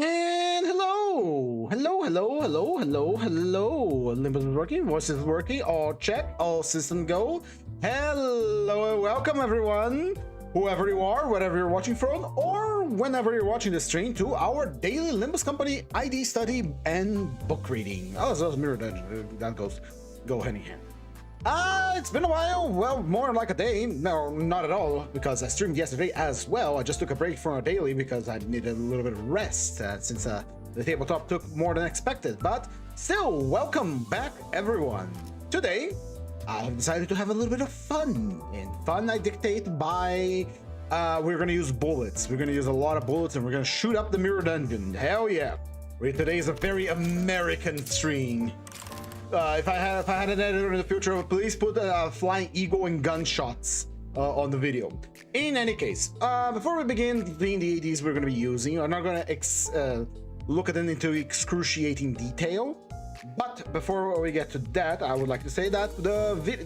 And hello. Limbus is working, voice is working, all check, all system go. Hello, welcome everyone, whoever you are, wherever you're watching from, or whenever you're watching the stream, to our daily Limbus Company ID study and book reading. Oh, so mirror dungeon, that go hand in hand. It's been a while. Well, more like a day. No, not at all, because I streamed yesterday as well. I just took a break from a daily because I needed a little bit of rest since the tabletop took more than expected. But still, welcome back, everyone. Today, I have decided to have a little bit of fun. And fun I dictate by... we're gonna use bullets. We're gonna use a lot of bullets, and we're gonna shoot up the mirror dungeon. Hell yeah. Today is a very American stream. If I had an editor in the future, please put flying eagle and gunshots on the video. In any case, before we begin the ADs we're going to be using, I'm not going to look at them into excruciating detail. But before we get to that, I would like to say that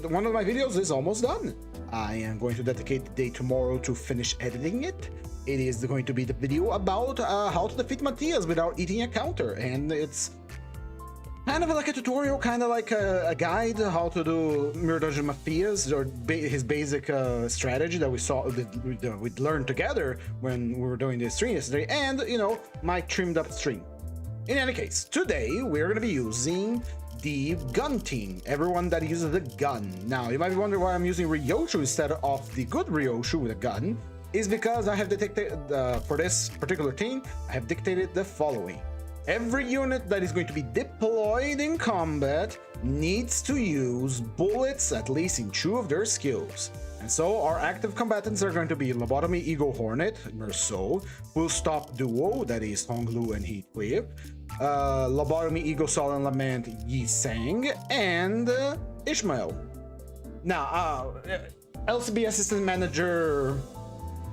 one of my videos is almost done. I am going to dedicate the day tomorrow to finish editing it. It is going to be the video about how to defeat Matthias without eating a counter, and it's kind of like a tutorial, kind of like a guide how to do Mirror Dungeon Matthias, or his basic strategy that we learned together when we were doing this stream yesterday, and, you know, my trimmed up stream. In any case, today we're going to be using the gun team, everyone that uses the gun. Now, you might be wondering why I'm using Ryoshu instead of the good Ryoshu with a gun, is because I have detected, for this particular team, I have dictated the following. Every unit that is going to be deployed in combat needs to use bullets at least in 2 of their skills. And so our active combatants are going to be Lobotomy Eagle Hornet, Merceau, Full Stop Duo, that is Honglu and Heatwave, Lobotomy Eagle Sullen Lament, Yi Sang, and Ishmael. Now, LCB Assistant Manager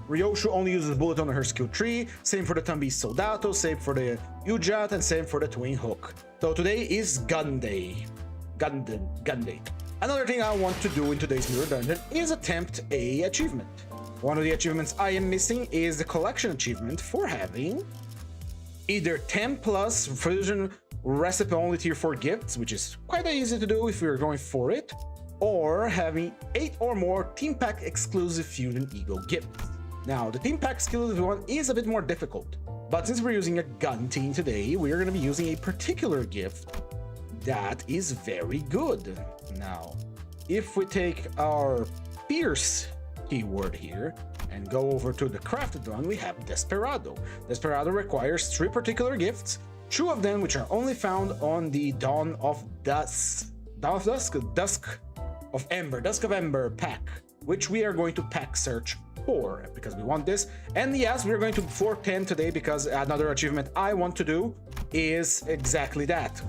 Ryoshu only uses bullet on her skill tree, same for the Tambi Soldato, same for the Ujat, and same for the Twin Hook. So today is Gun Day. Gun Day. Another thing I want to do in today's Mirror Dungeon is attempt a achievement. One of the achievements I am missing is the collection achievement for having either 10 plus fusion recipe only tier 4 gifts, which is quite easy to do if you're going for it, or having 8 or more Team Pack exclusive Fusion Eagle gifts. Now, the Team Pack exclusive one is a bit more difficult, but since we're using a gun team today, we're going to be using a particular gift that is very good. Now, if we take our Fierce keyword here and go over to the crafted one, we have Desperado. Desperado requires 3 particular gifts, 2 of them which are only found on the Dawn of Ember pack, which we are going to pack search for because we want this. And yes, we're going to floor 10 today because another achievement I want to do is exactly that,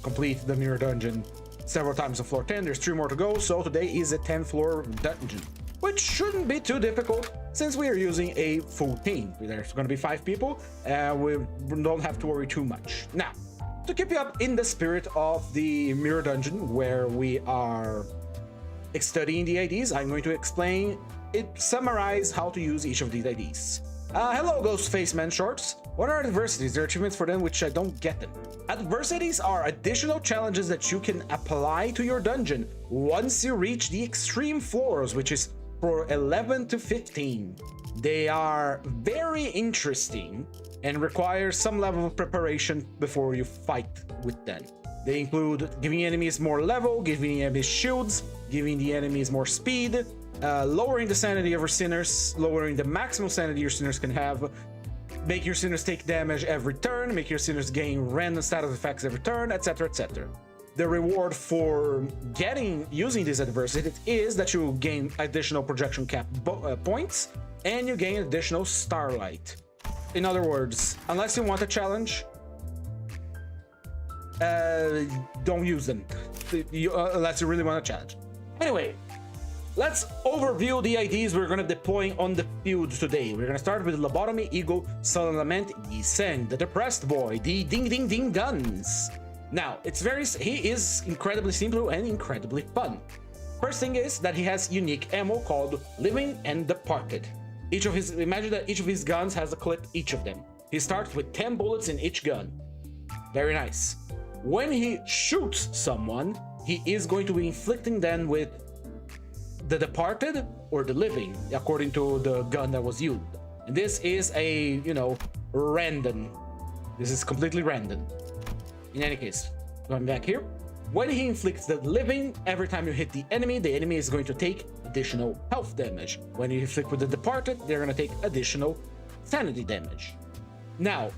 complete the mirror dungeon several times on floor 10. There's 3 more to go, so today is a 10 floor dungeon, which shouldn't be too difficult since we are using a full team. There's going to be 5 people, we don't have to worry too much. Now, to keep you up in the spirit of the mirror dungeon where we are studying the IDs, I'm going to summarize how to use each of these IDs. Hello, Ghostface Man Shorts. What are adversities? There are achievements for them which I don't get them. Adversities are additional challenges that you can apply to your dungeon once you reach the extreme floors, which is for 11 to 15. They are very interesting and require some level of preparation before you fight with them. They include giving enemies more level, giving enemies shields, giving the enemies more speed, lowering the sanity of your sinners, lowering the maximum sanity your sinners can have, make your sinners take damage every turn, make your sinners gain random status effects every turn, etc, etc. The reward for using this adversity is that you gain additional projection cap points, and you gain additional starlight. In other words, unless you want a challenge, don't use them unless you really want a challenge. Anyway, let's overview the IDs we're going to deploy on the field today. We're going to start with Lobotomy Eagle Sullen Lament Yi Sang, the Depressed Boy, the Ding Ding Ding Guns. Now, he is incredibly simple and incredibly fun. First thing is that he has unique ammo called Living and Departed. Imagine that each of his guns has a clip, each of them. he starts with 10 bullets in each gun. Very nice. When he shoots someone, he is going to be inflicting them with the departed or the living, according to the gun that was used. And this is a, you know, random. This is completely random. In any case, going back here, when he inflicts the living, every time you hit the enemy is going to take additional health damage. When you inflict with the departed, they're going to take additional sanity damage. Now,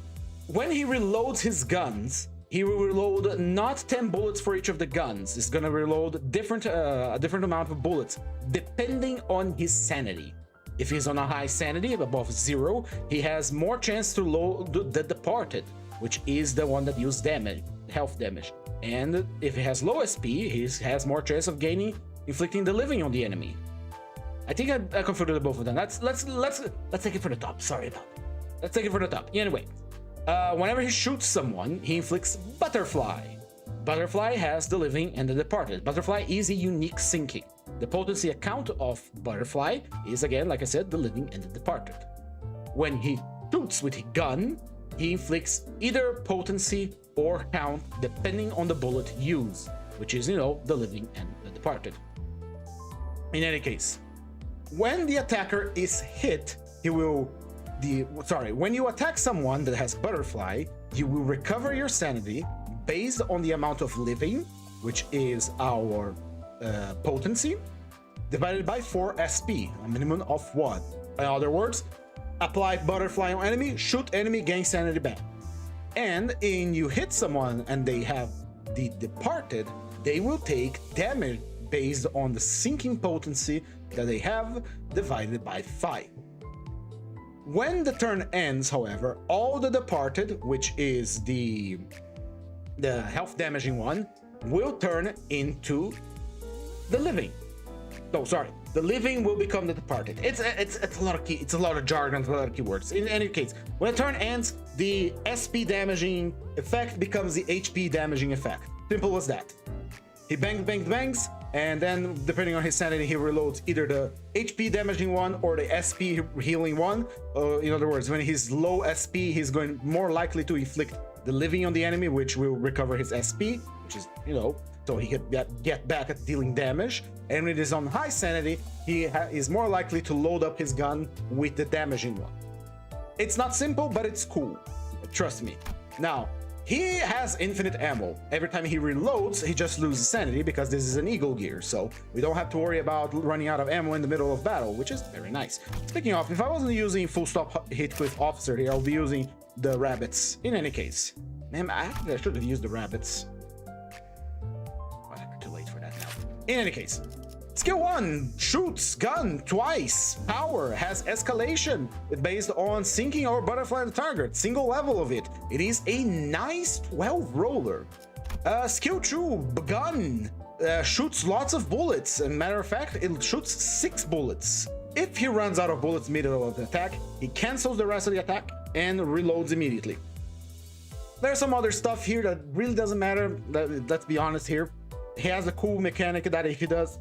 when he reloads his guns, he will reload not 10 bullets for each of the guns. He's going to reload a different amount of bullets depending on his sanity. If he's on a high sanity, above 0, he has more chance to load the departed, which is the one that used damage, health damage. And if he has low SP, he has more chance of inflicting the living on the enemy. I think I configured both of them. Let's take it for the top. Sorry about it. Let's take it for the top. Anyway, whenever he shoots someone, he inflicts butterfly. Butterfly has the living and the departed. Butterfly is a unique sinking. The potency account of butterfly is, again, like I said, the living and the departed. When he shoots with his gun, he inflicts either potency or count depending on the bullet used, which is, you know, the living and the departed. In any case, when the attacker is hit, when you attack someone that has butterfly, you will recover your sanity based on the amount of living, which is our potency, divided by 4 SP, a minimum of 1. In other words, apply butterfly on enemy, shoot enemy, gain sanity back. And you hit someone and they have the departed, they will take damage based on the sinking potency that they have divided by 5. When the turn ends, however, all the departed, which is the health damaging one, will turn into the living. No, sorry, the living will become the departed. It's a lot of jargon, a lot of keywords. In any case, when the turn ends, the SP damaging effect becomes the HP damaging effect. Simple as that. He bangs, and then depending on his sanity, he reloads either the HP damaging one or the SP healing one. In other words, when he's low SP, he's going more likely to inflict the living on the enemy, which will recover his SP, which is, you know, so he can get back at dealing damage. And when it is on high sanity, he is more likely to load up his gun with the damaging one. It's not simple, but it's cool. Trust me. Now, he has infinite ammo. Every time he reloads, he just loses sanity because this is an eagle gear, so we don't have to worry about running out of ammo in the middle of battle, which is very nice. Speaking of, if I wasn't using full stop hit with officer here, I'll be using the rabbits. In any case, man, I should have used the rabbits. Whatever, too late for that now. In any case, skill 1, shoots gun twice. Power has escalation. It's based on sinking or butterfly the target. Single level of it. It is a nice 12 roller. Skill 2, gun. Shoots lots of bullets. As a matter of fact, it shoots 6 bullets. If he runs out of bullets middle of the attack, he cancels the rest of the attack and reloads immediately. There's some other stuff here that really doesn't matter. Let's be honest here. He has a cool mechanic that if he does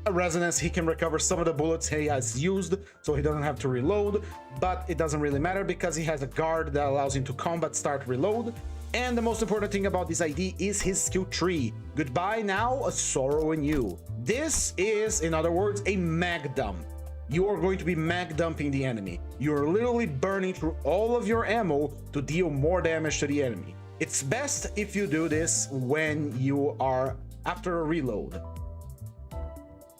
a resonance, he can recover some of the bullets he has used, so he doesn't have to reload, but it doesn't really matter because he has a guard that allows him to combat, start, reload. And the most important thing about this ID is his skill tree. Goodbye now, a sorrow in you. This is, in other words, a mag dump. You are going to be mag dumping the enemy. You're literally burning through all of your ammo to deal more damage to the enemy. It's best if you do this when you are after a reload.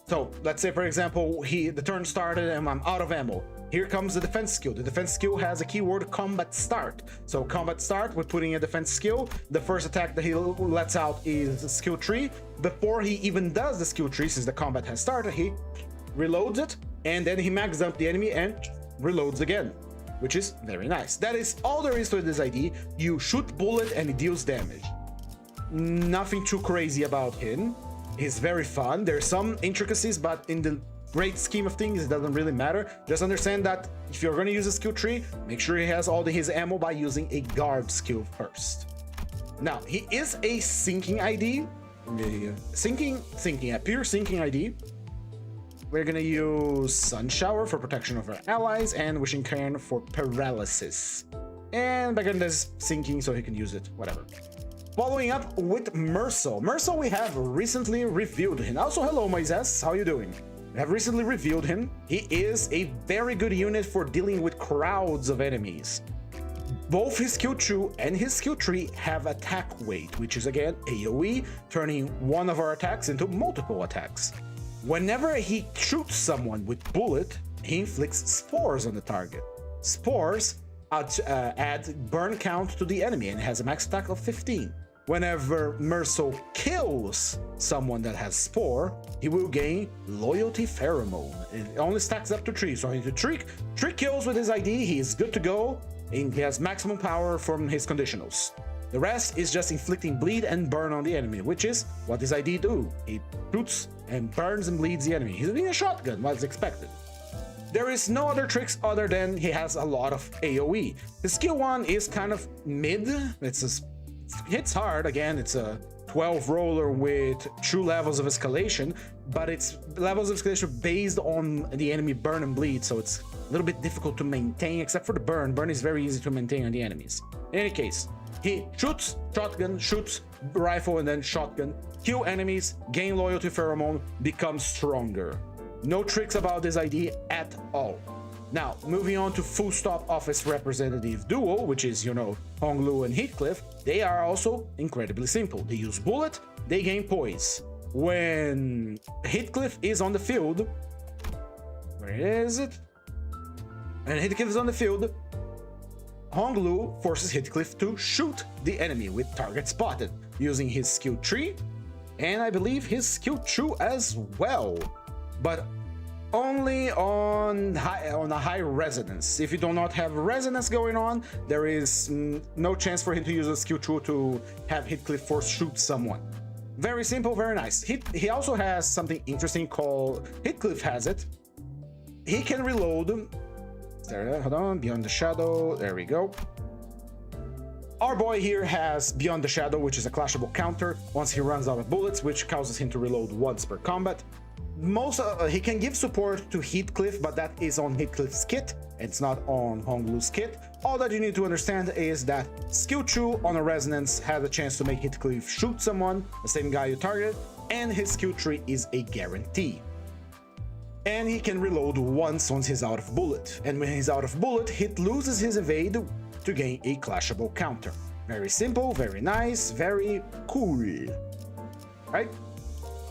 So let's say, for example, the turn started and I'm out of ammo. Here comes the defense skill. The defense skill has a keyword combat start. So combat start, we're putting a defense skill. The first attack that he lets out is skill tree. Before he even does the skill tree, since the combat has started, he reloads it, and then he max dumps the enemy and reloads again, which is very nice. That is all there is to this ID. You shoot bullet and it deals damage. Nothing too crazy about him. He's very fun. There's some intricacies, but in the great scheme of things, it doesn't really matter. Just understand that if you're going to use a skill tree, make sure he has all his ammo by using a guard skill first. Now, he is a sinking ID. A pure sinking ID. We're going to use Sun Shower for protection of our allies and Wishing Cairn for paralysis. And back end is sinking, so he can use it, whatever. Following up with Merso. Merso, we have recently reviewed him. Also, hello, Moises. How you doing? We have recently reviewed him. He is a very good unit for dealing with crowds of enemies. Both his skill 2 and his skill 3 have attack weight, which is again AoE, turning one of our attacks into multiple attacks. Whenever he shoots someone with bullet, he inflicts spores on the target. Spores add burn count to the enemy and has a max attack of 15. Whenever Merso kills someone that has spore, he will gain loyalty pheromone. It only stacks up to 3, so he needs 3 kills with his ID, he is good to go, and he has maximum power from his conditionals. The rest is just inflicting bleed and burn on the enemy, which is what his ID do. He shoots and burns and bleeds the enemy. He's being a shotgun, what's expected. There is no other tricks other than he has a lot of AoE. The skill 1 is kind of mid, hits hard, again, it's a 12 roller with 2 levels of escalation, but it's levels of escalation based on the enemy burn and bleed, so it's a little bit difficult to maintain, except for the burn. Burn is very easy to maintain on the enemies. In any case, he shoots shotgun, shoots rifle, and then shotgun, kill enemies, gain loyalty pheromone, become stronger. No tricks about this ID at all. Now, moving on to Full Stop Office Representative Duo, which is, you know, Honglu and Heathcliff, they are also incredibly simple. They use bullet, they gain poise. When Heathcliff is on the field, where is it? And Heathcliff is on the field, Honglu forces Heathcliff to shoot the enemy with target spotted, using his skill 3, and I believe his skill 2 as well, but only on a high resonance. If you do not have resonance going on, there is no chance for him to use a skill 2 to have Heathcliff force shoot someone. Very simple, very nice. He also has something interesting called, Heathcliff has it. He can reload. There, hold on, Beyond the Shadow, there we go. Our boy here has Beyond the Shadow, which is a clashable counter once he runs out of bullets, which causes him to reload once per combat. He can give support to Heathcliff, but that is on Heathcliff's kit. It's not on Honglu's kit. All that you need to understand is that skill 2 on a resonance has a chance to make Heathcliff shoot someone, the same guy you targeted, and his skill 3 is a guarantee. And he can reload once he's out of bullet. And when he's out of bullet, he loses his evade to gain a clashable counter. Very simple, very nice, very cool. Right?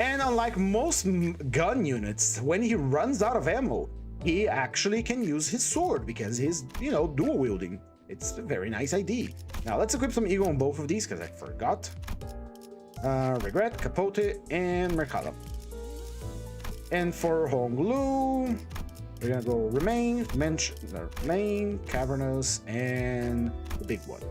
And unlike most gun units, when he runs out of ammo, he actually can use his sword because he's, you know, dual wielding. It's a very nice ID. Now let's equip some ego on both of these because I forgot. Regret, Capote, and Mercado. And for Honglu, we're gonna go Remain, Remain, Cavernous, and the big one.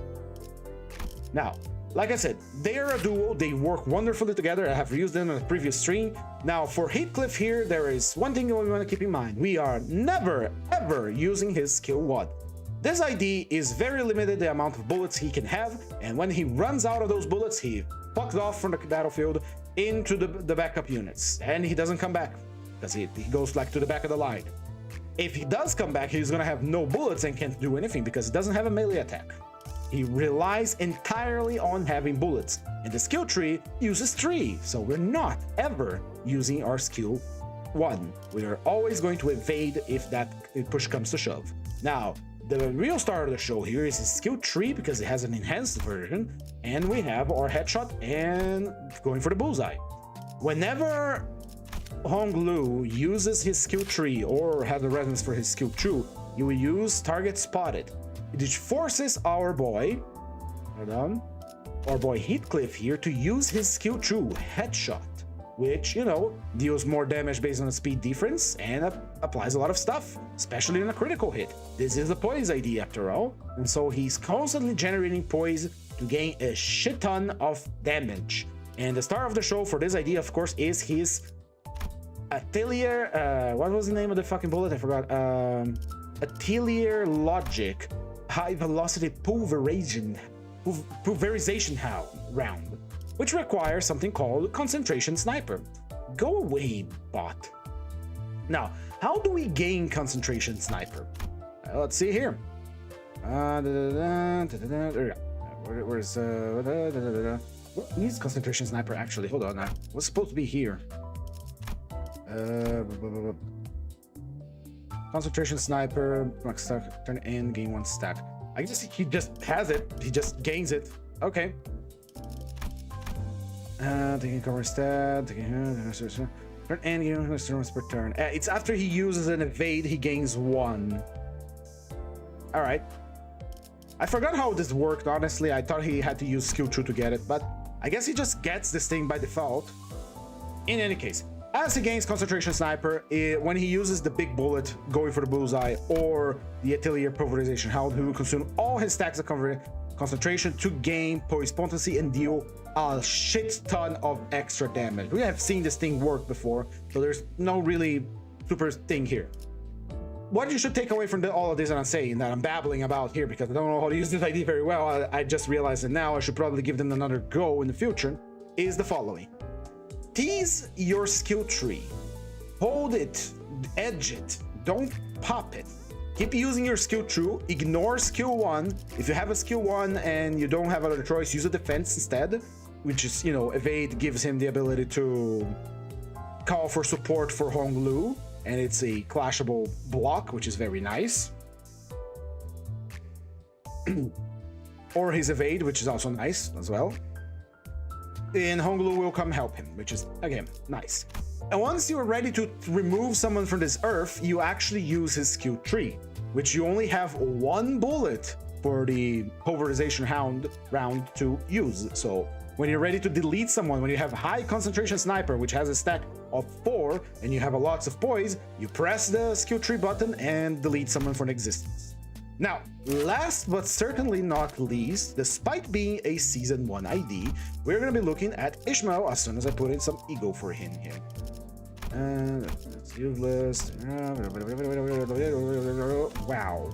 Now, like I said, they are a duo, they work wonderfully together. I have used them in a previous stream. Now, for Heathcliff here, there is one thing we want to keep in mind. We are never, ever using his skill 1. This ID is very limited the amount of bullets he can have, and when he runs out of those bullets, he fucks off from the battlefield into the backup units, and he doesn't come back, because he goes like to the back of the line. If he does come back, he's gonna have no bullets and can't do anything, because he doesn't have a melee attack. He relies entirely on having bullets, and the skill 3 uses 3, so we're not ever using our skill 1. We are always going to evade if that push comes to shove. Now, the real star of the show here is his skill 3 because it has an enhanced version, and we have our headshot and going for the bullseye. Whenever Honglu uses his skill 3 or has the resonance for his skill 2, you will use target spotted. It forces our boy, our boy Heathcliff here to use his skill 2, headshot, which, you know, deals more damage based on the speed difference and applies a lot of stuff, especially in a critical hit. This is a poise ID after all, and so he's constantly generating poise to gain a shit ton of damage. And the star of the show for this ID, of course, is his Atelier, what was the name of the fucking bullet? I forgot. Atelier Logic High Velocity Pulverization round, which requires something called Concentration Sniper. Go away, bot. Now, how do we gain Concentration Sniper? Let's see here. Where's what needs concentration sniper actually? Hold on, what's supposed to be here? Concentration sniper, max stack, turn in, gain 1 stack. I guess he just has it. He just gains it. Okay. Taking cover stat. Turn in, gain per turn. It's after he uses an evade, he gains 1. All right. I forgot how this worked. Honestly, I thought he had to use skill 2 to get it, but I guess he just gets this thing by default. In any case, as he gains concentration sniper, when he uses the big bullet going for the bullseye or the atelier pulverization hound, he will consume all his stacks of concentration to gain poise potency and deal a shit ton of extra damage. We have seen this thing work before, so there's no really super thing here. What you should take away from all of this, and I'm saying that I'm babbling about here because I don't know how to use this idea very well, I just realized it now, I should probably give them another go in the future, is the following. Tease your skill tree. Hold it, edge it, don't pop it. Keep using your skill tree, ignore skill 1. If you have a skill 1 and you don't have another choice, use a defense instead, which is, evade gives him the ability to call for support for Hong Lu, and it's a clashable block, which is very nice. Or his evade, which is also nice as well. And Hong Lu will come help him, which is, again, nice. And once you're ready to remove someone from this earth, you actually use his skill tree, which you only have 1 bullet for the pulverization hound round to use. So when you're ready to delete someone, when you have high concentration sniper, which has a stack of 4, and you have a lots of poise, you press the skill tree button and delete someone from existence. Now, last but certainly not least, despite being a Season 1 ID, we're going to be looking at Ishmael as soon as I put in some ego for him here. That's useless. Wow.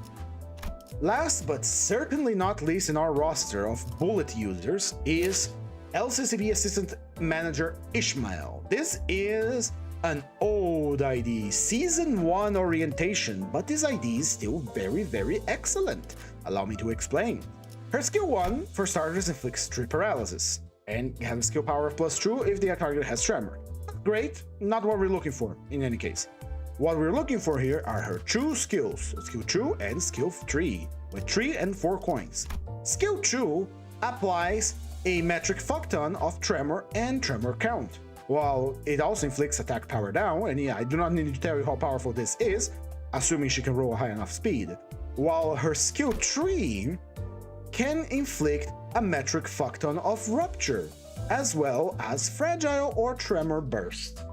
Last but certainly not least in our roster of bullet users is LCCB Assistant Manager Ishmael. This is an old ID, Season 1 orientation, but this ID is still very, very excellent. Allow me to explain. Her skill 1, for starters, inflicts 3 paralysis, and has a skill power of +2 if the target has tremor. Great, not what we're looking for in any case. What we're looking for here are her 2 skills, skill 2 and skill 3, with 3 and 4 coins. Skill 2 applies a metric fuckton of tremor and tremor count, while it also inflicts attack power down, and yeah, I do not need to tell you how powerful this is, assuming she can roll a high enough speed, while her skill 3 can inflict a metric fuckton of rupture, as well as fragile or tremor burst.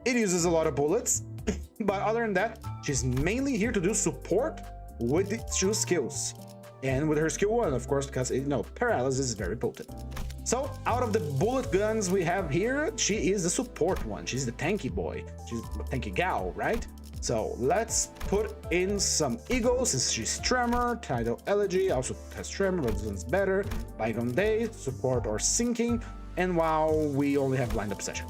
It uses a lot of bullets, but other than that, she's mainly here to do support with the 2 skills. And with her skill 1, of course, because, paralysis is very potent. So, out of the bullet guns we have here, she is the support one. She's the tanky boy. She's the tanky gal, right? So, let's put in some ego, since she's Tremor. Tidal Elegy also has Tremor, but this one's better. Bygone Day, support or sinking. And wow, we only have blind obsession.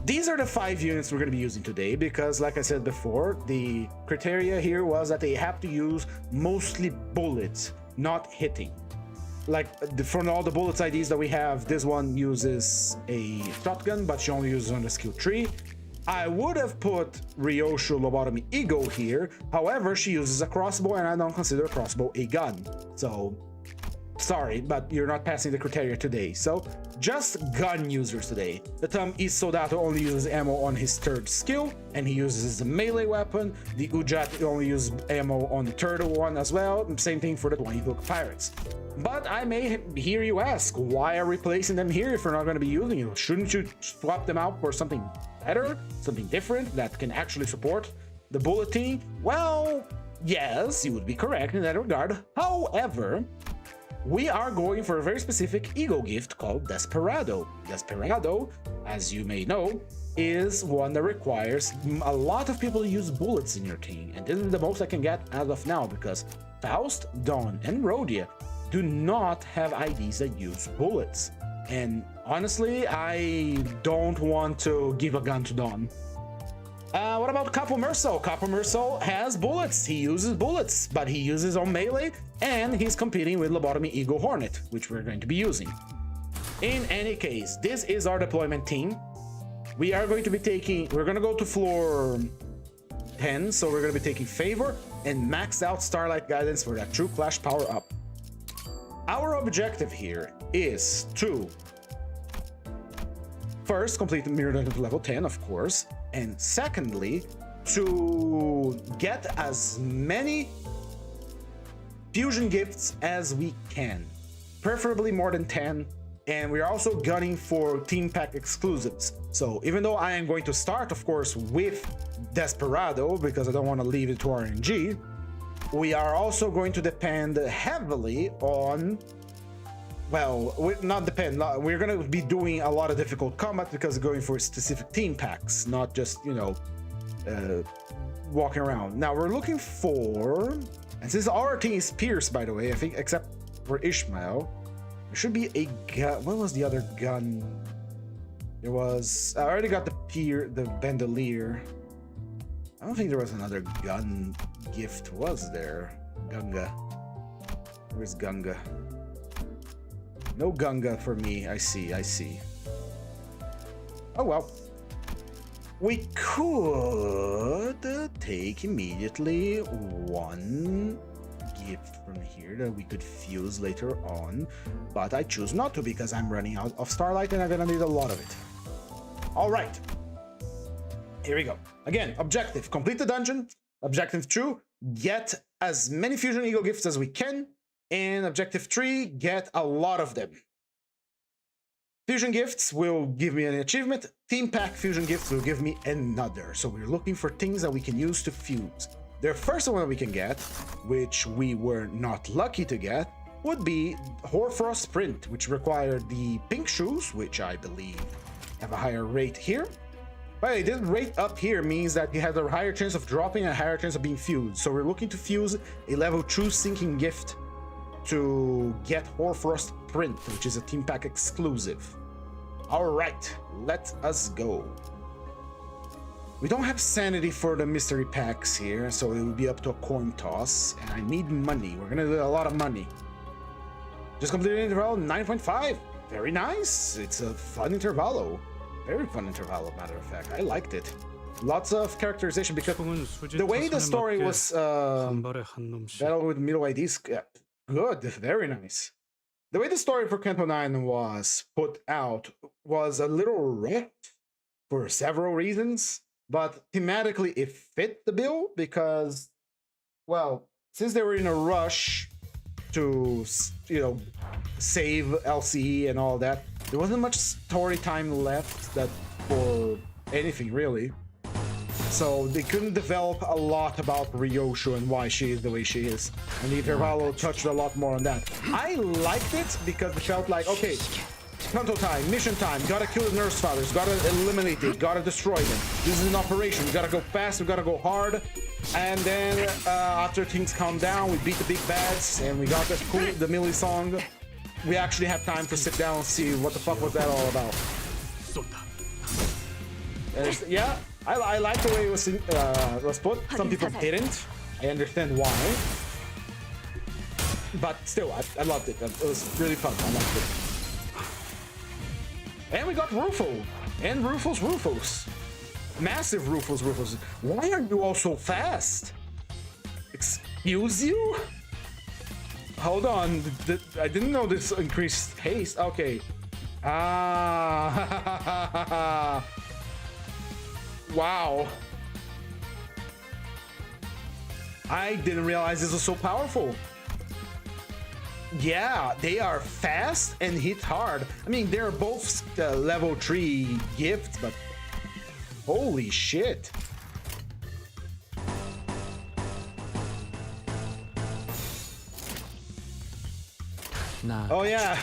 These are the 5 units we're going to be using today because, like I said before, the criteria here was that they have to use mostly bullets, not hitting. Like, from all the bullets IDs that we have, this one uses a shotgun, but she only uses on the skill 3. I would have put Ryoshu Lobotomy Ego here, however, she uses a crossbow, and I don't consider a crossbow a gun. So, sorry, but you're not passing the criteria today. So, just gun users today. The Tom East Soldato only uses ammo on his 3rd skill, and he uses a melee weapon. The Ujat only uses ammo on the 3rd one as well. Same thing for the 20 Hook Pirates. But I may hear you ask, why are we placing them here if we're not going to be using it? Shouldn't you swap them out for something better, something different that can actually support the bullet team? Well, yes, you would be correct in that regard. However, we are going for a very specific ego gift called Desperado. Desperado, as you may know, is one that requires a lot of people to use bullets in your team, and this is the most I can get as of now because Faust, Dawn, and Rhodia do not have IDs that use bullets. And honestly, I don't want to give a gun to Dawn. What about Capomerso? Capomerso has bullets. He uses bullets, but he uses on melee, and he's competing with Lobotomy Eagle Hornet, which we're going to be using. In any case, this is our deployment team. We are going to be taking, we're going to go to floor 10, so we're going to be taking Favor and maxed out Starlight Guidance for that True Clash power up. Our objective here is to first complete the Mirror Dungeon to level 10, of course, and secondly, to get as many fusion gifts as we can, preferably more than 10. And we're also gunning for team pack exclusives. So even though I am going to start, of course, with Desperado, because I don't want to leave it to RNG, we are also going to depend heavily on, well, not depend, we're going to be doing a lot of difficult combat because we're going for specific team packs, not just, you know, walking around. Now we're looking for, and since our team is Pierce, by the way, I think, except for Ishmael, there should be a gun. What was the other gun? There was, I already got the Bandolier. I don't think there was another gun gift, was there? Gunga. Where's Gunga? No Gunga for me. I see. Oh well. We could take immediately one gift from here that we could fuse later on, but I choose not to because I'm running out of Starlight and I'm gonna need a lot of it. All right. Here we go. Again, objective, complete the dungeon. Objective 2, get as many Fusion Eagle gifts as we can. And objective 3, get a lot of them. Fusion gifts will give me an achievement. Team pack fusion gifts will give me another. So we're looking for things that we can use to fuse. The first one we can get, which we were not lucky to get, would be Hoarfrost Sprint, which required the pink shoes, which I believe have a higher rate here. But this rate up here means that you have a higher chance of dropping and a higher chance of being fused. So we're looking to fuse a level 2 sinking gift to get Hoarfrost Sprint, which is a team pack exclusive. All right, let us go. We don't have sanity for the mystery packs here, so it will be up to a coin toss, and I need money. We're gonna do a lot of money. Just completed interval 9.5. Very nice. It's a fun intervalo. Very fun intervalo, matter of fact. I liked it. Lots of characterization because the way the story was battle with middle IDs, yeah, good, very nice. The way the story for Kanto 9 was put out was a little wrecked for several reasons, but thematically it fit the bill because, well, since they were in a rush to, you know, save LCE and all that, there wasn't much story time left that for anything really. So they couldn't develop a lot about Ryoshu and why she is the way she is. And the Intervalo touched a lot more on that. I liked it because it felt like, okay, Kanto time, mission time, gotta kill the Nurse Fathers, gotta eliminate it, gotta destroy them. This is an operation, we gotta go fast, we gotta go hard. And then after things calm down, we beat the big bads and we got the melee song. We actually have time to sit down and see what the fuck was that all about. Yeah, I like the way it was put. Some people didn't. I understand why. But still, I loved it. It was really fun. I liked it. And we got Rufo. And Rufus. Massive Rufus. Why are you all so fast? Excuse you? Hold on. I didn't know this increased haste. Okay. Ah. Wow. I didn't realize this was so powerful. Yeah, they are fast and hit hard. I mean, they're both level 3 gifts, but holy shit. Nah. Oh yeah.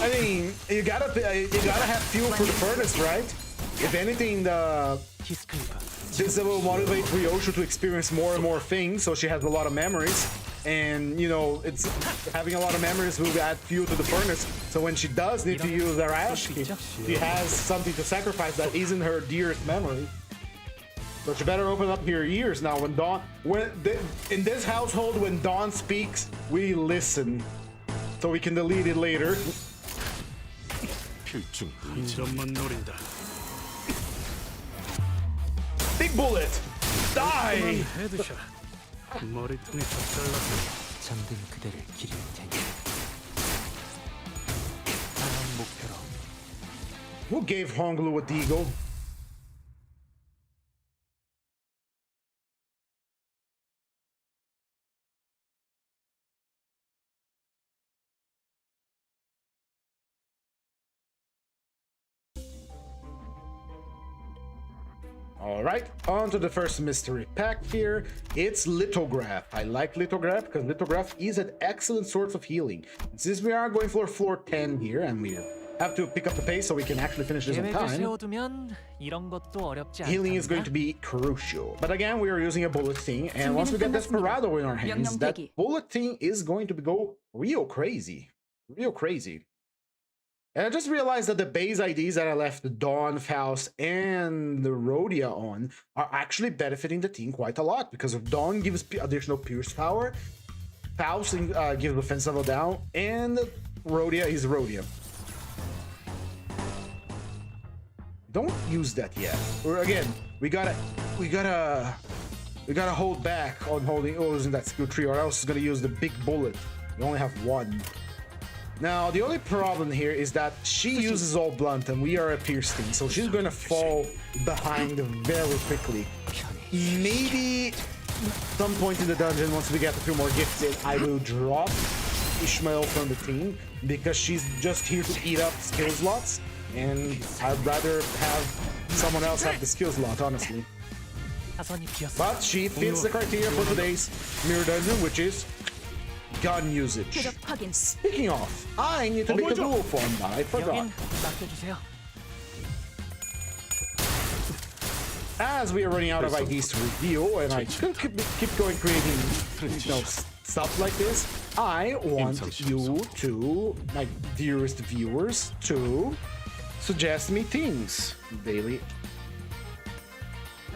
I mean, you gotta have fuel for the furnace, right? If anything, this will motivate Ryoshu to experience more and more things, so she has a lot of memories. And, you know, it's having a lot of memories will add fuel to the furnace. So when she does need to use her ash, she has something to sacrifice that isn't her dearest memory. But you better open up your ears now. When Dawn, in this household, when Dawn speaks, we listen, so we can delete it later. Big bullet, die! 잠든 그대를 기릴 테니 다음 목표로 Who gave Honglu a deagle? Alright, on to the first mystery pack here. It's Lithograph. I like Lithograph because Lithograph is an excellent source of healing. Since we are going for floor 10 here and we have to pick up the pace so we can actually finish this on time, healing is going to be crucial. But again, we are using a bullet thing, and once we get Desperado in our hands, that bullet thing is going to go real crazy. Real crazy. And I just realized that the base IDs that I left Dawn, Faust, and the Rhodia on are actually benefiting the team quite a lot, because if Dawn gives additional Pierce power, Faust gives defense level down, and Rhodia is Rhodia. Don't use that yet. Or again, we gotta hold back on using that skill tree, or else it's gonna use the big bullet. We only have one. Now, the only problem here is that she uses all blunt and we are a pierce team, so she's gonna fall behind very quickly. Maybe some point in the dungeon, once we get a few more gifted, I will drop Ishmael from the team, because she's just here to eat up skill slots, and I'd rather have someone else have the skill slot, honestly. But she fits the criteria for today's mirror dungeon, which is gun usage. Speaking of, I need to make a dual form, but I forgot. As we are running out of IDs to review, and I could keep going creating, stuff like this, I want you to, my dearest viewers, to suggest me things. Daily.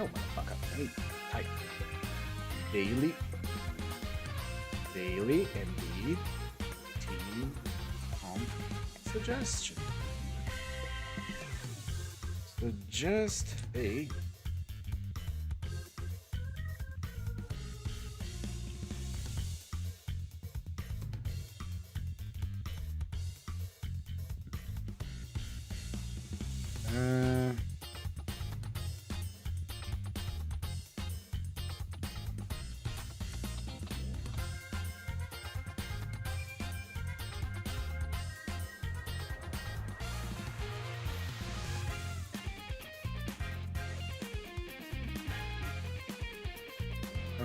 Oh, motherfucker. Let me type. Daily MD team suggestion. Suggest a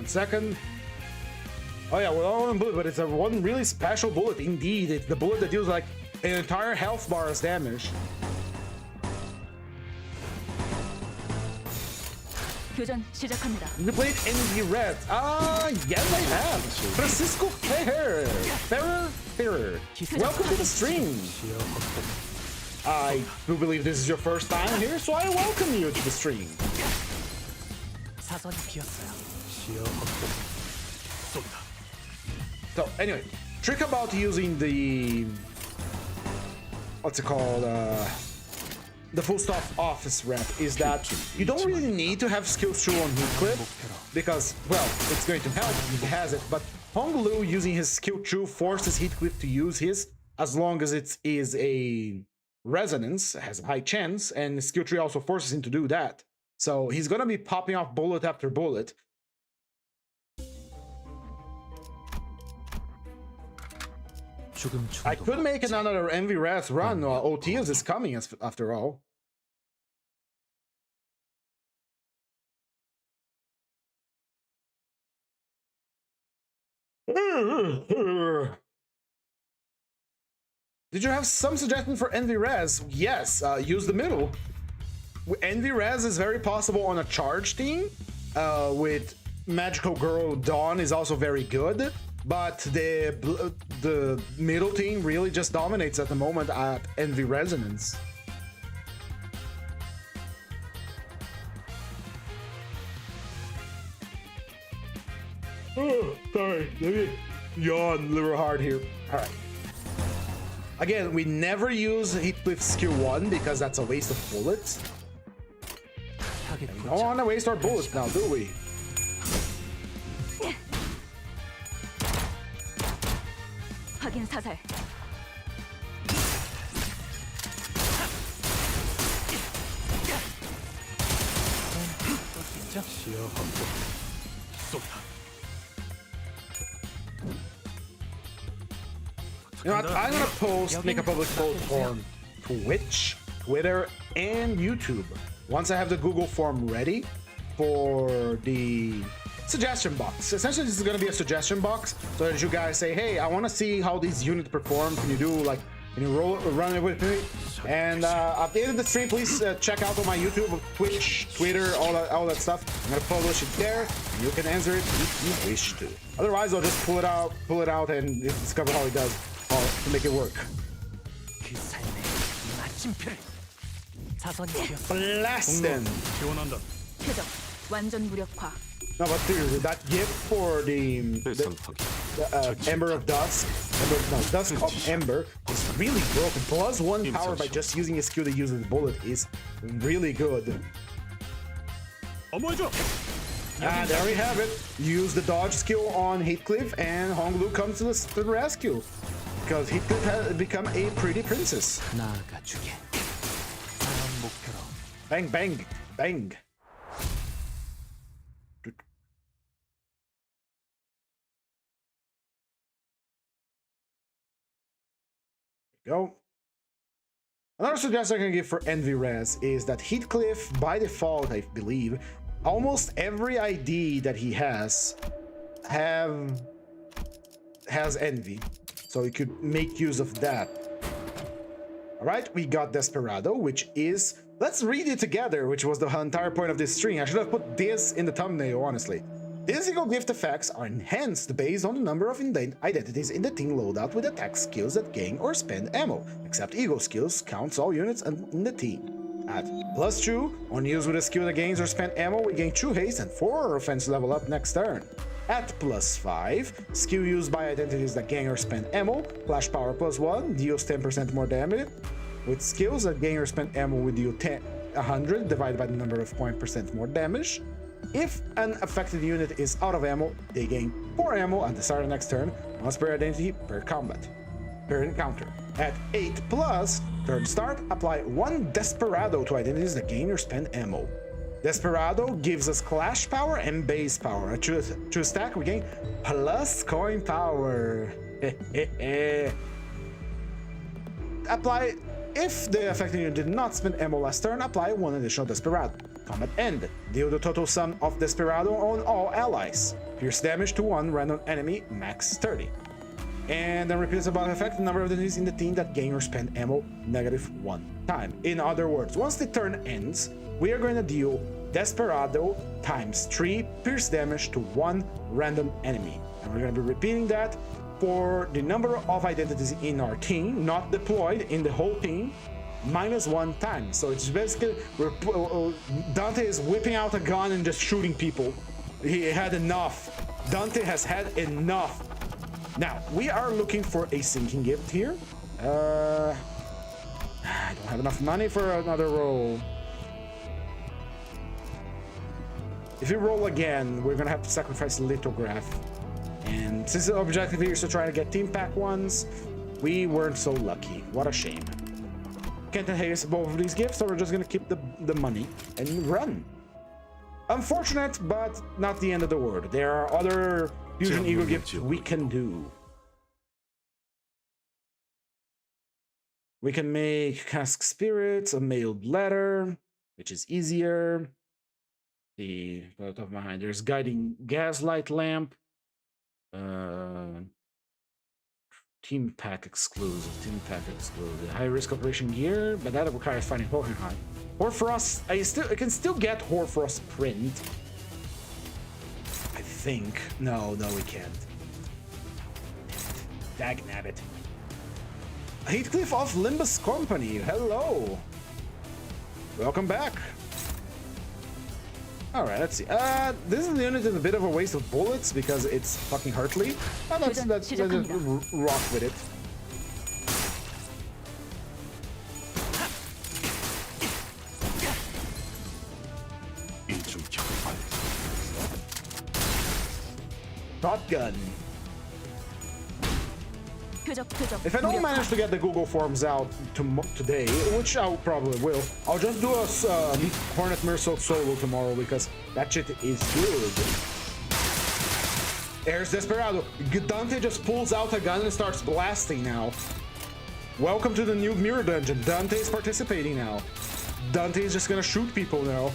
second. Oh yeah, we're all in bullet, but it's a one really special bullet indeed. It's the bullet that deals like an entire health bar as damage. You played NV Red. Yes I have. Francisco Ferrer. Welcome to the stream. I do believe this is your first time here, so I welcome you to the stream. So anyway, trick about using the what's it called, the full stop office rep is that you don't really need to have skills true on heat clip, because well, it's going to help if he has it, but Honglu using his skill true forces heat clip to use his, as long as it is a resonance, has a high chance, and skill tree also forces him to do that. So he's gonna be popping off bullet after bullet. I could make another MV Raz run. OTS is coming after all. Did you have some suggestion for NV Raz? Yes, use the middle. NV Raz is very possible on a charge team. With Magical Girl Dawn is also very good. But the middle team really just dominates at the moment at Envy Resonance. Oh, sorry. Let me yawn a little hard here. All right. Again, we never use Heathcliff skill 1 because that's a waste of bullets. 타겟 We don't want to waste our bullets now, do we? 확인 사살. 있죠? 시야 확보. 쏜다. You know what? I'm gonna post, make a public post on Twitch, Twitter, and YouTube. Once I have the Google form ready for the suggestion box. Essentially, this is gonna be a suggestion box so that you guys say, hey, I want to see how these units perform. Can you do like, can you run it with me? And at the end of the stream, please check out on my YouTube, Twitch, Twitter, all that stuff. I'm gonna publish it there, and you can answer it if you wish to. Otherwise, I'll just pull it out, and discover how it does to make it work. 그 삶의 마침표를 자선이 되었어. Blast them! 지원한다. 표적 완전 무력화. No, but dude, that gift for the Ember of Dusk, Dusk of Ember is really broken. Plus 1 power by just using a skill that uses bullet is really good. 어머해줘. And there we have it. Use the dodge skill on Heathcliff, and Honglu comes to the rescue. Because Heathcliff has become a pretty princess. 나아가 주게. 다음 목표로. Bang, bang, bang. Go. Another suggestion I can give for Envy Res is that Heathcliff, by default, I believe, almost every ID that he has Envy, so you could make use of that. All right, we got Desperado, which is, let's read it together, which was the entire point of this stream. I should have put this in the thumbnail, honestly. These eagle gift effects are enhanced based on the number of identities in the team loadout with attack skills that gain or spend ammo, except eagle skills counts all units in the team. At +2, on use with a skill that gains or spend ammo, we gain 2 haste and 4 offense level up next turn. At +5, skill used by identities that gain or spend ammo, flash power +1, deals 10% more damage. With skills that gain or spend ammo, we deal 100 divided by the number of % more damage. If an affected unit is out of ammo, they gain 4 ammo at the start of next turn, once per identity per encounter. At 8+, turn start, apply 1 Desperado to identities that gain or spend ammo. Desperado gives us clash power and base power. To stack, we gain plus coin power. Apply, if the affected unit did not spend ammo last turn, apply 1 additional Desperado. Combat end. Deal the total sum of Desperado on all allies. Pierce damage to 1 random enemy, max 30. And then repeats about effect the number of enemies in the team that gain or spend ammo -1 time. In other words, once the turn ends, we are going to deal Desperado times 3 pierce damage to 1 random enemy. And we're going to be repeating that for the number of identities in our team, not deployed in the whole team, -1 time. So it's basically Dante is whipping out a gun and just shooting people. He had enough. Dante has had enough. Now we are looking for a sinking gift here. I don't have enough money for another roll. If we roll again, we're gonna have to sacrifice Lithograph. And since the objective here is to try to get team pack ones, we weren't so lucky. What a shame. Can't enhance both of these gifts, so we're just gonna keep the money and run. Unfortunate, but not the end of the world. There are other fusion eagle gifts we can do. We can make cask spirits, a mailed letter, which is easier. The top of my mind, there's guiding gaslight lamp. Team pack exclusive. High risk operation gear, but that requires finding Hohenheim. Hoarfrost, I can still get Hoarfrost print. I think. No, we can't. Dagnabbit. Heathcliff of Limbus Company, hello. Welcome back. All right, let's see. This is unit is a bit of a waste of bullets because it's fucking hurtly. But let's just rock with it. Shotgun. If I don't manage to get the Google Forms out today, which I probably will, I'll just do a Hornet Merfolk solo tomorrow because that shit is good. There's Desperado. Dante just pulls out a gun and starts blasting now. Welcome to the new mirror dungeon. Dante is participating now. Dante is just gonna shoot people now.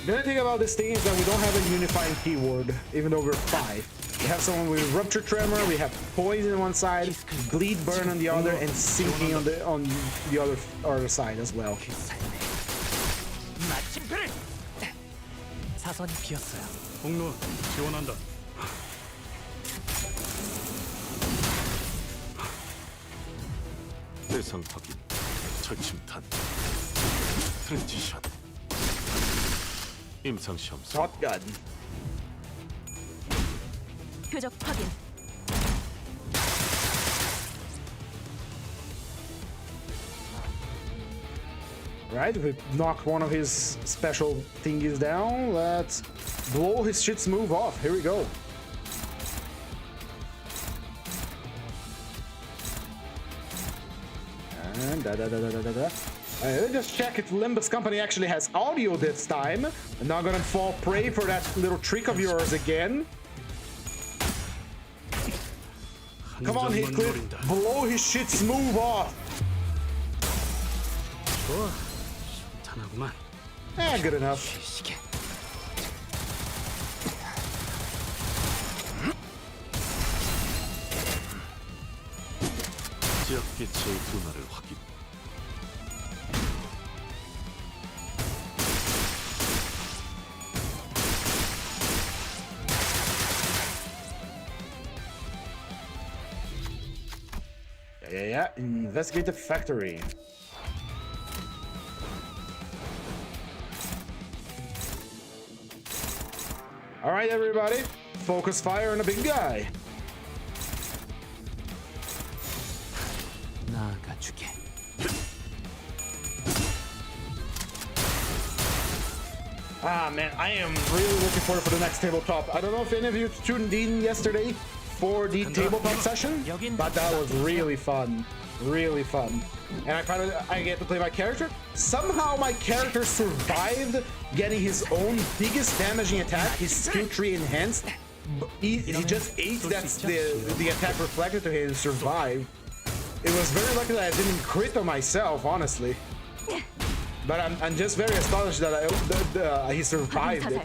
The only thing about this thing is that we don't have a unifying keyword, even though we're 5. We have someone with Rupture Tremor, we have Poison on one side, Bleed Burn on the other, and Sinking on the other side as well. 사선이 비었어요. 공로 지원한다. 대상 확인. 철침탄. 트렌치샷. 임상 시험. Shotgun. 표적 확인. Right, we knocked one of his special thingies down. Let's blow his shit's move off. Here we go. And let me just check if Limbus Company actually has audio this time. I'm not gonna fall prey for that little trick of yours again. Come on, Heathcliff, blow his shit's move off. Good enough. Yeah. Investigate the factory. All right, everybody, focus fire on the big guy. 나가주게. Ah, man, I am really looking forward for the next tabletop. I don't know if any of you tuned in yesterday for the tabletop session, but that was really fun. Really fun. And I get to play my character. Somehow my character survived getting his own biggest damaging attack, his skill tree enhanced. He just ate that the attack reflected to him and survived. It was very lucky that I didn't crit on myself, honestly. But I'm just very astonished that he survived it.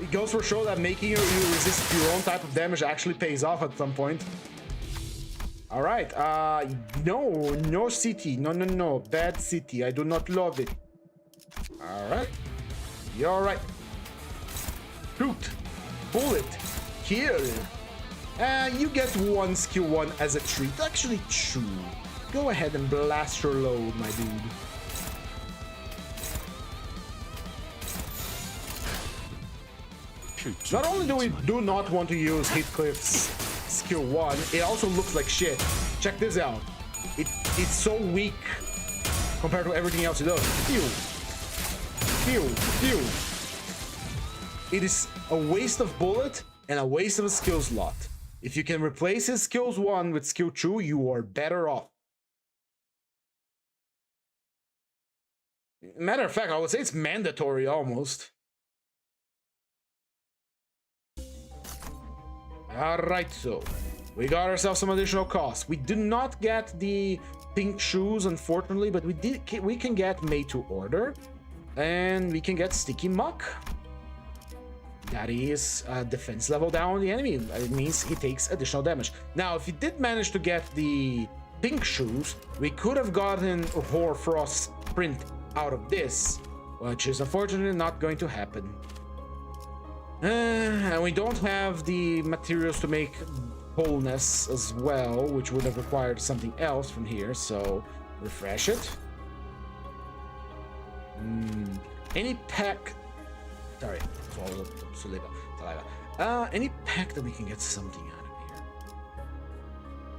It goes for show that making you resist your own type of damage actually pays off at some point. All right, no city, no, bad city. I do not love it. All right, you're right. Shoot, bullet, kill. You get 1 skill 1 as a treat. Actually, 2. Go ahead and blast your load, my dude. Not only do we do not want to use Heathcliff's skill 1, it also looks like shit. Check this out. It's so weak compared to everything else it does. Pew. It is a waste of bullet and a waste of a skill slot. If you can replace his skills 1 with skill 2, you are better off. Matter of fact, I would say it's mandatory almost. Alright, so we got ourselves some additional costs. We did not get the pink shoes, unfortunately, but we can get made to order, and we can get sticky muck. That is defense level down on the enemy. It means he takes additional damage. Now, if we did manage to get the pink shoes, we could have gotten Hoarfrost print out of this, which is unfortunately not going to happen. And we don't have the materials to make wholeness as well, which would have required something else from here, so refresh it. Any pack... Sorry, saliva. Any pack that we can get something out of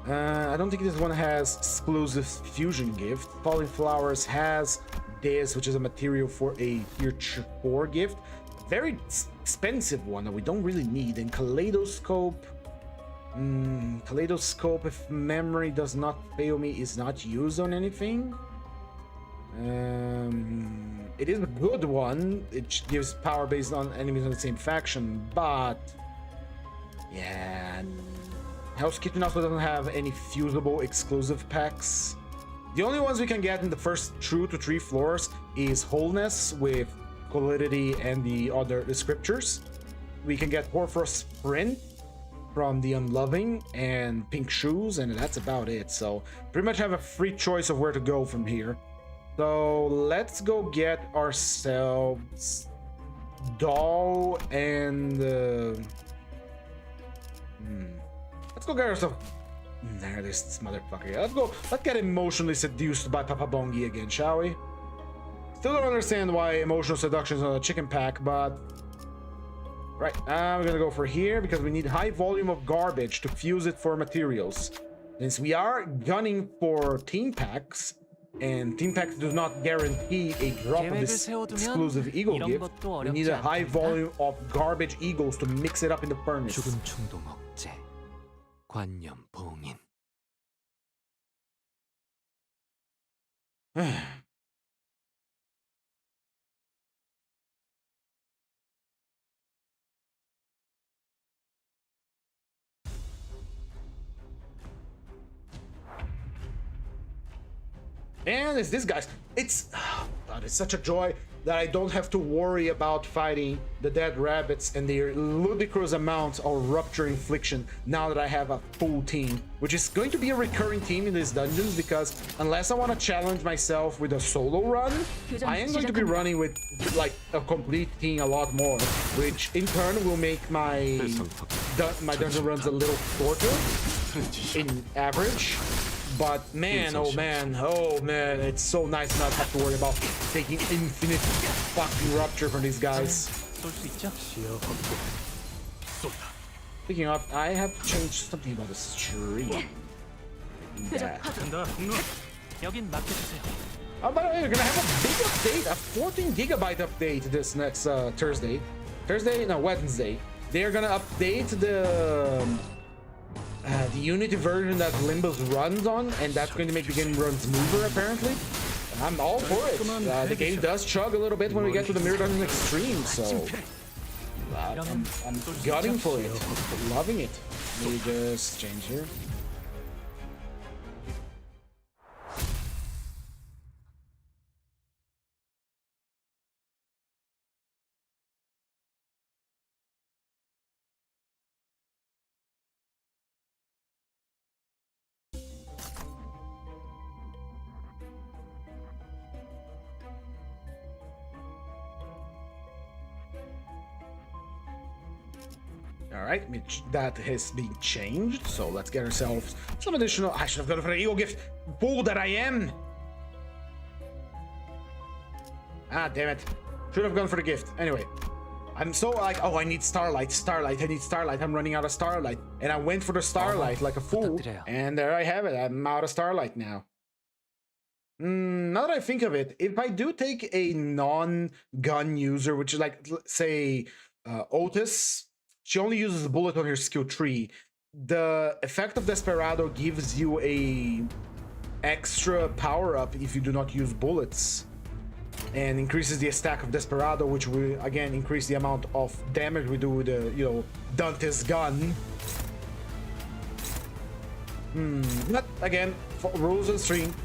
here. I don't think this one has exclusive fusion gift. Falling Flowers has this, which is a material for a tier 4 gift. Very expensive one that we don't really need. And Kaleidoscope... Kaleidoscope, if memory does not fail me, is not used on anything. It is a good one. It gives power based on enemies on the same faction, but yeah, Hell's Kitchen also doesn't have any fusible exclusive packs. The only ones we can get in the first 2 to 3 floors is Wholeness with Colidity and the scriptures. We can get Horfrost Sprint from the Unloving and Pink Shoes, and that's about it. So pretty much have a free choice of where to go from here. So let's go get ourselves Doll and let's go get ourselves. There it is, this motherfucker. Let's get emotionally seduced by Papa Bongi again, shall we? Still don't understand why emotional seduction is on a chicken pack, but right, we're gonna go for here because we need high volume of garbage to fuse it for materials. Since we are gunning for team packs, and team packs do not guarantee a drop of this exclusive eagle gift, we need a high volume of garbage eagles to mix it up in the furnace. And it's this guys. It's God, it's such a joy that I don't have to worry about fighting the dead rabbits and their ludicrous amounts of rupture infliction now that I have a full team, which is going to be a recurring theme in these dungeons, because unless I want to challenge myself with a solo run, I am going to be running with like a complete team a lot more, which in turn will make my dungeon runs a little shorter in average. But man, oh man, it's so nice not to have to worry about taking infinite fucking rupture from these guys. Speaking of, I have to change something about the stream. Yeah. Oh, by the way, we're gonna have a big update, a 14 gigabyte update this next Wednesday. They're gonna update the Unity version that Limbus runs on, and that's going to make the game run smoother, apparently. I'm all for it. The game does chug a little bit when we get to the Mirror Dungeon Extreme, so I'm gunning for it. Loving it. Let me just change here. Alright, that has been changed, so let's get ourselves some additional... I should have gone for the eagle gift, fool that I am! Ah, damn it. Should have gone for the gift. Anyway, I'm so like, oh, I need Starlight, I need Starlight, I'm running out of Starlight. And I went for the Starlight like a fool, and there I have it, I'm out of Starlight now. Now that I think of it, if I do take a non-gun user, which is like, say, Otis... She only uses a bullet on her skill tree. The effect of Desperado gives you a extra power-up if you do not use bullets, and increases the stack of Desperado, which will again increase the amount of damage we do with the, Dante's gun. But again, for rules of the stream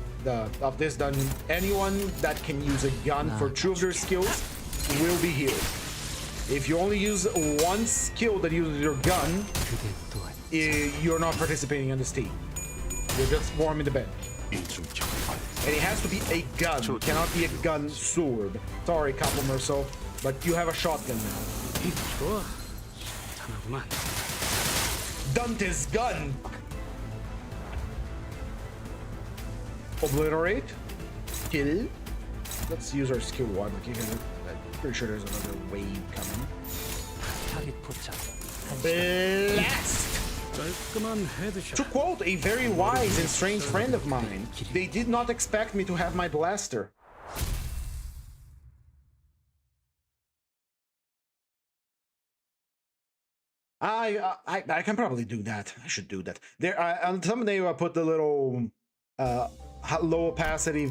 of this dungeon, anyone that can use a gun for 2 of their skills will be healed. If you only use one skill that uses your gun, you're not participating in this team. You're just warming the bed. And it has to be a gun. It cannot be a gun sword. Sorry, Capo Merso, but you have a shotgun now. Dante's gun. Obliterate. Kill. Let's use our skill 1. I'm pretty sure there's another wave coming. Blast! 깔끔한 헤드샷. To quote a very wise and strange friend of mine, they did not expect me to have my blaster. I can probably do that. I should do that. There, on someday I'll put the little low opacity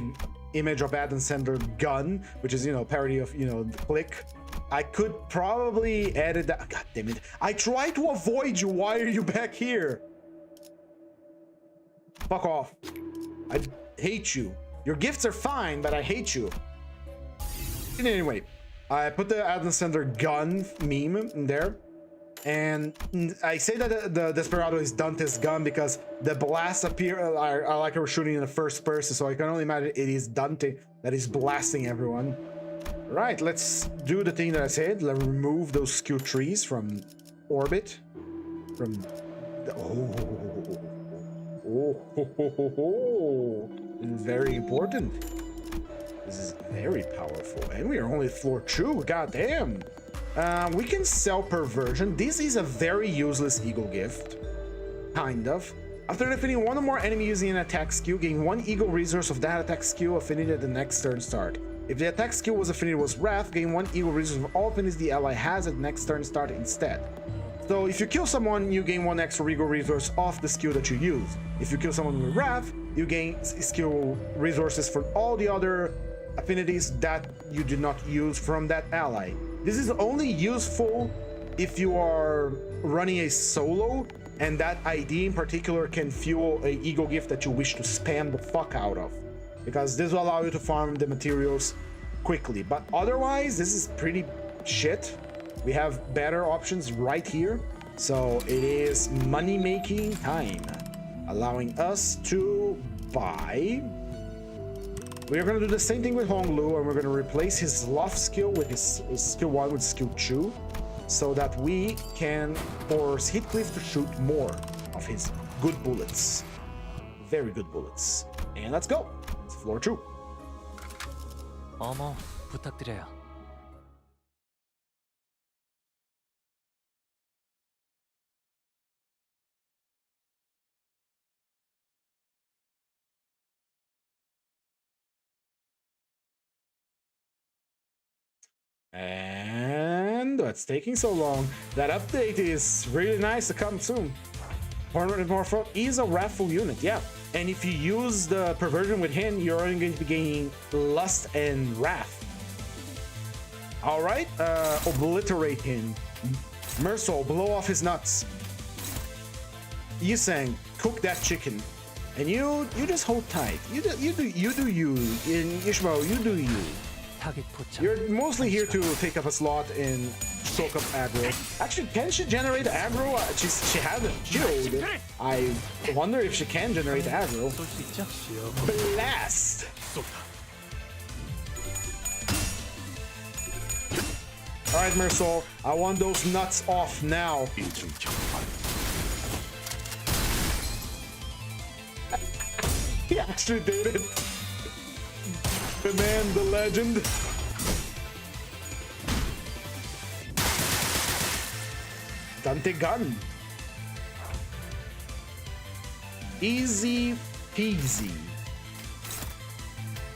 image of Adam Sandler gun, which is, you know, parody of, you know, the Click. I could probably edit that. God damn it! I tried to avoid you. Why are you back here? Fuck off! I hate you. Your gifts are fine, but I hate you. Anyway, I put the Adam Sandler gun meme in there. And I say that the Desperado is Dante's gun because the blasts appear are like we're shooting in the first person, so I can only imagine it is Dante that is blasting everyone. Right, let's do the thing that I said. Let's remove those skew trees from orbit. From the, This is very important. This is very powerful, and we are only floor 2. God damn. We can sell perversion. This is a very useless eagle gift. Kind of. After defeating one or more enemy using an attack skill, gain 1 eagle resource of that attack skill affinity at the next turn start. If the attack skill was affinity was Wrath, gain 1 eagle resource of all affinities the ally has at the next turn start instead. So if you kill someone, you gain 1 extra eagle resource off the skill that you use. If you kill someone with Wrath, you gain skill resources for all the other affinities that you did not use from that ally. This is only useful if you are running a solo, and that ID in particular can fuel a eagle gift that you wish to spam the fuck out of, because this will allow you to farm the materials quickly. But otherwise, this is pretty shit. We have better options right here. So it is money making time, allowing us to buy. We are going to do the same thing with Honglu, and we're going to replace his Sloth skill with his skill 1 with skill 2, so that we can force Heathcliff to shoot more of his good bullets. Very good bullets. And let's go. It's floor 2. 어머, 부탁드려요. And what's taking so long? That update is really nice to come soon. 400 more foot is a wrathful unit, yeah. And if you use the perversion with him, you're only going to be gaining lust and wrath. All right, obliterate him. Mersol, blow off his nuts. Yisang, cook that chicken. And you just hold tight. You do you. In Ishmael, you do you. You're mostly here to take up a slot and soak up aggro. Actually, can she generate aggro? She hasn't killed. I wonder if she can generate aggro. Blast! Alright, Mersol, I want those nuts off now. He actually did it. The man, the legend. Dante gun. Easy peasy.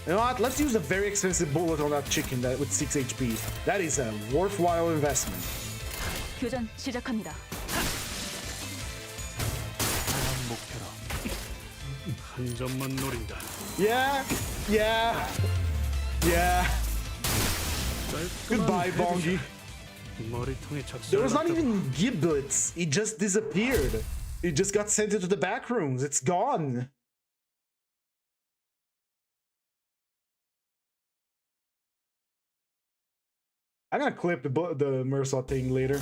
You know what? Let's use a very expensive bullet on that chicken that with 6 HP. That is a worthwhile investment. 교전 시작합니다. 한 점만 노린다. Yeah. Goodbye, Bongi. 머리통에 There was not 작살났다고. even giblets. It just disappeared. It just got sent into the back rooms. It's gone. I'm gonna clip the Mersal thing later.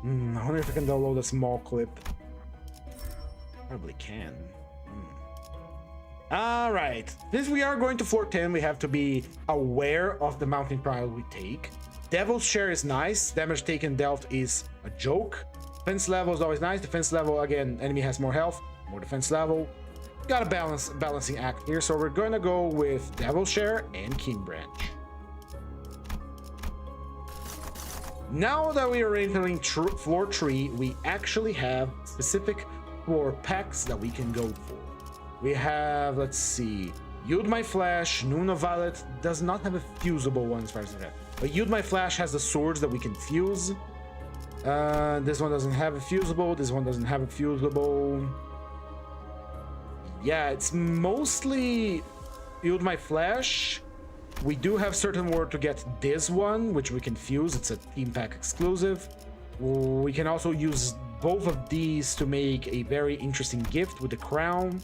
I wonder if I can download a small clip. Probably can. All right. Since we are going to floor 10, we have to be aware of the mountain trial we take. Devil's Share is nice. Damage taken dealt is a joke. Defense level is always nice. Defense level, again, enemy has more health, more defense level. Got a balancing act here, so we're gonna go with Devil Share and King Branch. Now that we are entering floor 3, we actually have specific floor packs that we can go for. We have, let's see, Yield My Flash. Nuna Violet does not have a fusible one as far as I know. But Yield My Flash has the swords that we can fuse. This one doesn't have a fusible. This one doesn't have a fusible. Yeah, it's mostly Yield My Flash. We do have certain word to get this one, which we can fuse. It's a team pack exclusive. We can also use both of these to make a very interesting gift with the crown.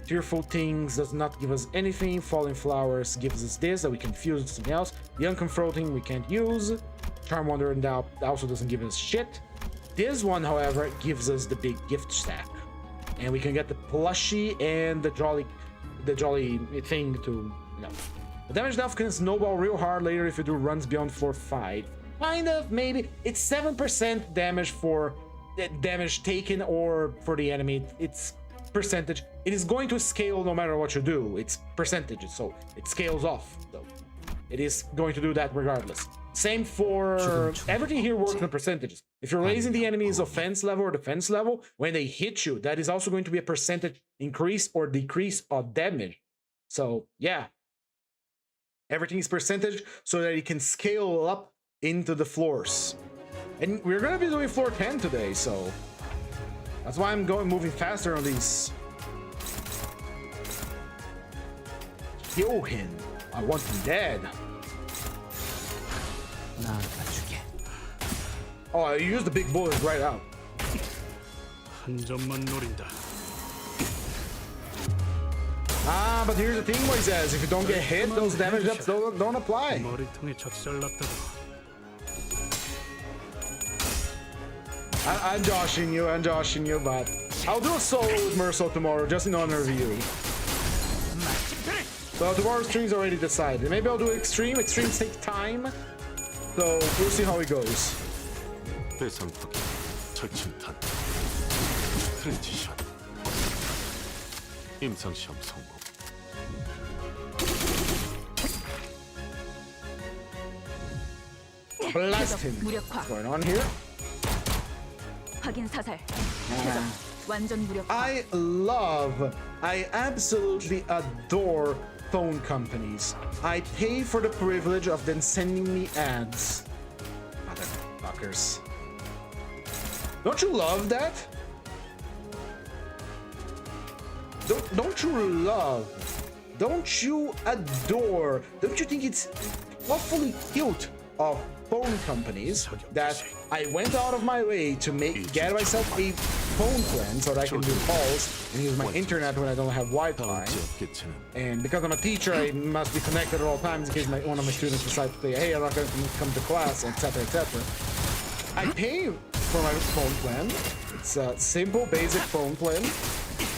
Tearful Things does not give us anything. Falling Flowers gives us this that we can fuse with something else. The Unconfronting we can't use. Charm Wonder and Doubt also doesn't give us shit. This one, however, gives us the big gift stack. And we can get the plushie and the jolly thing to, you know. The damage dealt can snowball real hard later if you do runs beyond floor 5. Kind of, maybe. It's 7% damage for damage taken or for the enemy. It's percentage. It is going to scale no matter what you do. It's percentages, so it scales off. So it is going to do that regardless. Same for everything here works in percentages. If you're raising the enemy's offense level or defense level, when they hit you, that is also going to be a percentage increase or decrease of damage. So yeah. Everything is percentage so that it can scale up into the floors. And we're gonna be doing floor 10 today, so that's why I'm moving faster on these. Kill him. I want him dead. Oh, I used the big bullet right out. 한 점만 노린다. Ah, but here's the thing, Moises. If you don't get hit, those damage ups don't apply. 머리통에 적절났다고. I'm joshing you, but I'll do a solo with Merso tomorrow, just in honor of you. So tomorrow's stream's already decided. Maybe I'll do extreme. Extremes take time, so we'll see how it goes. 절친탄 트랜지션 임상시험 성공. Blast him. 무력화. What's going on here? 확인 사살. 최적. 완전 무력화. I absolutely adore phone companies. I pay for the privilege of them sending me ads. Motherfuckers. Don't you love that? Don't you love? Don't you adore? Don't you think it's awfully cute of phone companies that I went out of my way to get myself a phone plan so that I can do calls and use my internet when I don't have Wi-Fi. And because I'm a teacher, I must be connected at all times in case one of my students decides to say, hey, I'm not going to come to class, etc., etc. I pay for my phone plan. It's a simple, basic phone plan.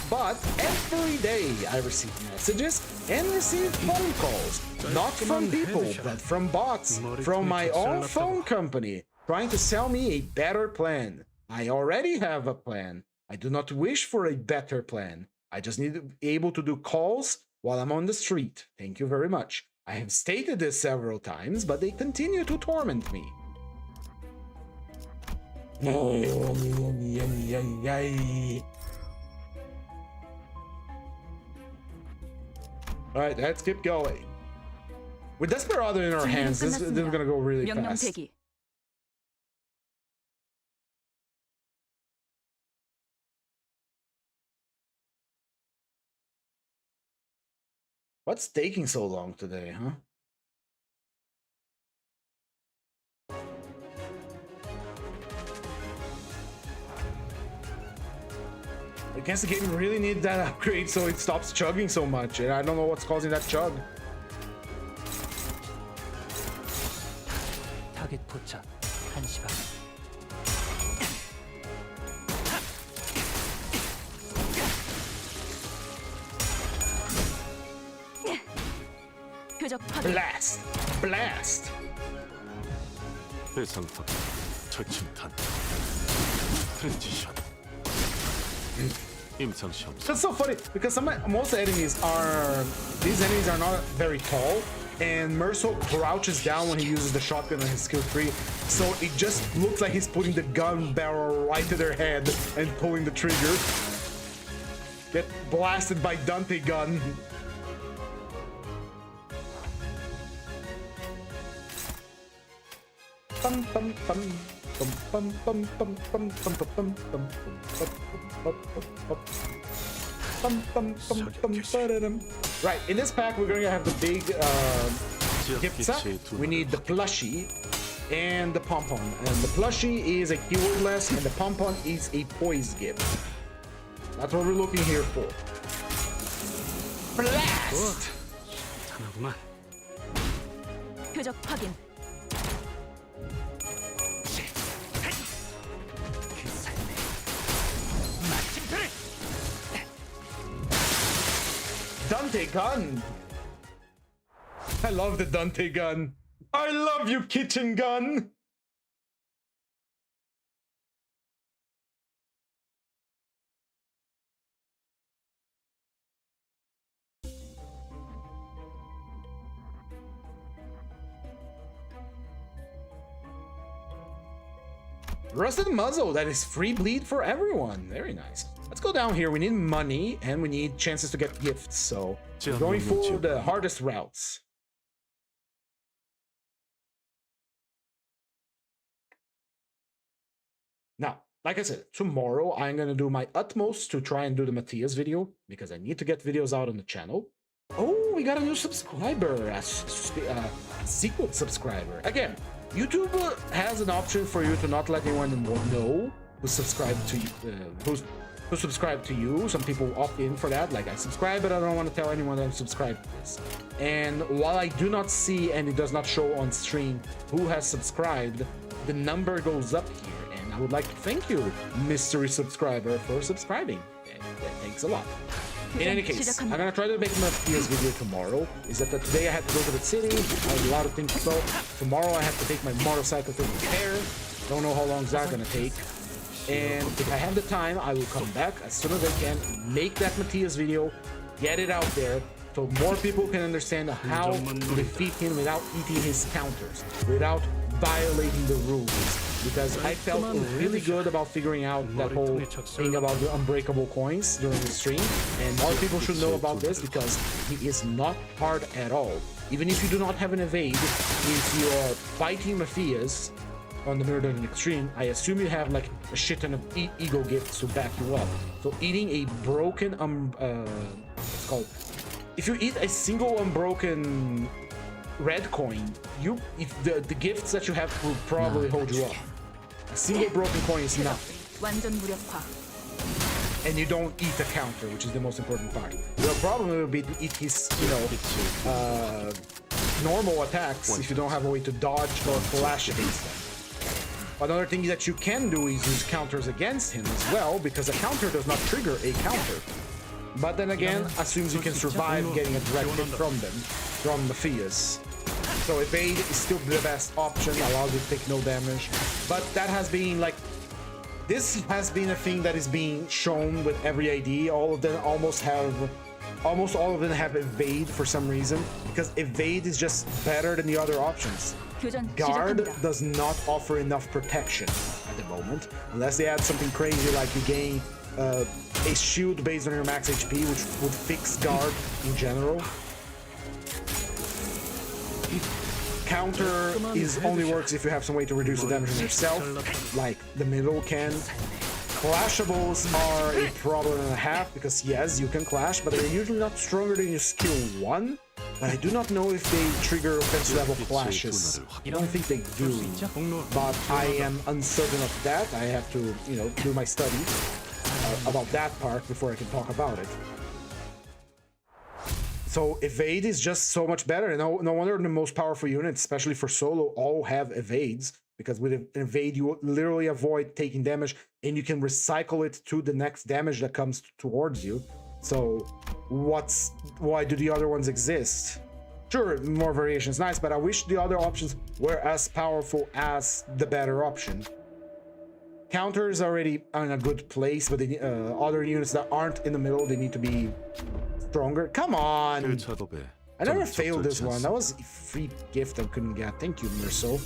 But every day I receive messages and receive phone calls. Not from people, but from bots, from my own phone company, trying to sell me a better plan. I already have a plan. I do not wish for a better plan. I just need to be able to do calls while I'm on the street. Thank you very much. I have stated this several times, but they continue to torment me. Alright, let's keep going. With Desperado in our hands, this is gonna go really fast. 대기. What's taking so long today, huh? I guess the game really needs that upgrade so it stops chugging so much, and I don't know what's causing that chug. 타겟 포착 1시 반. 표적 확인. Blast! Blast! 배상탁 절친탄 트랜지션. 임상시 함성. That's so funny because most enemies are not very tall, and Merso crouches down when he uses the shotgun on his skill tree, so it just looks like he's putting the gun barrel right to their head and pulling the trigger. Get blasted by Dante gun. Bum, bum, bum. Right, in this pack we're going to have the big gift set. We need the plushie and the pom-pom. And the plushie is a keywordless and the pom-pom is a poise gift. That's what we're looking here for. Blast! 탄하구만. 표적 확인. Dante gun! I love the Dante gun. I love you, kitchen gun! Rusted muzzle, that is free bleed for everyone. Very nice. Let's go down here. We need money and we need chances to get gifts. So we're going for the hardest routes. Now, like I said, tomorrow I'm going to do my utmost to try and do the Matthias video because I need to get videos out on the channel. Oh, we got a new subscriber, a secret subscriber. Again, YouTube has an option for you to not let anyone know who's subscribed to you, who subscribed to you. Some people opt in for that, like I subscribe, but I don't want to tell anyone that I'm subscribed to this. And while I do not see and it does not show on stream who has subscribed, the number goes up here. And I would like to thank you, mystery subscriber, for subscribing. Thanks a lot. In any case, I'm gonna try to make my Matthias video tomorrow. Is that today I had to go to the city, I have a lot of things to go. Tomorrow I have to take my motorcycle to repair. Don't know how long that's gonna take. And if I have the time, I will come back as soon as I can, make that Matthias video, get it out there, so more people can understand how to defeat him without eating his counters, without violating the rules. Because I felt really good about figuring out that whole thing about the unbreakable coins during the stream, and more people should know about this because he is not hard at all. Even if you do not have an evade, if you are fighting Matthias on the Mirror Dungeon Extreme, I assume you have like a shit ton of ego gifts to back you up. So eating a broken what's called, if you eat a single unbroken red coin, the gifts that you have will probably hold you up. A single broken coin is nothing. 완전 무력화. And you don't eat the counter, which is the most important part. The problem will be to eat his, normal attacks if you don't have a way to dodge or flash against them. Another thing that you can do is use counters against him as well, because a counter does not trigger a counter. But then again, assumes you can survive getting a direct hit from them, from Matthias. So evade is still the best option, allows you to take no damage. But that has been like, this has been a thing that is being shown with every ID. Almost all of them have evade for some reason, because evade is just better than the other options. Guard does not offer enough protection at the moment, unless they add something crazy like you gain a shield based on your max HP, which would fix guard in general. Counter only works if you have some way to reduce the damage on yourself, like the middle can. Clashables are a problem and a half, because yes, you can clash, but they're usually not stronger than your skill 1. But I do not know if they trigger offense level clashes. I don't think they do, but I am uncertain of that. I have to, do my study about that part before I can talk about it. So evade is just so much better, and no wonder the most powerful units, especially for solo, all have evades, because with an evade you literally avoid taking damage, and you can recycle it to the next damage that comes towards you. So why do the other ones exist? Sure, more variation is nice, but I wish the other options were as powerful as the better option. Counter is already in a good place, but the other units that aren't in the middle, they need to be stronger. Come on! 그 작업에 I never 좀 failed this 적절치 one. That 않습니다. was a free gift I couldn't get. Thank you, Merso.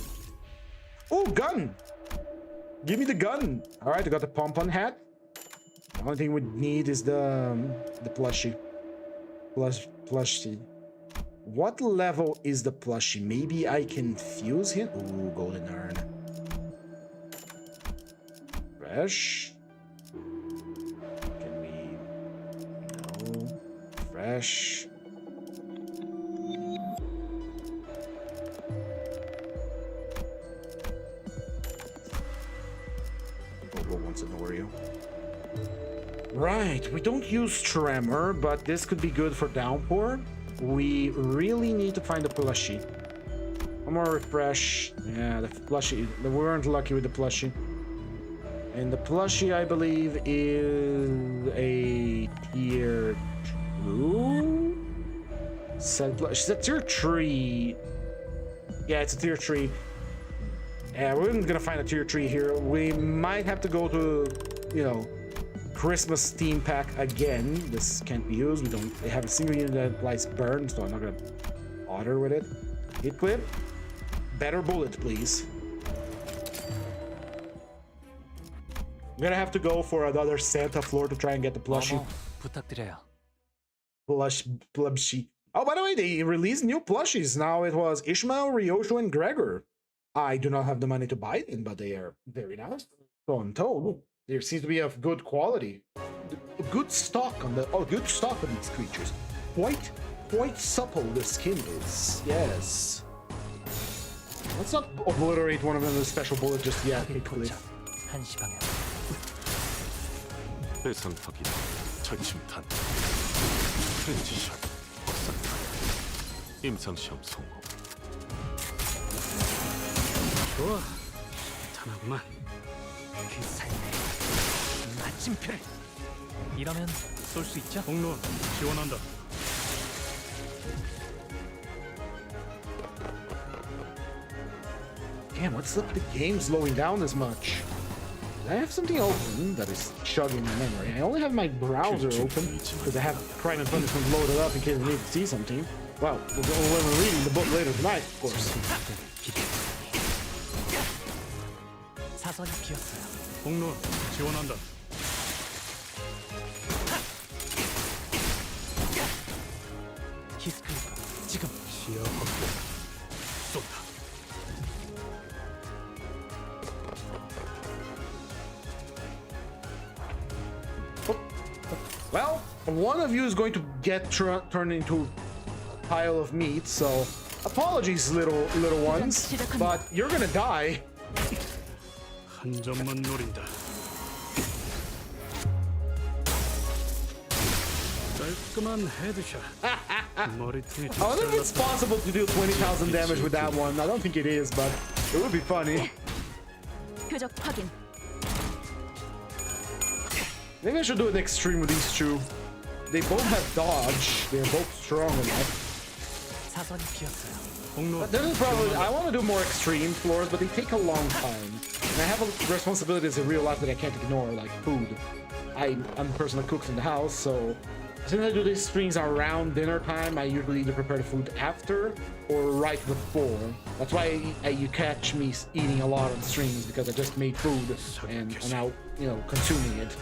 Oh, gun! Give me the gun! Alright, I got the pom-pom hat. The only thing we need is the plushie. Plushie. What level is the plushie? Maybe I can fuse him? Ooh, golden urn. Fresh. Can we... No. Fresh. Bobo wants an Oreo. Right, we don't use Tremor, but this could be good for Downpour. We really need to find a plushie. One more refresh. Yeah, the plushie. We weren't lucky with the plushie. And the plushie, I believe, is a tier 2? She's a tier 3. Yeah, it's a tier 3. Yeah, we're gonna find a tier 3 here. We might have to go to, you know, Christmas Steam Pack again. This can't be used. We don't have a single unit that applies burn, so I'm not gonna bother with it. Hit clip. Better bullet, please. I'm gonna have to go for another Santa floor to try and get the plushie. 어머, 부탁드려요. Plushie. Oh, by the way, they released new plushies. Now it was Ishmael, Ryosho, and Gregor. I do not have the money to buy them, but they are very nice. So I'm told. There seems to be of good quality. Good stock on good stock on these creatures. Quite supple the skin is. Yes. Let's not obliterate one of them with a special bullet just yet. 확인 포착. 1시 방향. 대상 확인, 절침탄, 트랜지션, 확산탄, 임상시험 성공. 좋아. 탄하구만. 그 삶의 마침표를. 이러면 쏠 수 있죠? 공론 지원한다. Damn, what's up? The game slowing down this much? I have something open that is chugging memory. I only have my browser open because I have Crime and Punishment loaded up in case I need to see something. Well, when we're reading the book later tonight, of course. 사선이 비었어요. 공론 지원한다. 히스클리프 지금. 시야 확보. 쏜다. Well, one of you is going to get turned into a pile of meat, so apologies, little ones, but you're gonna die. 한 점만 노린다. 깔끔한 헤드샷. 머리통에 I wonder if it's possible to do 20,000 damage with that one. I don't think it is, but it would be funny. 표적 확인. Maybe I should do an extreme with these two. They both have dodge. They're both strong enough. 사선이 비었어요. 공론. But this is probably, I want to do more extreme floors, but they take a long time. And I have responsibilities in real life that I can't ignore, like food. I'm the person that cooks in the house, so since I do these streams around dinner time, I usually either prepare the food after or right before. That's why you catch me eating a lot on streams, because I just made food and I'm now, you know, consuming it.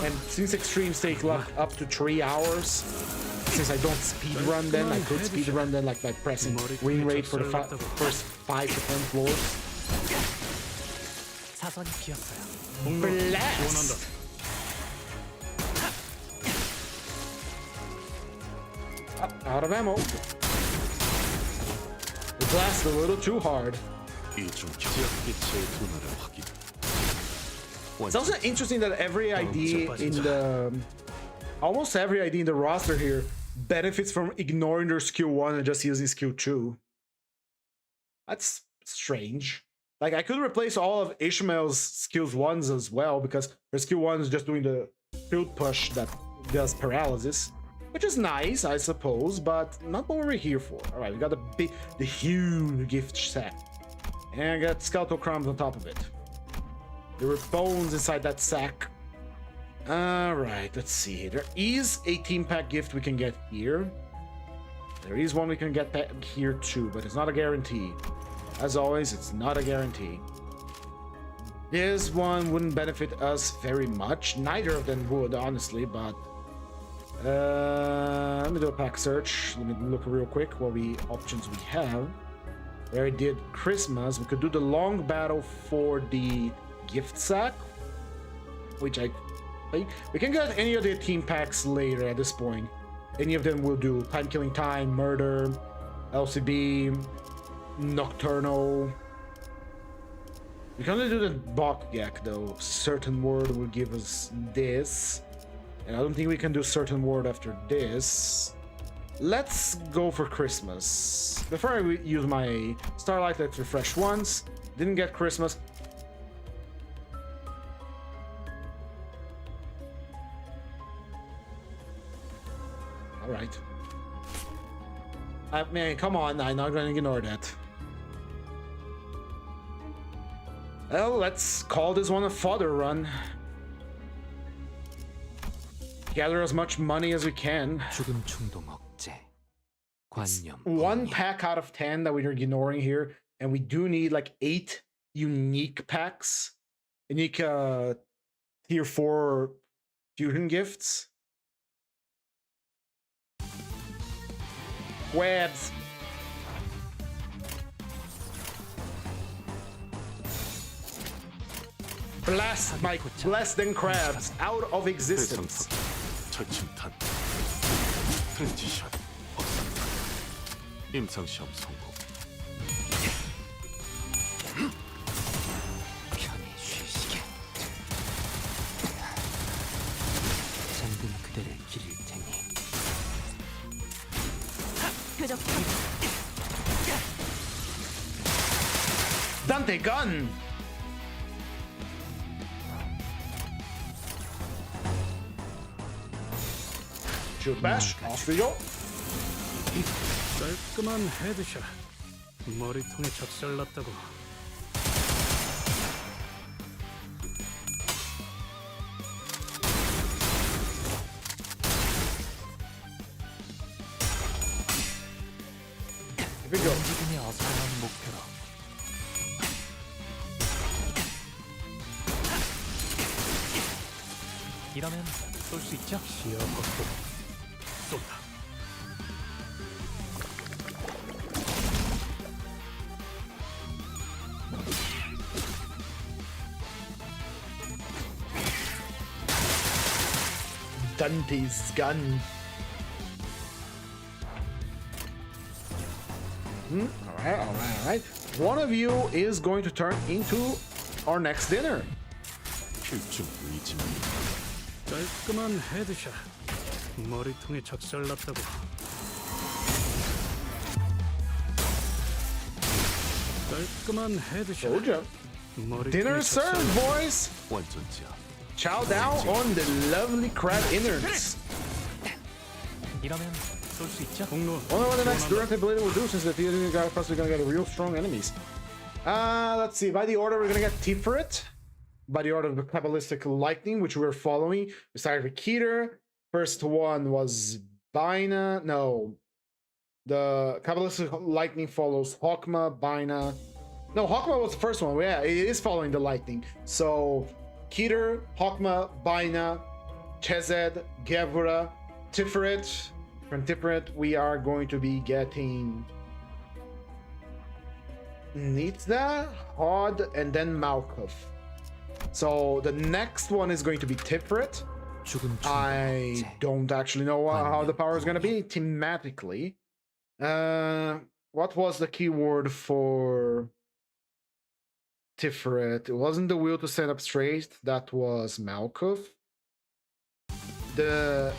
And since extremes take like up to 3 hours, since I don't speed run them, I could speed run them like by pressing win rate for the first 5 to 10 floors. 사선이 비었어요. 공론 지원한다. Blast! Out of ammo. We blasted a little too hard. 이중 지역 빛의 분할을 확인. It's also interesting that every ID in the almost every ID in the roster here benefits from ignoring their skill 1 and just using skill 2. That's strange. Like, I could replace all of Ishmael's skills 1s as well, because her skill 1 is just doing the field push that does paralysis, which is nice, I suppose, but not what we're here for. All right, we got the huge gift set. And get skeletal crumbs on top of it. There were bones inside that sack. Alright, let's see. There is a team pack gift we can get here. There is one we can get here too, but it's not a guarantee. As always, it's not a guarantee. This one wouldn't benefit us very much. Neither of them would, honestly, but... let me do a pack search. Let me look real quick what options we have. We already did Christmas. We could do the long battle for the gift sack, which I think we can get any of the team packs later at this point. Any of them will do. Time Killing Time, Murder, LCB, Nocturnal. We can only do the Bokgek though. Certain Word will give us this. And I don't think we can do Certain Word after this. Let's go for Christmas. Before I use my Starlight, let's refresh once. Didn't get Christmas. Alright. I mean, come on, I'm not gonna ignore that. Well, let's call this one a fodder run. Gather as much money as we can. It's 1 pack out of 10 that we're ignoring here, and we do need like 8 unique packs. Unique tier 4 fusion gifts. Webs. Blast my blessed crabs out of existence. 절침탄 트랜지션 확산탄 임상시험 성공 편히 쉬시게. 잠든 그대를 기릴 테니. 표적 확인. Dante gun. Shoot bash. Off we go. 깔끔한 헤드샷. 머리통에 작살났다고. Here we go. 지금의 어서한 목표로. 이러면 쏠 수 있죠? 시야 확보. 쏜다. Dante's gun. Alright. One of you is going to turn into our next dinner. 필중 의지만 깔끔한 헤드샷. 머리통에 작살났다고. 깔끔한 헤드샷. Told you. Dinner served, boys. 완전지야 Chow down on the lovely crab innards. 이러면 쏠 수 있죠? 공로. Wonder what the next direct ability will do, since the theater guy plus we're gonna get real strong enemies. Let's see. By the order, we're gonna get Tiferet. By the order of the Capitalistic Lightning, which we're following. We started with Keter. First one was Bina. No. The Capitalistic Lightning follows Hokma, Bina. No, Hokma was the first one. Yeah, it is following the Lightning. So, Keter, Hokma, Bina, Chesed, Gevura, Tiferet. From Tiferet, we are going to be getting Nitza, Hod, and then Malkuth. So the next one is going to be Tiferet. I don't actually know how the power is going to be thematically. What was the keyword for Tiferet? It wasn't the will to stand up straight. That was Malkuth. The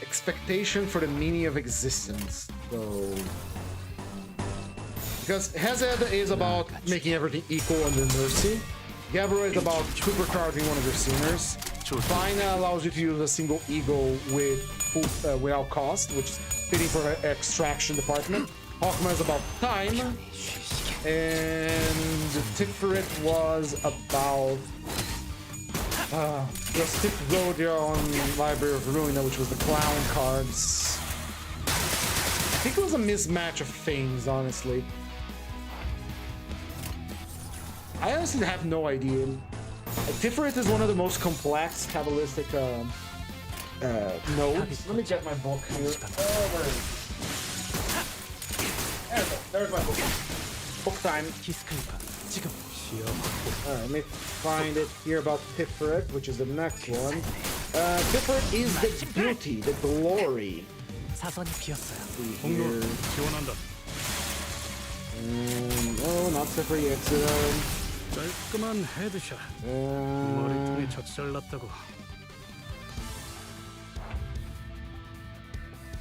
expectation for the meaning of existence. So, because Hesed is about making everything equal under mercy. Gabra is about supercharging one of your singers. Bina allows you to use a single ego without cost, which is fitting for an extraction department. Hokma is about time. And Tiferet was about the Tifrodion Library of Ruina, which was the clown cards. I think it was a mismatch of things, honestly. I honestly have no idea. Tiferet is one of the most complex Kabbalistic nodes. Let me get my book here. Oh, where is it? There we go. There's my book. Book time. Alright, let me find it here about Tiferet, which is the next one. Tiferet is the beauty, the glory. 사선이 비었어요. 공로 지원한다. Oh, not Tiferet yet. 깔끔한 헤드샷. 머리통에 적절났다고.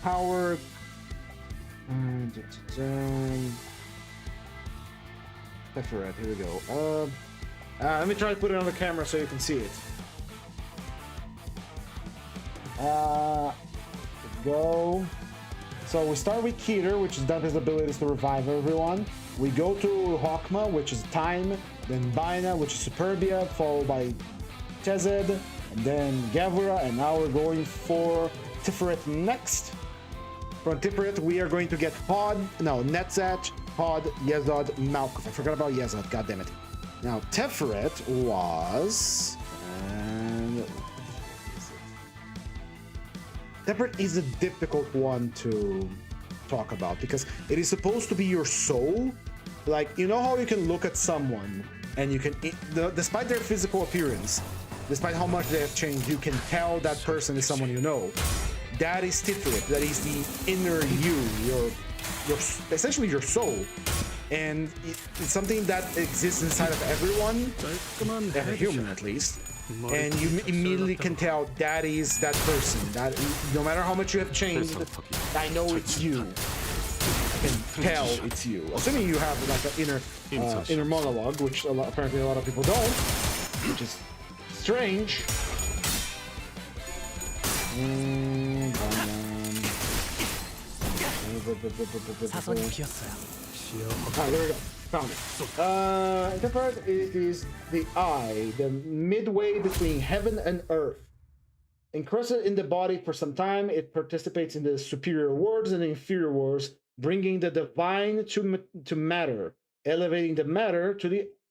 Power. Tiferet, here we go. Let me try to put it on the camera so you can see it. Go. So we start with Keter, which is Dante's abilities to revive everyone. We go to Hokma, which is time, then Baina, which is Superbia, followed by Chesed, and then Gavura, and now we're going for Tiferet next. From Tiferet, we are going to get Netzach, Pod, Yezod, Malkuth. I forgot about Yezod, goddammit. Now, Tiferet was... Tiferet is a difficult one to talk about because it is supposed to be your soul. Like, you know how you can look at someone and you can, despite their physical appearance, despite how much they have changed, you can tell that person is someone you know. That is Tiferet. That is the inner you, your essentially your soul, and it's something that exists inside of everyone, every human at least. And you immediately can tell that is that person. That no matter how much you have changed, I know it's you. I can tell it's you. Assuming you have like an inner monologue, which apparently a lot of people don't, which is strange. 사선이 비었어요. There we go. Found it. Tiferet is the eye, the midway between heaven and earth. Encrusted in the body for some time, it participates in the superior worlds and the inferior worlds, bringing the divine to matter, elevating the matter to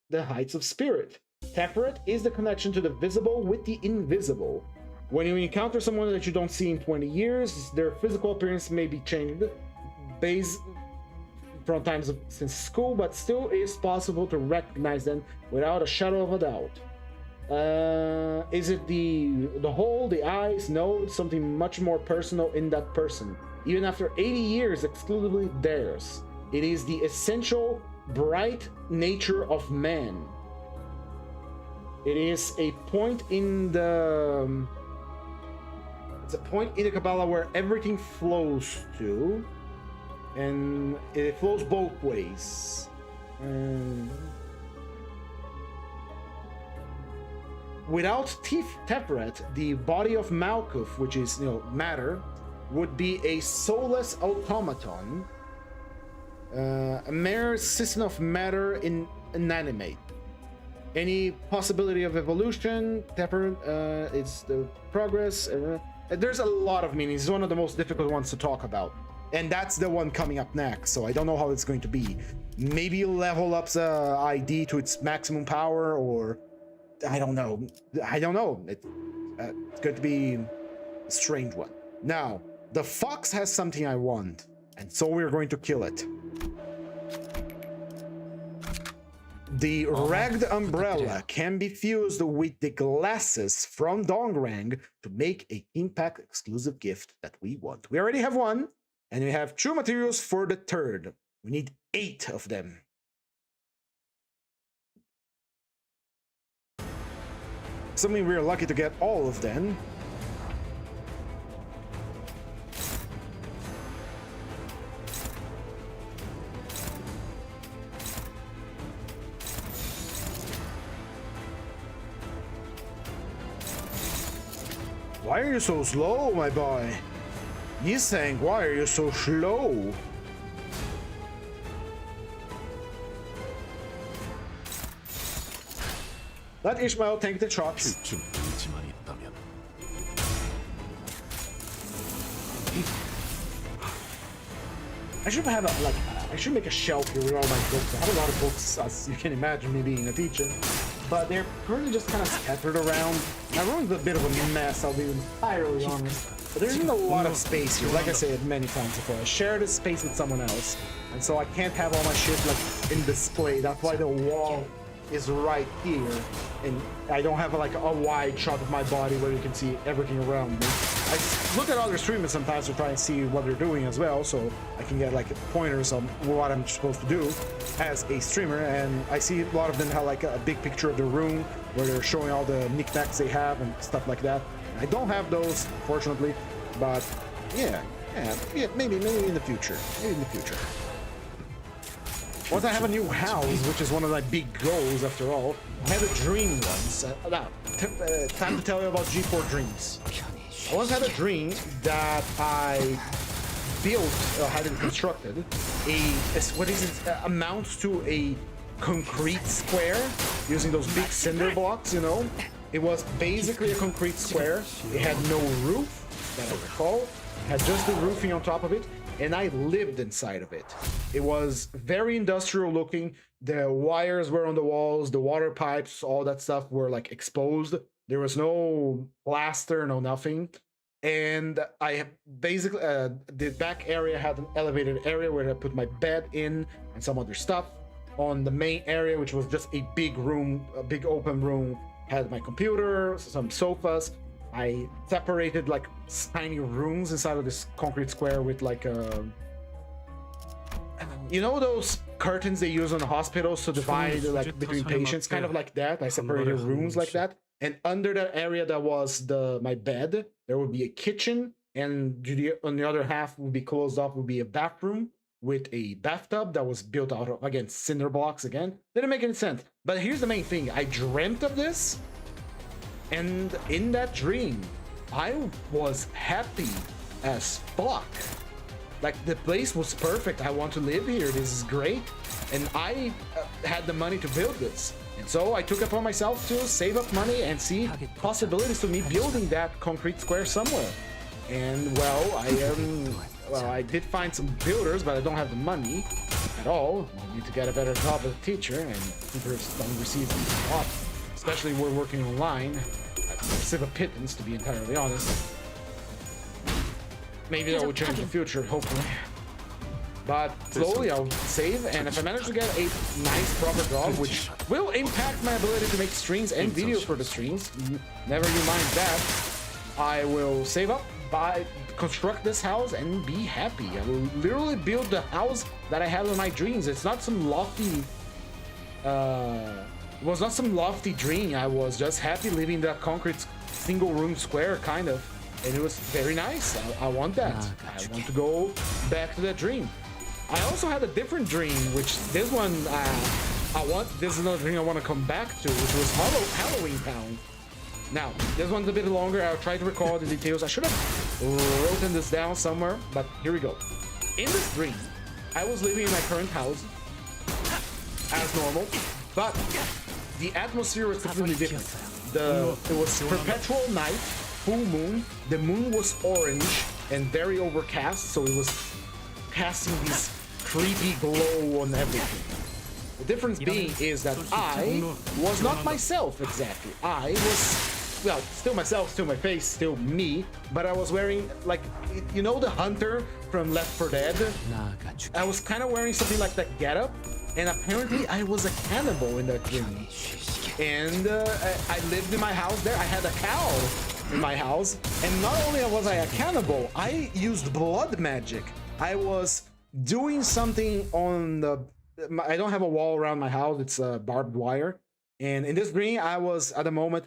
the heights of spirit. Tiferet is the connection to the visible with the invisible. When you encounter someone that you don't see in 20 years, their physical appearance may be changed based from times since school, but still is possible to recognize them without a shadow of a doubt. Is it the whole, the eyes? No, it's something much more personal in that person. Even after 80 years, exclusively theirs. It is the essential, bright nature of man. It is a point in the... It's a point in the Kabbalah where everything flows to. And it flows both ways. Without Tiferet, the body of Malkuth, which is matter, would be a soulless automaton, a mere system of matter inanimate. Any possibility of evolution, Tiferet, it's the progress. There's a lot of meanings. It's one of the most difficult ones to talk about. And that's the one coming up next, so I don't know how it's going to be. Maybe level up the ID to its maximum power, or I don't know. It's going to be a strange one. Now, the fox has something I want, and so we're going to kill it. The ragged umbrella can be fused with the glasses from Dongrang to make a impact exclusive gift that we want. We already have one. And we have true materials for the third. We need 8 of them. Assuming we're lucky to get all of them. Why are you so slow, my boy? He's saying, why are you so slow? Let Ishmael take the shots. 필중 의지만 있다면 I should have I should make a shelf here with all my books. I have a lot of books, as you can imagine me being a teacher, but they're currently just kind of scattered around. My room's a bit of a mess, I'll be entirely honest. But there isn't a lot of space here, like I said many times before. I share this space with someone else, and so I can't have all my shit like in display. That's why the wall is right here, and I don't have like a wide shot of my body where you can see everything around me. I look at other streamers sometimes to try and see what they're doing as well, so I can get like pointers on what I'm supposed to do as a streamer. And I see a lot of them have like a big picture of the room where they're showing all the knickknacks they have and stuff like that. I don't have those, fortunately, but yeah, maybe in the future. Maybe in the future. Once I have a new house, which is one of my big goals after all, I had a dream once. Now, time to tell you about G4 dreams. I once had a dream that I built, had it constructed, amounts to a concrete square using those big cinder blocks, you know? It was basically a concrete square. It had no roof, that I recall. It had just the roofing on top of it, and I lived inside of it. It was very industrial looking. The wires were on the walls, the water pipes, all that stuff were like exposed. There was no plaster, no nothing. And I basically, the back area had an elevated area where I put my bed in and some other stuff. On the main area, which was just a big room, a big open room, had my computer, some sofas. I separated like tiny rooms inside of this concrete square with like you know those curtains they use on the hospitals to divide like between patients, kind of like that. I separated rooms like that, and under that area that was my bed, there would be a kitchen, and on the other half would be closed off would be a bathroom with a bathtub that was built out of, again, cinder blocks again. Didn't make any sense. But here's the main thing. I dreamt of this, and in that dream, I was happy as fuck. Like, the place was perfect. I want to live here. This is great. And I had the money to build this. And so I took upon myself to save up money and see possibilities to me building that concrete square somewhere. And, well, I did find some builders, but I don't have the money at all. I need to get a better job as a teacher, and teachers don't receive a lot. Especially when we're working online. I save a pittance, to be entirely honest. Maybe that will change in the future, hopefully. But slowly I'll save, and if I manage to get a nice proper job, which will impact my ability to make streams and videos for the streams, never you mind that, I will save up, construct this house, and be happy. I will literally build the house that I have in my dreams. It's not some lofty, it was not some lofty dream. I was just happy living that concrete single room square, kind of. And it was very nice. I want that. I want to go back to that dream. I also had a different dream, which this one, this is another dream I want to come back to, which was Halloween Town. Now, this one's a bit longer. I'll try to recall the details. I should have written this down somewhere, but here we go. In this dream, I was living in my current house as normal, but the atmosphere was completely different. It was perpetual night, full moon. The moon was orange and very overcast, so it was casting this creepy glow on everything. The difference being is that I was not myself exactly. I was, well, still myself, still my face, still me, but I was wearing, like, you know the hunter from Left 4 Dead? I was kind of wearing something like that getup, and apparently I was a cannibal in that dream. And I lived in my house there. I had a cow in my house, and not only was I a cannibal, I used blood magic. I was doing something on I don't have a wall around my house, it's barbed wire. And in this dream, I was at the moment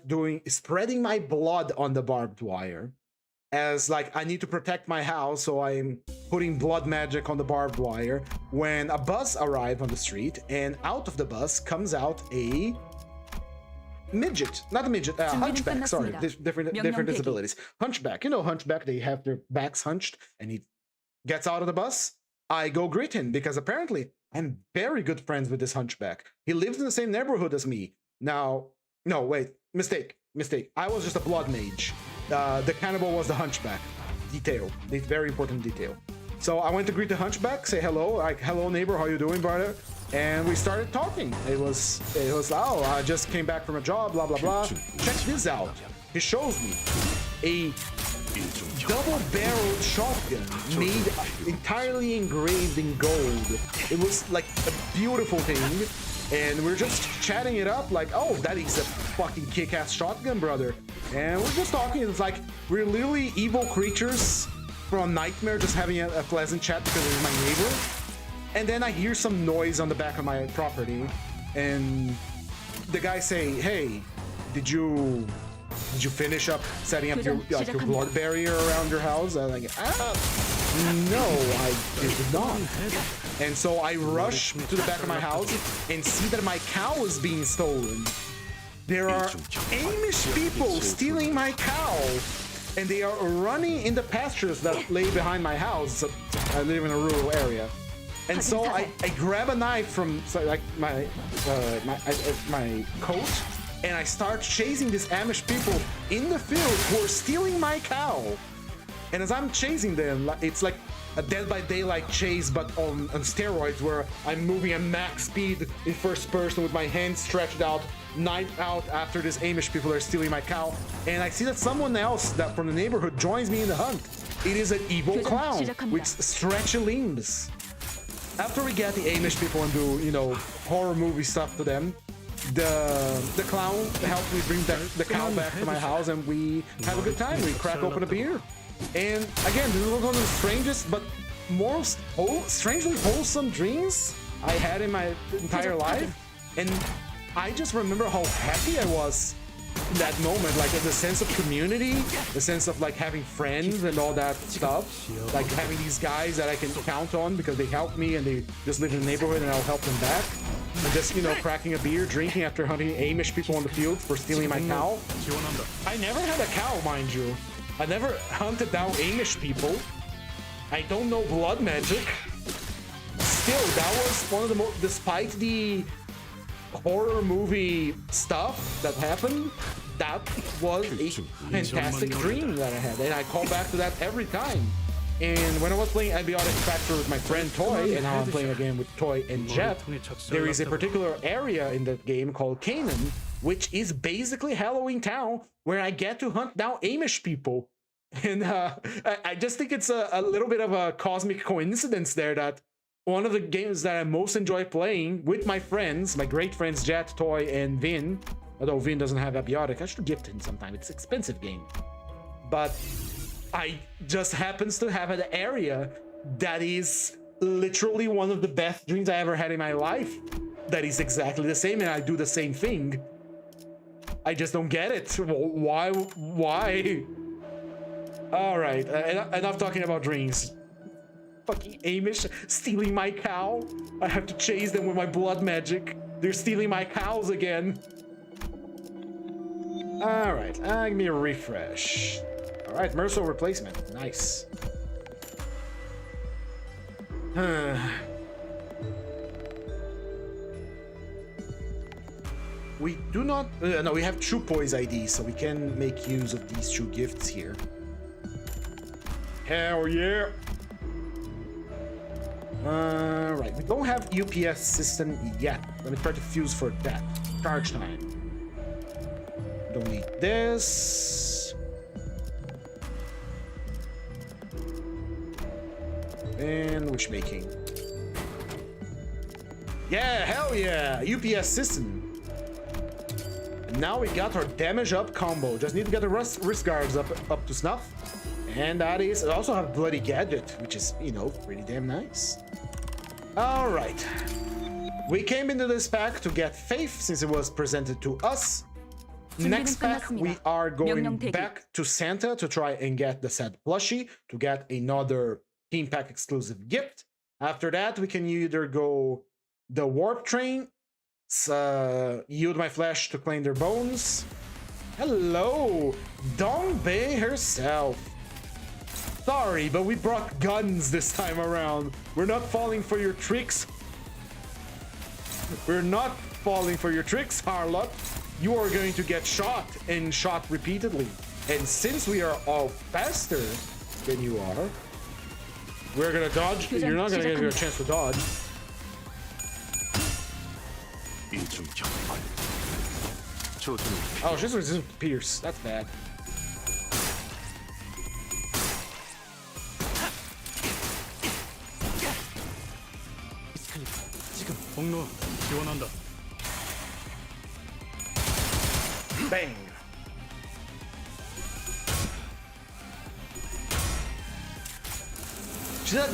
spreading my blood on the barbed wire. As like, I need to protect my house, so I'm putting blood magic on the barbed wire. When a bus arrived on the street, and out of the bus comes out a midget, not a midget, hunchback, sorry, different disabilities. Hunchback, you know hunchback, they have their backs hunched, and he gets out of the bus. I go greet him, because apparently I'm very good friends with this hunchback. He lives in the same neighborhood as me. Now, No, wait, mistake. I was just a blood mage. The cannibal was the hunchback. Detail. Very important detail. So I went to greet the hunchback, say hello, like, hello neighbor, how you doing, brother? And we started talking. It was, oh, I just came back from a job, blah, blah, blah. Check this out. He shows me a double-barreled shotgun made entirely engraved in gold. It was like a beautiful thing. And we're just chatting it up like, oh, that is a fucking kick-ass shotgun, brother. And we're just talking. It's like we're literally evil creatures from a nightmare, just having a pleasant chat because it's my neighbor. And then I hear some noise on the back of my property, and the guy say, "Hey, did you finish up setting up your blood barrier around your house?" I'm like, no, I did not. And so I rush to the back of my house and see that my cow is being stolen. There are Amish people stealing my cow, and they are running in the pastures that lay behind my house. I live in a rural area. And so I grab a knife from my coat, and I start chasing these Amish people in the field who are stealing my cow. And as I'm chasing them, it's like a Dead by Daylight chase, but on steroids, where I'm moving at max speed in first person with my hands stretched out, knife out after these Amish people are stealing my cow. And I see that someone else that from the neighborhood joins me in the hunt. It is an evil clown with stretchy limbs. After we get the Amish people and do, you know, horror movie stuff to them, the clown helped me bring the cow back to my house, and we have a good time. We crack open a beer. And again, this was one of the strangest but most strangely wholesome dreams I had in my entire life. And I just remember how happy I was in that moment, like the sense of community, the sense of like having friends and all that stuff, like having these guys that I can count on because they help me and they just live in the neighborhood and I'll help them back. And just, you know, cracking a beer, drinking after hunting Amish people on the field for stealing my cow. I never had a cow, mind you. I never hunted down Amish people. I don't know blood magic. Still, that was one of the most, despite the horror movie stuff that happened, that was a fantastic dream that I had, and I call back to that every time. And when I was playing Abiotic Factor with my friend Toy, and now I'm playing again with Toy and Jet, there is a particular area in that game called Canaan, which is basically Halloween Town, where I get to hunt down Amish people. And I just think it's a little bit of a cosmic coincidence there that one of the games that I most enjoy playing with my friends, my great friends Jet, Toy, and Vin, although Vin doesn't have Abiotic, I should gift him sometime. It's an expensive game. But I just happens to have an area that is literally one of the best dreams I ever had in my life. That is exactly the same, and I do the same thing. I just don't get it. Why? All right, enough talking about dreams. Fucking Amish stealing my cow. I have to chase them with my blood magic. They're stealing my cows again. All right, give me a refresh. All right, Mercer replacement. Nice. We do not... no, we have True Poise IDs, so we can make use of these two gifts here. Hell yeah! Right, we don't have UPS system yet. Let me try to fuse for that. Charge time. Don't need this. And wishmaking. Yeah, hell yeah! UPS system. And now we got our damage up combo. Just need to get the wrist guards up to snuff. And that is, I also have Bloody Gadget, which is, you know, pretty damn nice. All right. We came into this pack to get Faith since it was presented to us. Next pack, we are going back to Santa to try and get the said plushie to get another Team Pack exclusive gift. After that, we can either go the Warp Train, yield my flesh to claim their bones. Hello, Dong Bei herself. Sorry, but we brought guns this time around. We're not falling for your tricks. We're not falling for your tricks, Harlot. you are going to get shot and shot repeatedly. And since we are all faster than you are, we're gonna dodge. You're not gonna give you a chance to dodge. Oh, she's resistant to Pierce. That's bad. 공로 지원한다. Bang. She's at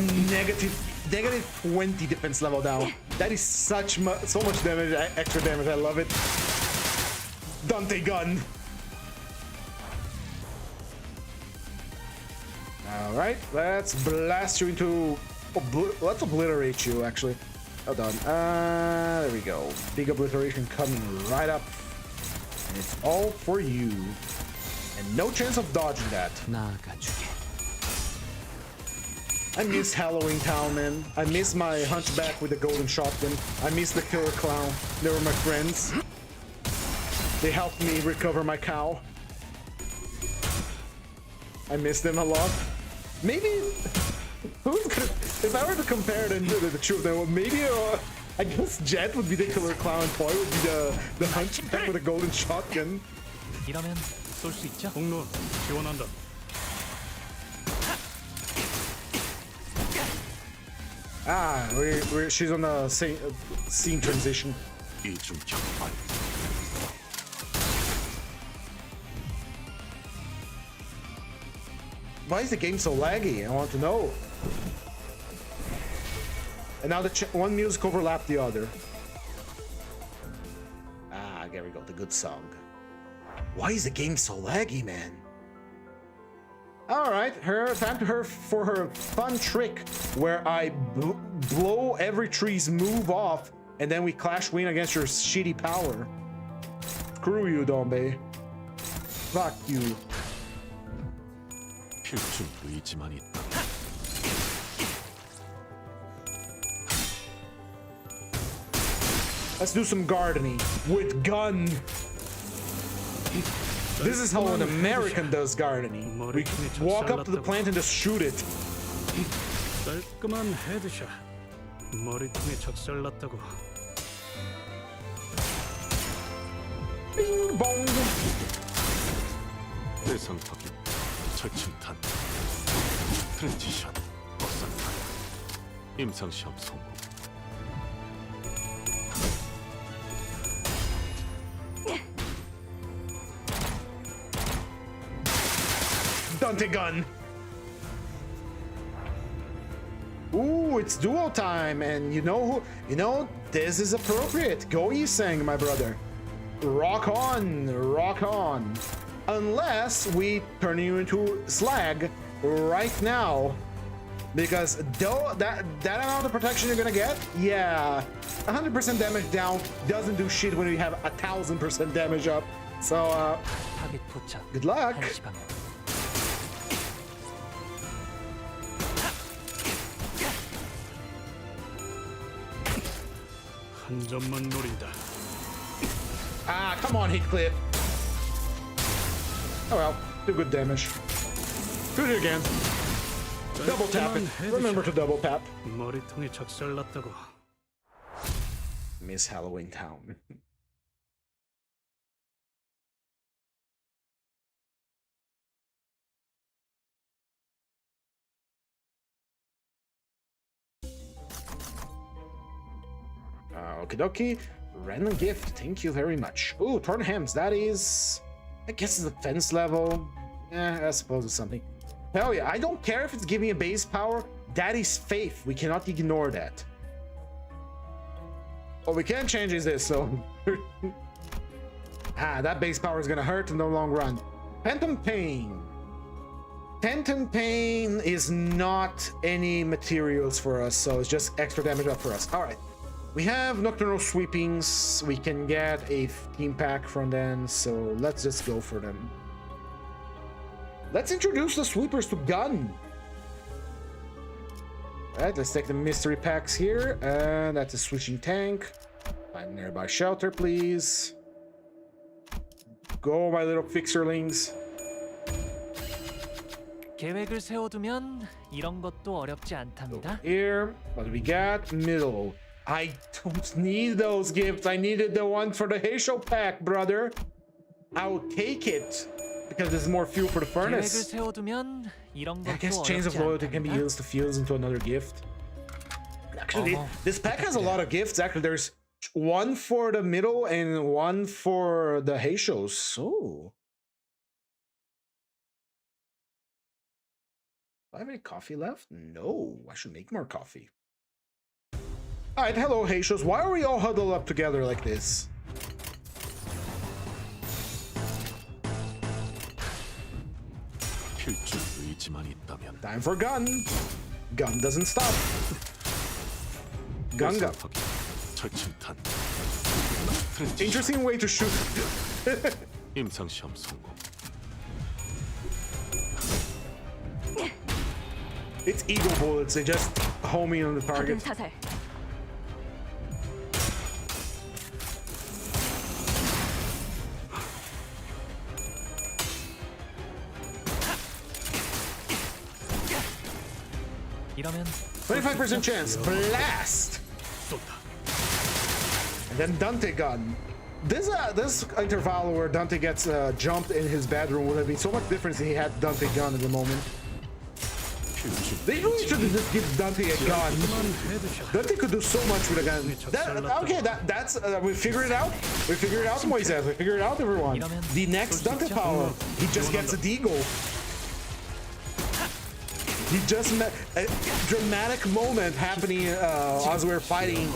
negative 20 defense level now. That is so much damage, extra damage. I love it. Dante gun. All right, let's blast you into. Let's obliterate you. Actually, hold on. There we go. Big obliteration coming right up, and it's all for you. And no chance of dodging that. 나아가주게. I miss Halloween Town, man. I miss my hunchback with the golden shotgun. I miss the killer clown. They were my friends. They helped me recover my cow. I miss them a lot. Maybe if I were to compare them to the two of them, maybe I guess Jet would be the killer clown and Toy would be the hunchback with the golden shotgun. 이러면 쏠 수 있죠? 공로 지원한다. Ah, she's on the scene transition. Why is the game so laggy? I want to know. And now one music overlapped the other. Ah, there we go, the good song. Why is the game so laggy, man? All right, time for her fun trick where I blow every tree's move off, and then we clash win against your shitty power. Screw you, Dombe. Fuck you. Let's do some gardening with gun. This is how an American does gardening. We walk up to the plant and just shoot it. 깔끔한 헤드샷. 머리통에 적절났다고. Bing bong. 대상 확인, 철침탄, 트랜지션, 확산탄, 임상시험 성공. Dante gun. Ooh, it's duo time, and you know this is appropriate. Go Yiseng, my brother. Rock on, rock on. Unless we turn you into slag right now, because that amount of protection you're gonna get, yeah, 100% damage down doesn't do shit when you have 1000% damage up. So 타겟 포착. good luck. 1시 방향. 한 점만 노린다. Ah, come on, Heathcliff. Oh well, do good damage. Do it again. Double tap it. Remember to double tap. 머리통에 적절났다고. Miss Halloween Town. Okie dokie. Random gift. Thank you very much. Ooh, torn hams. That is, I guess, it's defense level. I suppose it's something. Hell yeah! I don't care if it's giving a base power. That is faith. We cannot ignore that. What we can change is this. So, that base power is gonna hurt in the long run. Phantom Pain. Phantom Pain is not any materials for us, so it's just extra damage up for us. All right. We have Nocturnal Sweepings. We can get a team pack from them, so let's just go for them. Let's introduce the sweepers to gun. Alright, let's take the mystery packs here, and that's a switching tank. Find nearby shelter, please. go, my little fixerlings. 계획을 세워두면 이런 것도 어렵지 않답니다. Here, what do we got? Middle. I don't need those gifts. I needed the one for the Heisho pack, brother. I'll take it because there's more fuel for the 계획을 furnace. 세워두면 이런 I guess 것도 chains of 어렵지 loyalty can be 않답니다. used to fuse into another gift. Actually, this pack has a lot of gifts. Actually, there's one for the middle and one for the Heishos. So, do I have any coffee left? No, I should make more coffee. All right, hello Heishos. Why are we all huddled up together like this? 필줄 의지만 있다면 Time for gun. Gun doesn't stop. Gun gun. 버섯하기, 철침탄, Interesting way to shoot. 임상시험 성공. It's eagle bullets. They just home in on the 확인 target. 사살. 이러면 25% chance. Blast. 쏜다. And then Dante gun. This interval where Dante gets jumped in his bedroom would have been so much different if he had Dante gun at the moment. 필줄 They really should have just give Dante a gun. 헤드샷. Dante could do so much with a gun. Okay, that's we figured it out. We figured it out, Moises. We figured it out, everyone. The next Dante power, he just gets a deagle. He just met a dramatic moment happening as we're fighting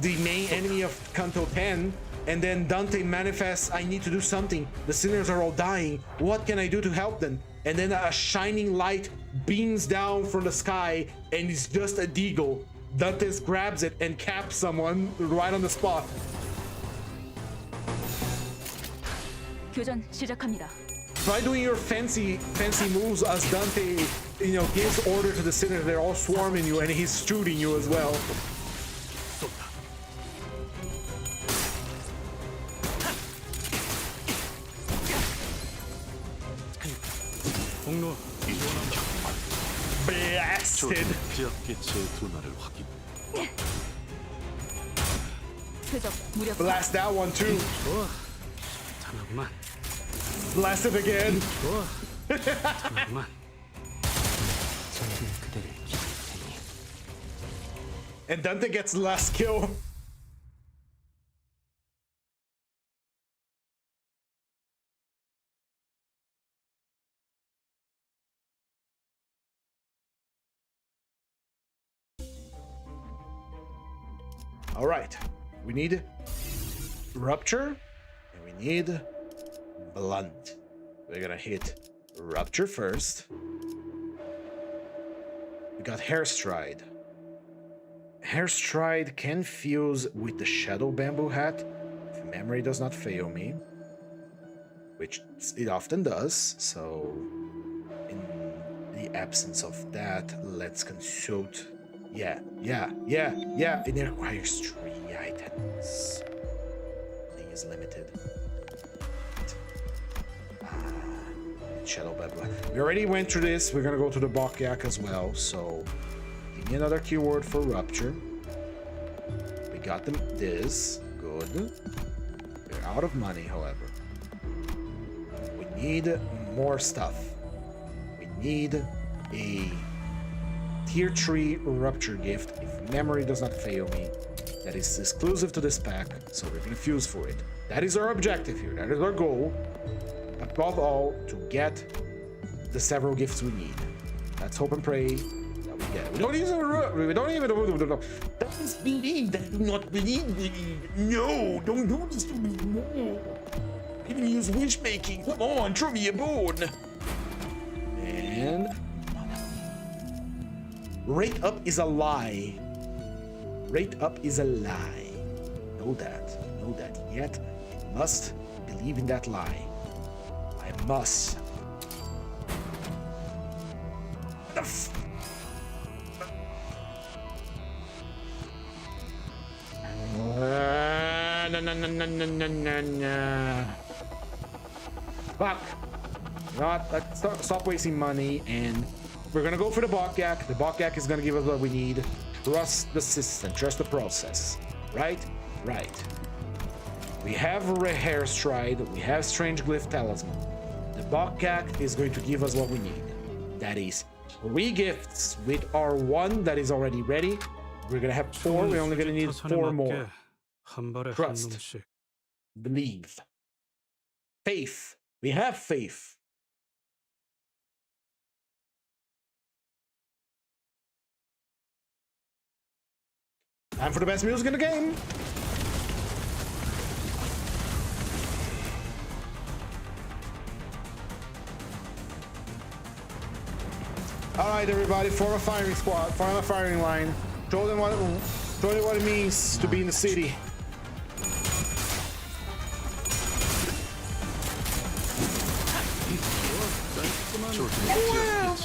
the main enemy of Kanto 10, and then Dante manifests, I need to do something. The sinners are all dying. What can I do to help them? And then a shining light beams down from the sky, and it's just a deagle. Dante grabs it and caps someone right on the spot. 교전 시작합니다. Try doing your fancy moves as Dante, gives order to the sinners. They're all swarming you, and he's shooting you as well. 쏜다. 공로 지원한다. Blasted. 지역개체의 둔화를 확인. 표적 무력. Blast that one too. 좋아. 잠깐만. Blast it again. 좋아. 잠깐만. 저희는 그대를 기다릴 테니 And Dante gets last kill. All right, we need rupture and we need blunt. We're gonna hit rupture first. We got hair stride. Hair stride can fuse with the shadow bamboo hat if memory does not fail me, which it often does. So in the absence of that, let's consult. Yeah. It requires 3 items. Thing is limited. Shadow bamboo. We already went through this. We're gonna go to the Bokyak as well. So give me another keyword for rupture. We got them. This good. We're out of money, however. We need more stuff. We need a tier 3 rupture gift if memory does not fail me. That is exclusive to this pack, so we're gonna fuse for it. That is our objective here. That is our goal. Above all, to get the several gifts we need. Let's hope and pray that we get it. We don't even don't believe that do not believe. No, don't do this to me. No. Even use wish making. Come on, throw me a bone. And rate up is a lie. Rate up is a lie. Know that. Yet I must believe in that lie. I must. No. Fuck. Not. Let's stop wasting money, and we're gonna go for the Bokyak. The Bokyak is gonna give us what we need. Trust the system. Trust the process. Right? Right. We have a Hair Stride. We have Strange Glyph Talisman. The Bokyak is going to give us what we need. That is 3 gifts with our 1 that is already ready. We're gonna have 4. We're only gonna need 4 more. Trust. Believe. Faith. We have faith. Time for the best music in the game. All right, everybody, form a firing squad, form a firing line. Show them what it means to be in the city.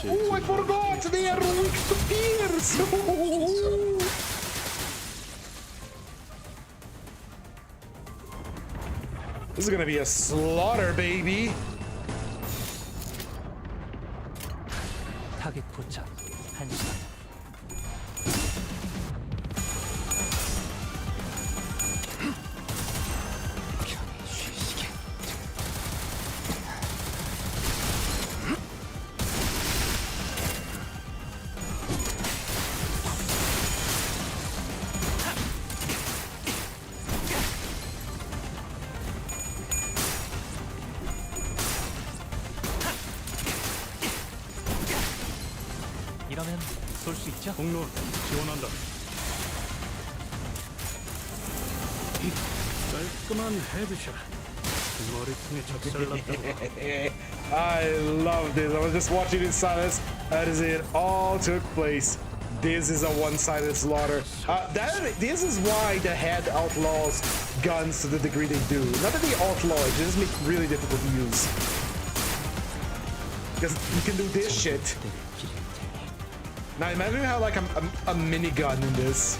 Oh, I forgot! They are weak to pierce! This is gonna be a slaughter, baby! 타겟 포착 1시간. 이러면 쏠 수 있죠? 공론 지원한다. 깔끔한 헤드샷. 머리통에 적살났다. I love this. I was just watching in silence. That is it. All took place. This is a one-sided slaughter. This is why the head outlaws guns to the degree they do. Not that they outlaw it, just make it really difficult to use. Because you can do this shit. Now imagine how like a minigun in this.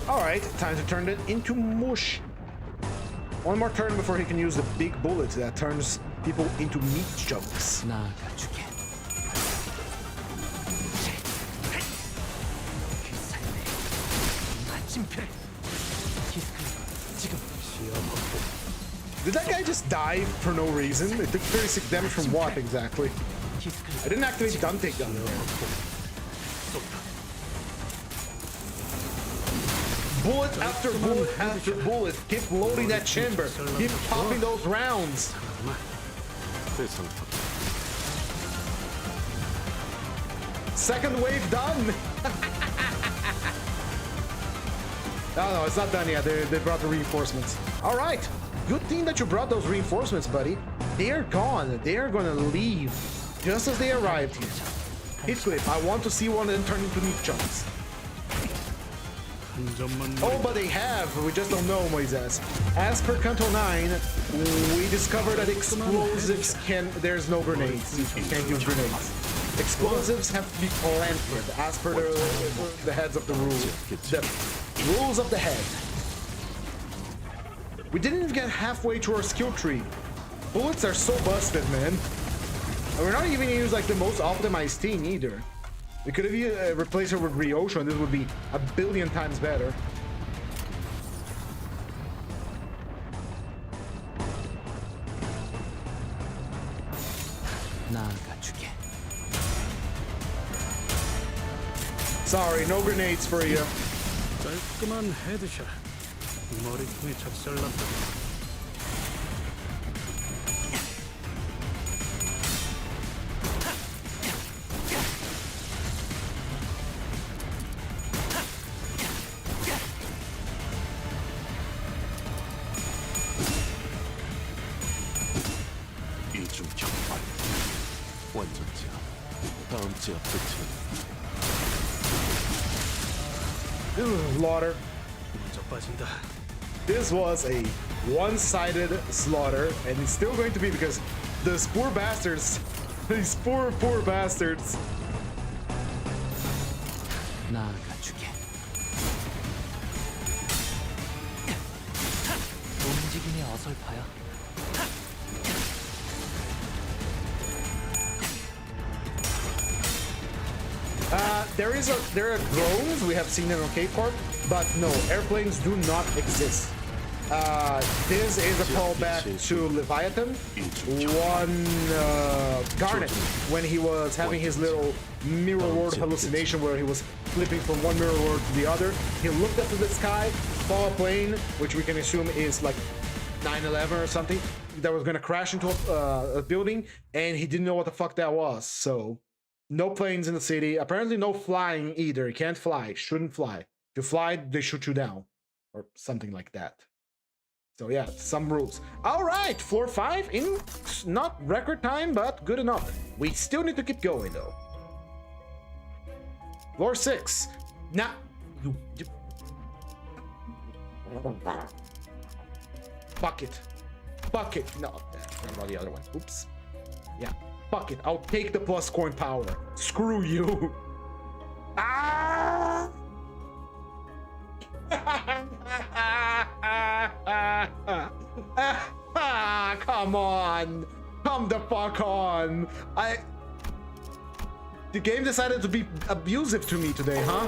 Alright, time to turn it into mush. One more turn before he can use the big bullet that turns people into meat chunks. 나아가주게. 그 삶의 마침표를 지금 Did that guy just die for no reason? It took 36 damage from what exactly? I didn't activate Dante gun there. Bullet after bullet after bullet. Keep loading that chamber. Keep popping those rounds. Second wave done. No, it's not done yet. They brought the reinforcements. All right. Good thing that you brought those reinforcements, buddy. They're gone. They're gonna leave just as they arrived here. Heathcliff, I want to see one of them turn into meat chunks. Oh, but they have. We just don't know, Moises. As per Canto 9, we discovered that explosives there's no grenades. You can't use grenades. Explosives have to be planted as per the heads of the rules. The rules of the head. We didn't even get halfway to our skill tree. Bullets are so busted, man. And we're not even use like the most optimized team either. We could have replaced her with Ryosho, and this would be a billion times better. 나아가주게. Sorry, no grenades for you. 깔끔한 헤드샷. 머리통에 적살났다. 이중 격발. 완전 제압. 다음 제압 끝은 Slaughter. 먼저 빠진다. This was a one-sided slaughter, and it's still going to be because those poor bastards, these poor bastards. 나아가주게. 움직임이 어설퍼요. There are drones we have seen in arcade park, but no, airplanes do not exist. This is a callback to Leviathan, Garnet, when he was having his little mirror world hallucination where he was flipping from one mirror world to the other. He looked up to the sky, saw a plane, which we can assume is like 9/11 or something, that was gonna crash into a building, and he didn't know what the fuck that was. So no planes in the city. Apparently no flying either. You can't fly. Shouldn't fly. If you fly, they shoot you down. Or something like that. So yeah, some rules. Alright, floor 5 in not record time, but good enough. We still need to keep going though. Floor 6. Now Bucket. Bucket. No, what about the other one? Oops. Yeah. Fuck it, I'll take the plus coin power. Screw you. Ah! Come on. Come the fuck on. The game decided to be abusive to me today, huh?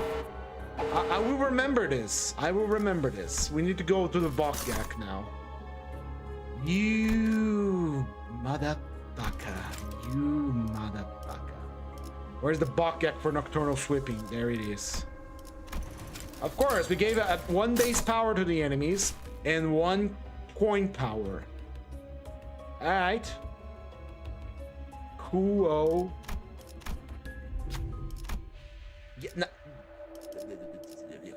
I will remember this. I will remember this. We need to go to the Bokgak now. You motherfucker. You motherfucker. Where's the Bokgak for nocturnal sweeping? There it is. Of course, we gave 1 base power to the enemies and 1 coin power. Alright. Cool. Yeah, no.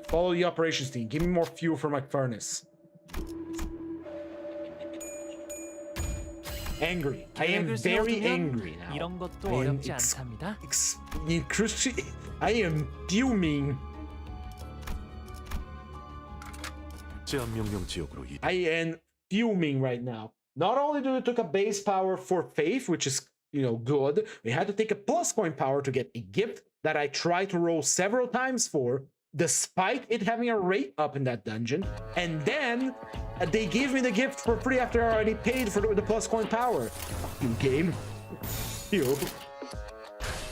Follow the operations team. Give me more fuel for my furnace. Angry. I am very angry now. 이런 것도 어렵지 않답니다. I am fuming. 제한 명령 지역으로 이동. I am fuming right now. Not only do we took a base power for faith, which is, you know, good, we had to take a plus coin power to get a gift that I tried to roll several times for, despite it having a rate up in that dungeon, and then they gave me the gift for free after I already paid for the plus coin power. Fucking game. You.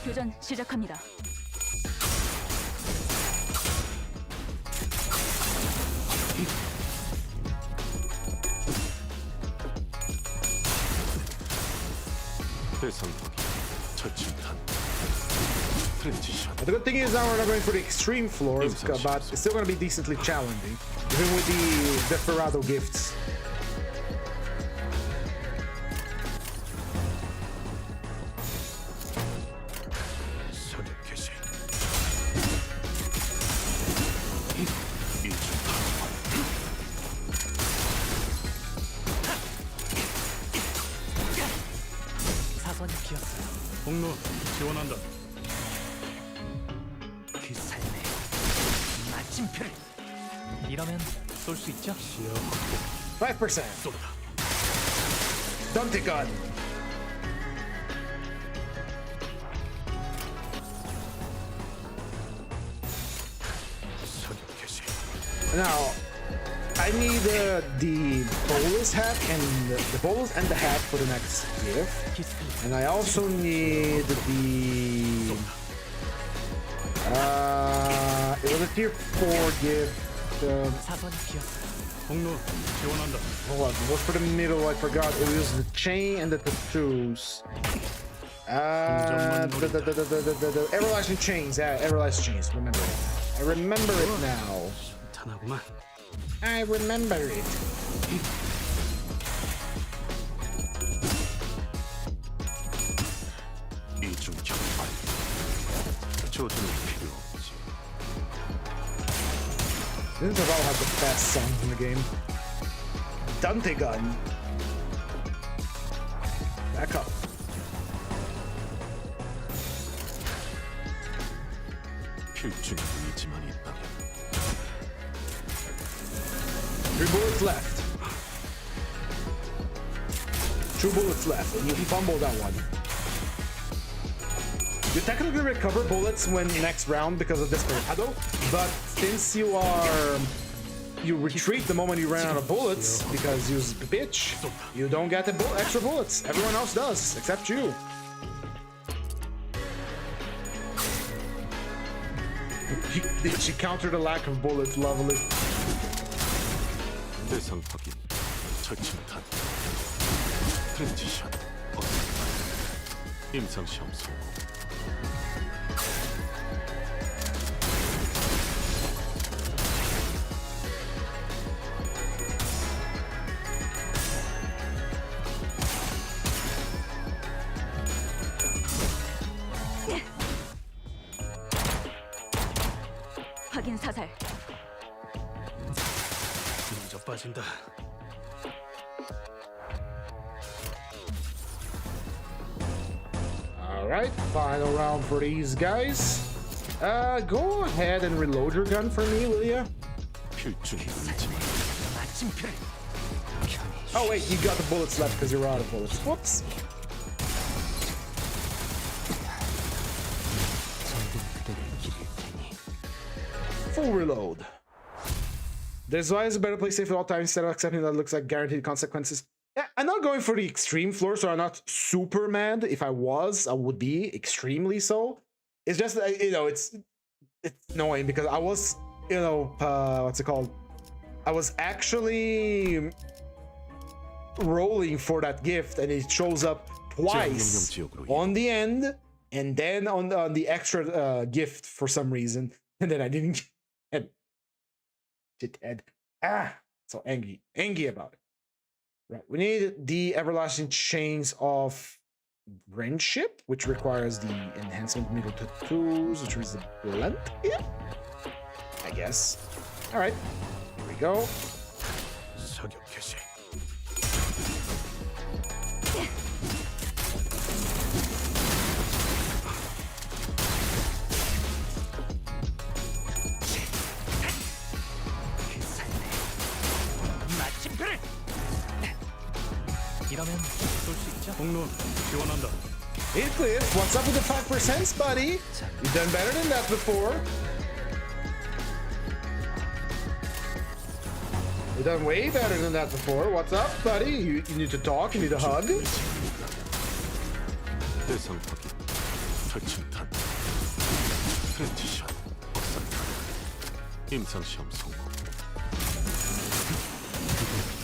교전 시작합니다. 대상 확인. 처치탄. 트랜지션. The good thing is now we're not going for the extreme floors, but it's still going to be decently challenging, even with the Desperado gifts. 서류 개시. 사선이 비었어요. 공로 지원한다. 그 삶의 마침표를. 이러면 쏠 수 있죠? 시야 확보. 5%. 쏜다. Dante gun. 서류 개시. Now, I need the bolus hat and the bolus and the hat for the next gift, 기습. and I also need the it was a tier 4 gift. 사선이 비었어요. 공로 지원한다. Hold on, what's for the middle? I forgot. It was the chain and the tattoos. The everlasting chains. Yeah, everlasting chains. Remember it. I remember it now. 탄하구만. I remember it. 이중 격발. 조준은 필요 없지. This is about has the best songs in the game. Dante gun. Back up. 필중의 의지만 있다면 3 bullets left. 2 bullets left, and you fumbled that one. You technically recover bullets when next round because of Desperado, but since you retreat the moment you ran out of bullets because you bitch, you don't get the extra bullets. Everyone else does, except you. She countered the lack of bullets, lovely. 대상 확인, 절침탄, 트랜지션, 임상시험 성공. 확인 사살. 먼저 빠진다. Alright, final round for these guys. Go ahead and reload your gun for me, will ya? 필중이 울지만 마침표를 Oh wait, you got the bullets left because you're out of bullets. Whoops. Full reload. This is why it's a better play safe at all times instead of accepting that it looks like guaranteed consequences. Yeah, I'm not going for the extreme floor, so I'm not super mad. If I was, I would be extremely so. It's just, you know, it's annoying because I was, you know, what's it called? I was actually rolling for that gift and it shows up twice on the end and then on the extra gift for some reason. And then I didn't get it. So angry about it. Right, we need the everlasting chains of friendship, which requires the enhancement middle tattoos, which is the blunt here, I guess. All right, here we go. 사격 개시. 마침표를 이러면 쏠 수 있죠? 공론 지원한다. It clears. What's up with the 5%, buddy? You've done better than that before. You've done way better than that before. What's up, buddy? You need to talk. You need a hug. 대상 확인, 절침탄, 트랜지션, 박살탄, 임상시험 성공.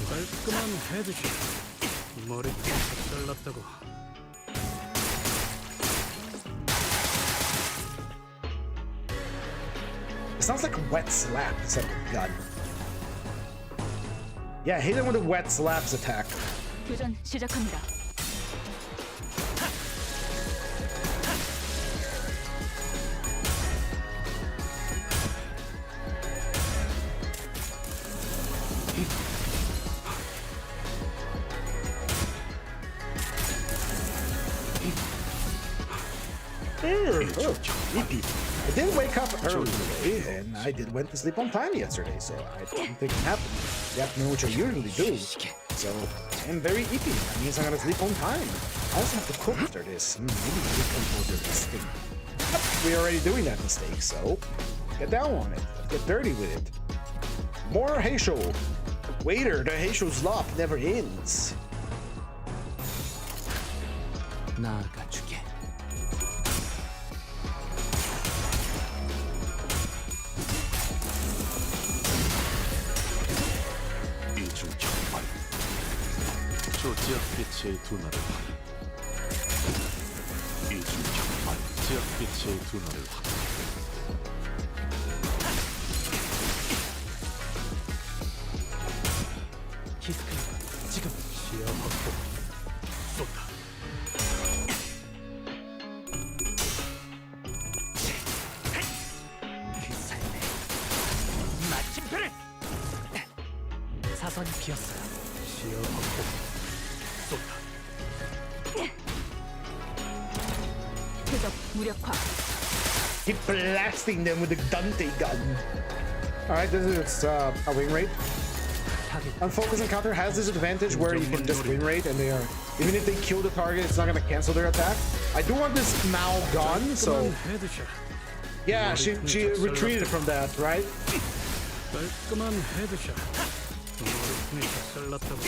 깔끔한 헤드샷. 머리 잘랐다고. It sounds like a wet slap instead of a gun. Yeah, hit him with a wet slaps attack. 교전 시작합니다. I did wake up early today, and I went to sleep on time yesterday, so I didn't think it happened. You have to know what I usually do. So I'm very eating. That means I'm gonna sleep on time. I also have to cook after this. Maybe we can order this thing. But we're already doing that mistake, so get down on it. Get dirty with it. More Heisho. Waiter, the Heisho slop never ends. 나아가주게. 이중 격발, 조지아 빛의 두 날을 확인. 이중 격발, 지아 빛의 두 날을 확인. 히스크니까 지금 시야 확보. 쏜다. 귀살매. 마침표를 사선이 비었어요. 시야 확보. 쏜다. 표적 무력화. Keep blasting them with the Dante gun. Alright, this is a wing rate. 탁 unfocus encounter has this advantage where you can just win rate and they are, even if they kill the target, it's not gonna cancel their attack. I do want this now gone, so yeah, she retreated from that, right? 깔끔한 헤드샷. 머리통이 작살났다고.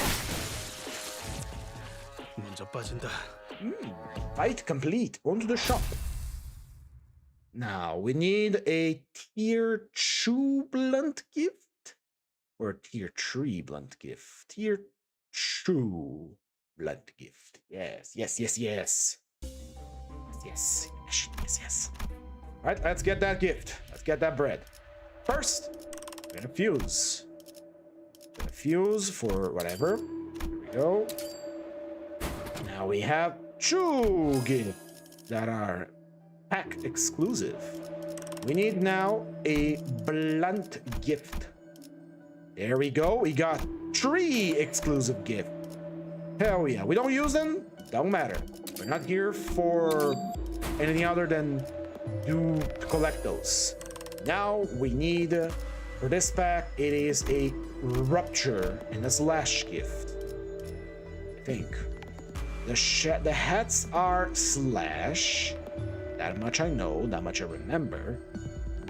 먼저 빠진다. Fight complete. On to the shop. Now we need a tier 2 blunt gift or tier 3 blunt gift. Tier 2 blunt gift. Yes, yes, yes, yes. Yes, yes, yes, yes. All right, let's get that gift. Let's get that bread. First, we're gonna fuse. Gonna fuse for whatever. Here we go. Now we have 2 gifts that are pack exclusive. We need now a blunt gift. There we go. We got 3 exclusive gifts. Hell yeah. We don't use them. Don't matter. We're not here for anything other than to collect those. Now we need, for this pack, it is a rupture and a slash gift. I think. The hats are slash. That much I know, that much I remember.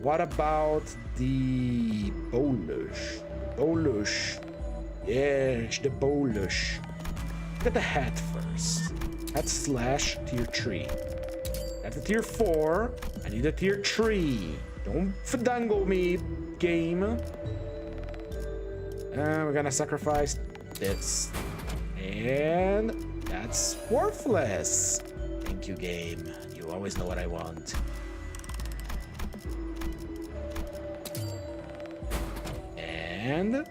What about the bolush? Bolush. Yes, the bolush. Look at the hat first. Hat slash tier 3. That's a tier 4. I need a tier 3. Don't fandangle me, game. We're gonna sacrifice this. And that's worthless. Thank you, game. You always know what I want. And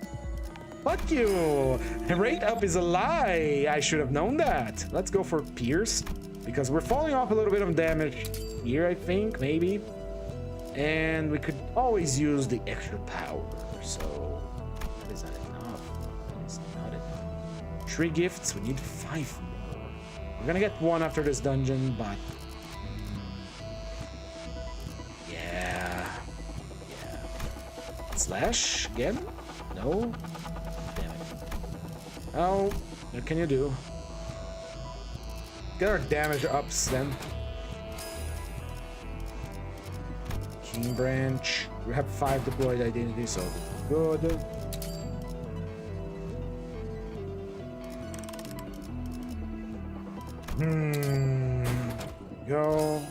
fuck you. Rate up is a lie. I should have known that. Let's go for Pierce because we're falling off a little bit of damage here, I think, maybe. And we could always use the extra power. So that is not enough. That is not enough. 3 gifts. We need 5 more. We're gonna get 1 after this dungeon, but yeah. Slash again? No? Damn it. Oh, what can you do? Get our damage ups then. King branch. We have 5 deployed identities, so good. Go.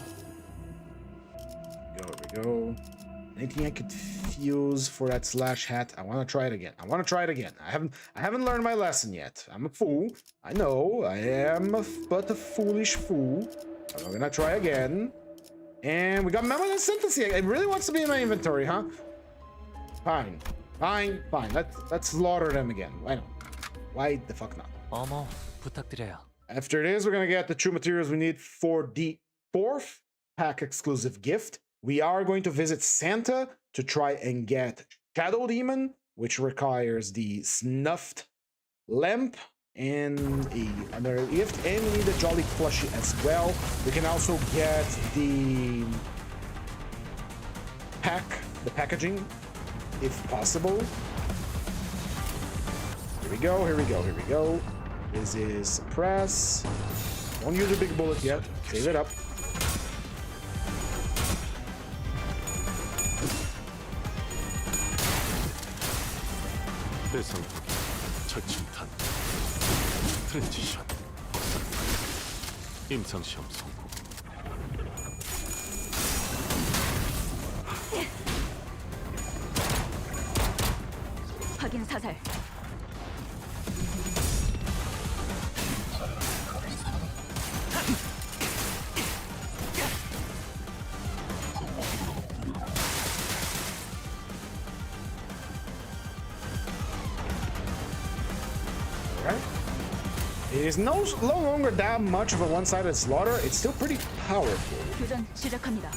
Here we go. Anything I could fuse for that slash hat? I want to try it again. I haven't learned my lesson yet. I'm a fool. I know. I am but a foolish fool. I'm gonna try again. And we got Memo and Synthesis. It really wants to be in my inventory, huh? Fine. Let's slaughter them again. Why not? Why the fuck not? 어머, 부탁드려요. After this, we're gonna get the 2 materials we need for the 4th pack exclusive gift. We are going to visit Santa to try and get Shadow Demon, which requires the snuffed lamp and another gift, and we need the Jolly Plushie as well. We can also get the packaging, if possible. Here we go. This is suppress. Don't use a big bullet yet. Save it up. 대상 철침탄 트랜지션 임상시험 성공. 확인 사살. It is no longer that much of a one-sided slaughter. It's still pretty powerful. 교전 시작합니다.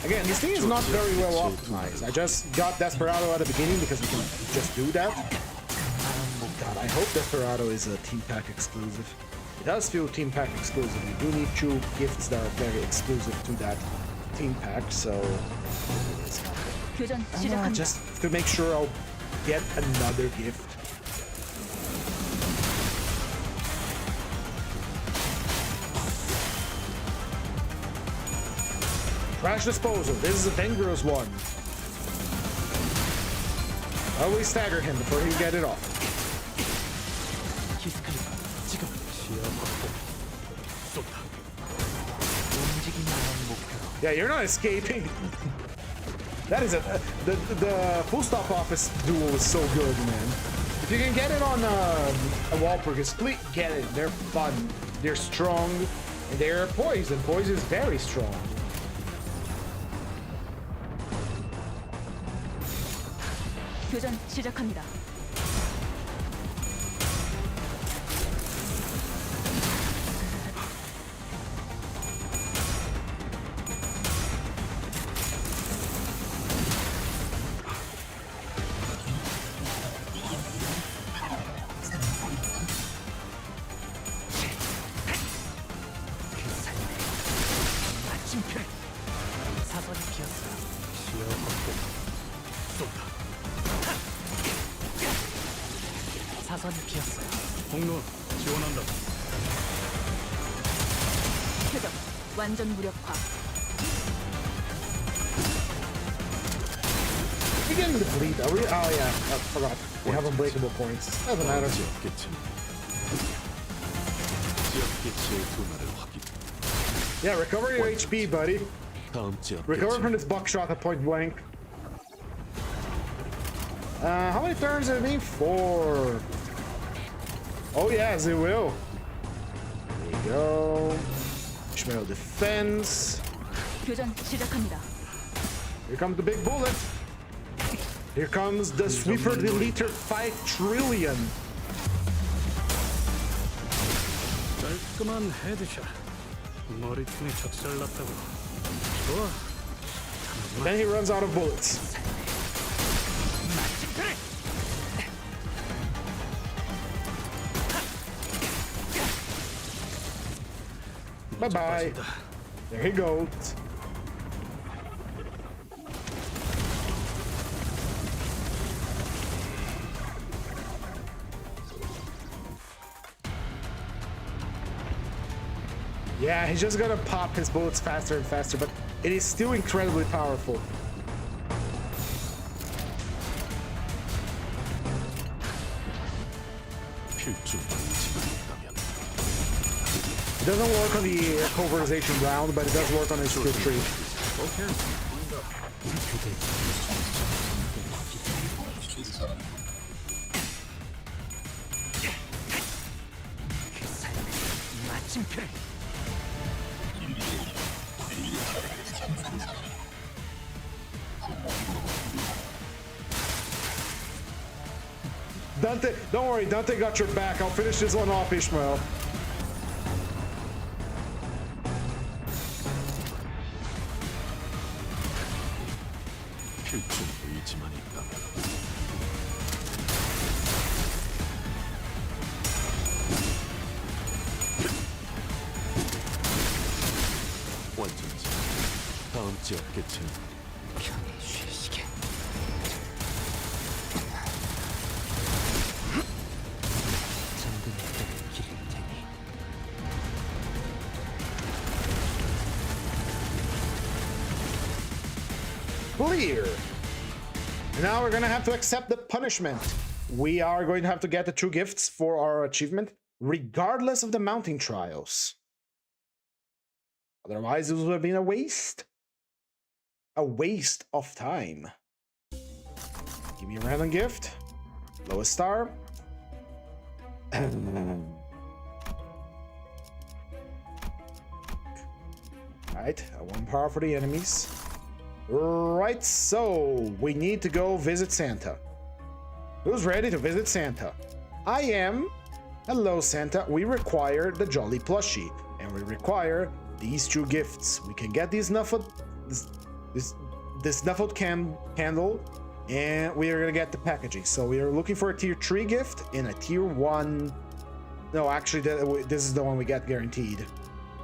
Again, this thing is not very well optimized. I just got Desperado at the beginning because we can just do that. God, I hope Desperado is a Team Pack exclusive. It does feel Team Pack exclusive. We do need 2 gifts that are very exclusive to that. team pack, so 교전 시작합니다. just to make sure I'll get another gift. Crash disposal. This is a dangerous one. Always stagger him before he get it off. 키스칼리파 지금 시야 확보. 쏜다. 움직임만 목표로. Yeah, you're not escaping. That is the full stop office duel is so good, man. If you can get it on a wall perk, split, get it. They're fun. They're strong, and they're poison. Poison is very strong. 교전 시작합니다. 마침표. 사선이 비었어요. 시야 확보. 쏜다. 사선이 비었어요. 공로 지원한다. 교전 완전 무력화. You getting the bleed? Are we? Oh yeah, I forgot. We have unbreakable points. Doesn't matter. 지역계층. 지역계층의 두말을 확인. Yeah, recover your HP, buddy. 다음 Recover from 지역계층. this buckshot at point blank. How many turns does it need? 4. Oh yes, it will. There we go. Ishmael defense. 교전 시작합니다. Here comes the big bullet. Here comes the sweeper deleter 5 trillion. 깔끔한 헤드샷. 머리통에 적살났다고. 좋아. Then he runs out of bullets. Bye bye. There he goes. Yeah, he's just gonna pop his bullets faster and faster, but it is still incredibly powerful. 필중의지만 있다면 It doesn't work on the covertization round, but it does work on his skill tree. 마침표. Dante, don't worry, Dante got your back. I'll finish this one off, Ishmael. 필중의지만 있다면 완전지. 다음 지역계층. 편히 쉬시게. 잠든 때를 기를 테니. Clear. Now we're gonna have to accept the punishment. We are going to have to get the 2 gifts for our achievement, regardless of the mounting trials. Otherwise, this would have been a waste. A waste of time. Give me a random gift. Lowest star. Right, 1 power for the enemies. Right, so we need to go visit Santa. Who's ready to visit Santa? I am. Hello, Santa. We require the Jolly Plushie, and we require these 2 gifts. We can get these snuffled, this snuffled candle, and we are gonna get the packaging. So we are looking for a tier 3 gift and a tier 1. No, actually, this is the one we get guaranteed,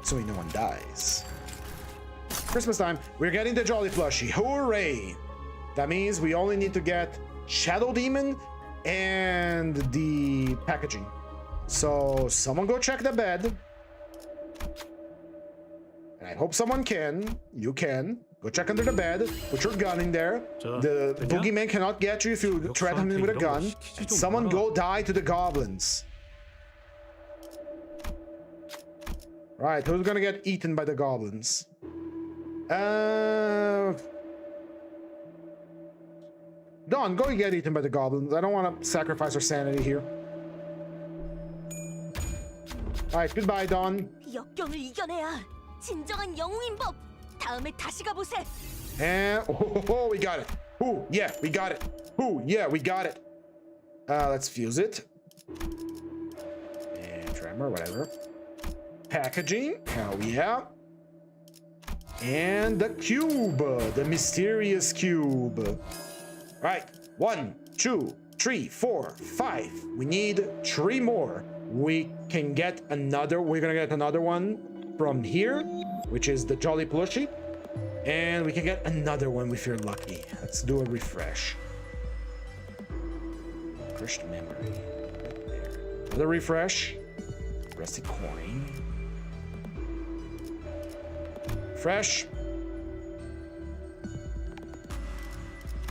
so no one dies. Christmas time, we're getting the Jolly Plushie. Hooray! That means we only need to get Shadow Demon and the packaging. So someone go check the bed. And I hope someone can. You can. Go check under the bed. Put your gun in there. The boogeyman cannot get you if you threaten him with a gun. And someone go die to the goblins. Right, who's gonna get eaten by the goblins? Dawn, go get eaten by the goblins. I don't want to sacrifice our sanity here. Alright, goodbye, Dawn. 역경을 이겨내야 진정한 영웅인 법. 다음에 다시 가보세. And we got it. Ooh, yeah, we got it. Ooh, yeah, we got it. Let's fuse it. And tremor, whatever. Packaging, hell yeah. And the cube, the mysterious cube. Right, 1, 2, 3, 4, 5. We need 3 more. We can get another. We're gonna get another one from here, which is the Jolly Plushie. And we can get another one if you're lucky. Let's do a refresh. Crushed memory. Right there. Another refresh. Rusty coin. Fresh.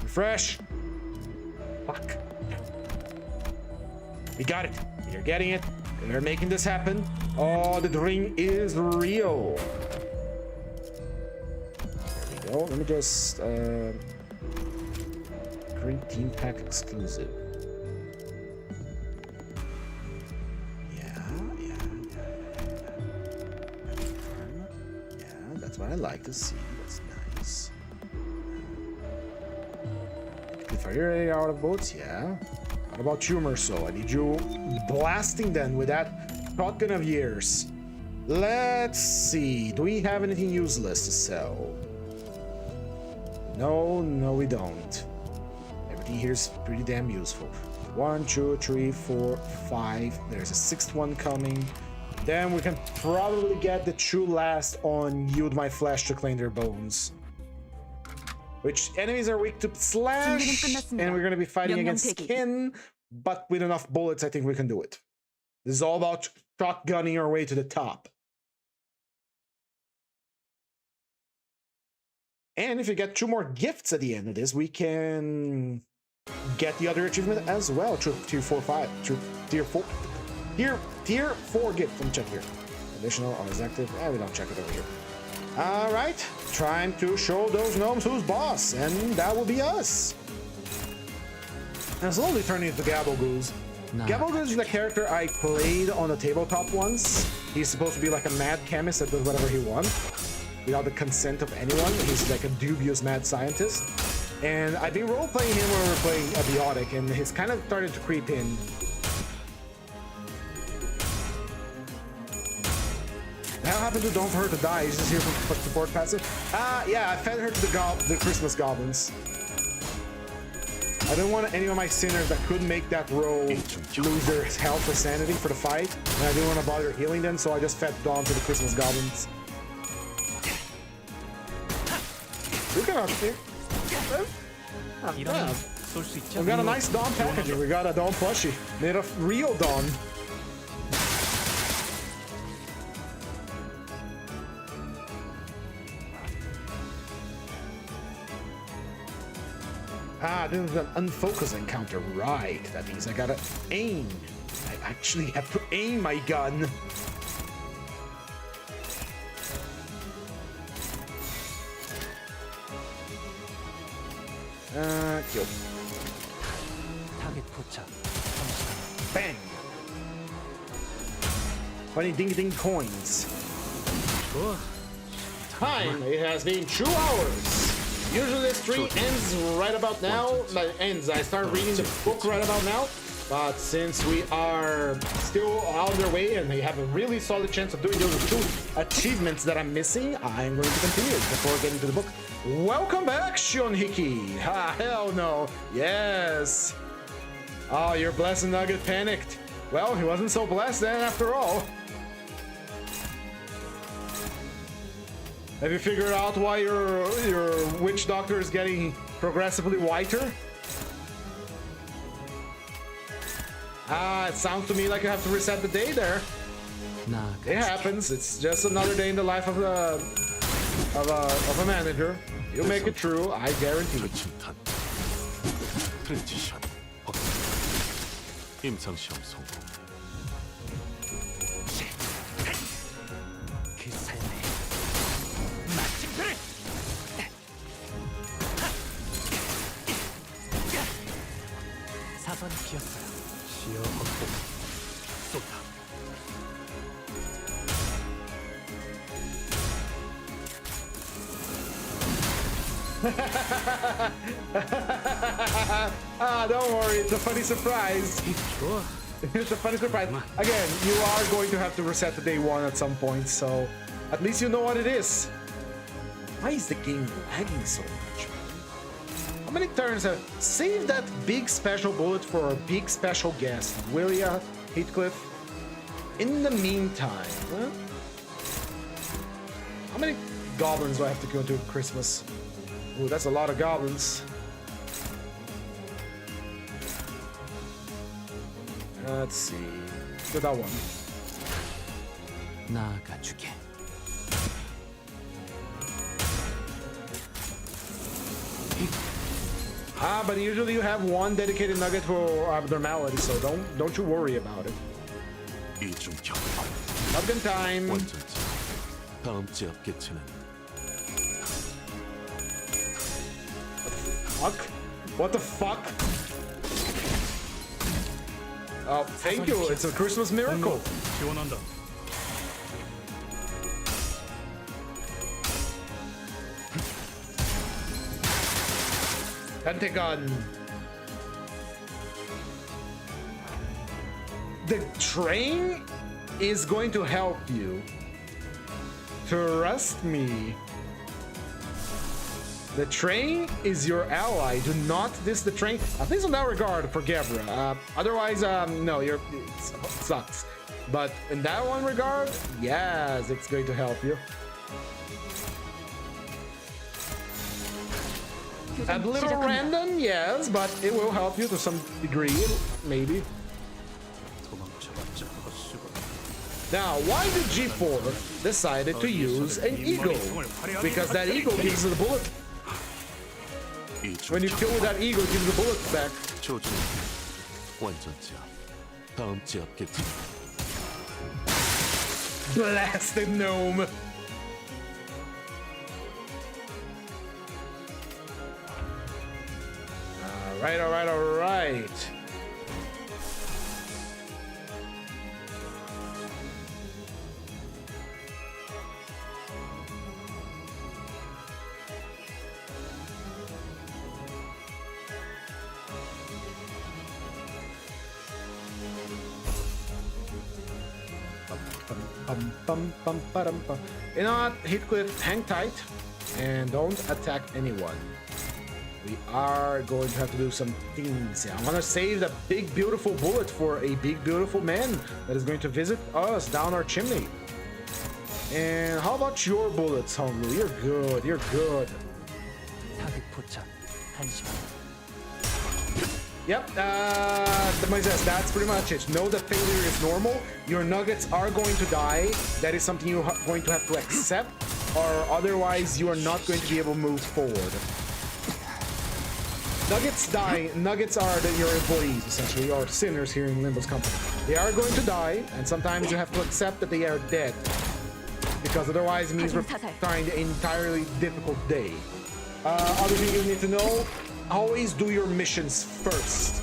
Refresh. Fuck. We got it. You're getting it. We're making this happen. Oh, the ring is real. There we go. Let me just create team pack exclusive. That's what I like to see. That's nice. If you're out of boats, yeah. What about humor? So I need you blasting them with that shotgun of years. Let's see. Do we have anything useless to sell? No, we don't. Everything here is pretty damn useful. 1, 2, 3, 4, 5. There's a 6th one coming. Then we can probably get the true last on Yield My Flesh to claim their bones. Which enemies are weak to slash, and we're going to be fighting against skin, but with enough bullets, I think we can do it. This is all about shotgunning our way to the top. And if you get 2 more gifts at the end of this, we can get the other achievement as well. Tier 4, 5, tier 4. Tier 4 gift. Let me check here. Additional, always active. We don't check it over here. All right, time to show those gnomes who's boss, and that will be us. And slowly turning into Gabblegoose. Gabblegoose is the character I played on the tabletop once. He's supposed to be like a mad chemist that does whatever he wants, without the consent of anyone. He's like a dubious mad scientist. And I've been role-playing him when we were playing Abiotic, and he's kind of started to creep in. How happened to Don't For Her to Die? He's just here for support passive. Yeah, I fed her to the Christmas goblins. I didn't want any of my sinners that couldn't make that roll lose their health or sanity for the fight, and I didn't want to bother healing them, so I just fed Dawn to the Christmas goblins. We got a nice Dawn packaging. We got a Dawn plushie made of real Dawn. This is an unfocused encounter. Right. That means I gotta aim. I actually have to aim my gun. Kill. 타겟 포착. Bang. Funny ding ding coins. Time. It has been 2 hours. Usually this stream ends right about now. I start reading the book right about now. But since we are still on their way and they have a really solid chance of doing those 2 achievements that I'm missing, I'm going to continue before getting to the book. Welcome back, Shionhiki. Hell no. Yes. Oh, your blessed nugget panicked. Well, he wasn't so blessed then after all. Have you figured out why your witch doctor is getting progressively whiter? Ah, it sounds to me like you have to reset the day there. It happens. It's just another day in the life of a manager. You'll make it through, I guarantee. 불침탄 트랜지션 임상시험 성공. 그 삶의 마침표를 사선이 비었어요. 시야 확보. 쏜다. Don't worry, it's a funny surprise. 좋아. It's a funny surprise. Again, you are going to have to reset the day one at some point, so at least you know what it is. Why is the game lagging so much, man? How many turns have... Save that big special bullet for a big special guest, will ya, Heathcliff? In the meantime, huh? How many goblins do I have to go to Christmas? Ooh, that's a lot of goblins. Let's see. Do that one. 나아가주게. Ah, but usually you have one dedicated nugget for abnormality, so don't you worry about it. 이중격 Pumpkin time. 원전자 다음 지압 개체는 Fuck? What the fuck? Oh, thank you. It's a Christmas miracle. 지원한다. Pentagon. The train is going to help you. Trust me. The train is your ally. Do not diss the train. At least in that regard for Gebra. Otherwise, no, it sucks. But in that one regard, yes, it's going to help you. A little random, yes, but it will help you to some degree, maybe. 도망쳐봤자 헛수고. Now, why did G4 decided to use an eagle? Because that eagle gives you the bullet. When you kill that eagle, it gives the bullet back. 조준 원전자 다음 지압 개체 Blasted gnome. All right. You know what, Heathcliff, hang tight and don't attack anyone. We are going to have to do some things. I want to save the big beautiful bullet for a big beautiful man that is going to visit us down our chimney. And how about your bullets, Honglu? You're good. You're good. 사극 포착 한심한. Yep, Moises, that's pretty much it. Know that failure is normal. Your nuggets are going to die. That is something you're going to have to accept, or otherwise you are not going to be able to move forward. Nuggets die. Nuggets are your employees, essentially, or sinners here in Limbus company. They are going to die, and sometimes you have to accept that they are dead, because otherwise it means we're trying an entirely difficult day. Other thing you need to know, always do your missions first.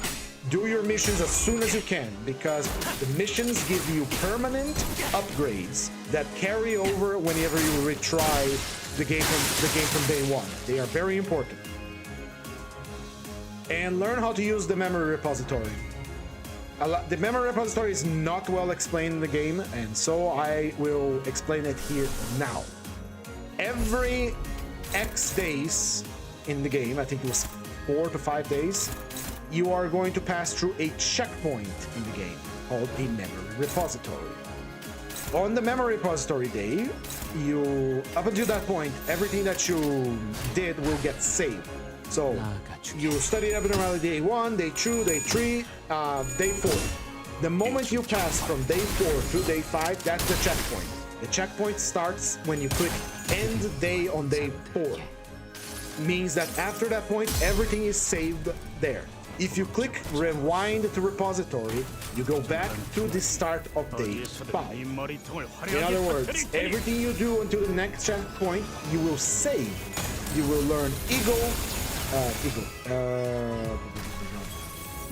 Do your missions as soon as you can, because the missions give you permanent upgrades that carry over whenever you retry the game from day one. They are very important. And learn how to use the memory repository. The memory repository is not well explained in the game, and so I will explain it here now. Every X days in the game, I think it was 4 to 5 days, you are going to pass through a checkpoint in the game called a memory repository. on the memory repository day, you up until that point, everything that you did will get saved. So you studied abnormality day 1, day 2, day 3, day 4. The moment you pass from day 4 to day 5, that's the checkpoint. The checkpoint starts when you click end day on day 4. Means that after that point, everything is saved there. If you click rewind to repository, you go back to the start of day 5. In other words, everything you do until the next checkpoint, you will save. You will learn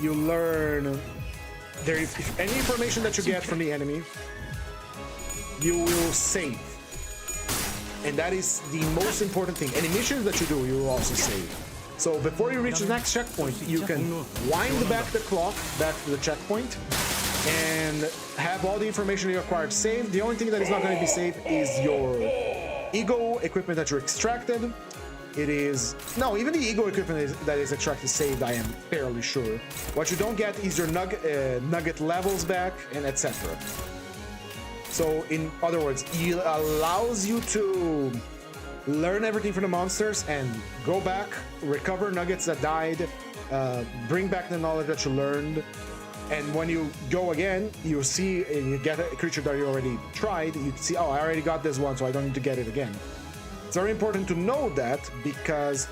you learn there. If any information that you get from the enemy, you will save, and that is the most important thing. Any missions that you do, you will also save. So before you reach the next checkpoint, you can wind back the clock back to the checkpoint and have all the information you acquired saved. The only thing that is not going to be saved is your ego equipment that you extracted. It is no, even the ego equipment that is extracted saved, I am fairly sure. What you don't get is your nugget levels back and etc. So in other words, it allows you to learn everything from the monsters and go back, recover nuggets that died, bring back the knowledge that you learned, and when you go again, you see and you get a creature that you already tried. You see, oh, I already got this one, so I don't need to get it again. It's very important to know that because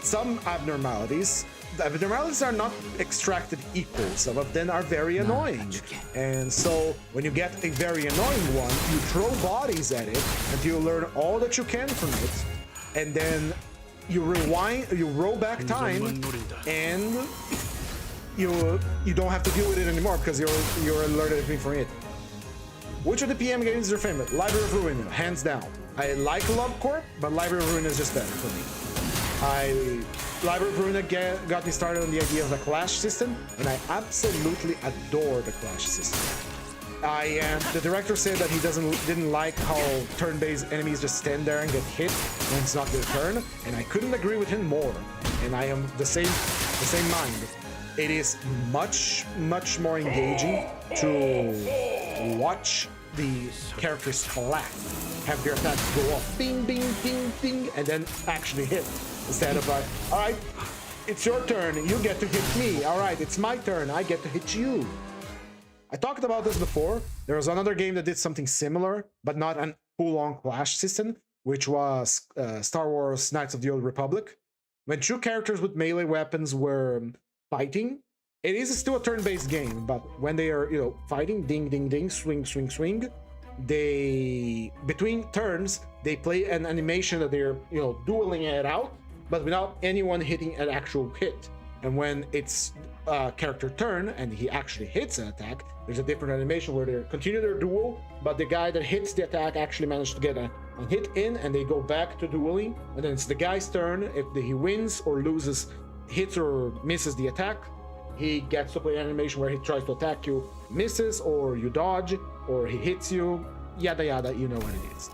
some abnormalities are not extracted equal. Some of them are very annoying. And so when you get a very annoying one, you throw bodies at it until you learn all that you can from it. And then you rewind, you roll back time, and you don't have to deal with it anymore because you're learning everything from it. Which of the PM games is your favorite? Library of Ruin, hands down. I like Love Corp, but Library of Ruin is just better for me. Library of Ruin got me started on the idea of the clash system, and I absolutely adore the clash system. The director said that he didn't like how turn-based enemies just stand there and get hit when it's not their turn, and I couldn't agree with him more. And I am the same mind. It is much more engaging to watch the characters clap, have their attacks go off, bing, bing, bing, bing, and then actually hit. Instead of like, all right, it's your turn, you get to hit me. All right, it's my turn, I get to hit you. I talked about this before. There was another game that did something similar, but not an full-on clash system, which was Star Wars Knights of the Old Republic. When two characters with melee weapons were fighting, it is still a turn-based game, but when they are, fighting, ding, ding, ding, swing, swing, swing, between turns, they play an animation that they're, dueling it out, but without anyone hitting an actual hit. And when it's character turn and he actually hits an attack, there's a different animation where they continue their duel, but the guy that hits the attack actually managed to get a hit in, and they go back to dueling, and then it's the guy's turn. If he wins or loses, hits or misses the attack, he gets to play an animation where he tries to attack you, misses, or you dodge, or he hits you, yada yada, you know what it is.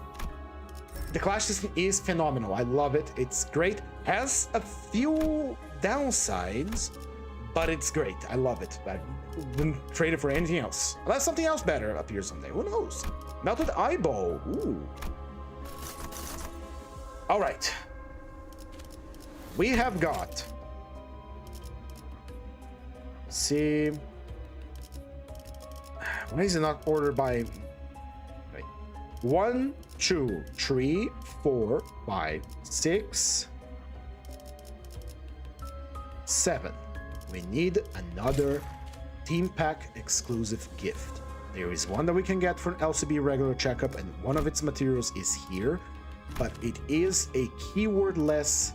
The clash system is phenomenal. I love it. It's great. Has a few downsides, but it's great. I love it. I wouldn't trade it for anything else. Unless something else better appears someday. Who knows? Melted eyeball. Ooh. All right. We have got... See... Why is it not ordered by... Wait. 1, 2, 3, 4, 5, 6, 7. We need another Team Pack exclusive gift. There is one that we can get for an LCB regular checkup, and one of its materials is here, but it is a keywordless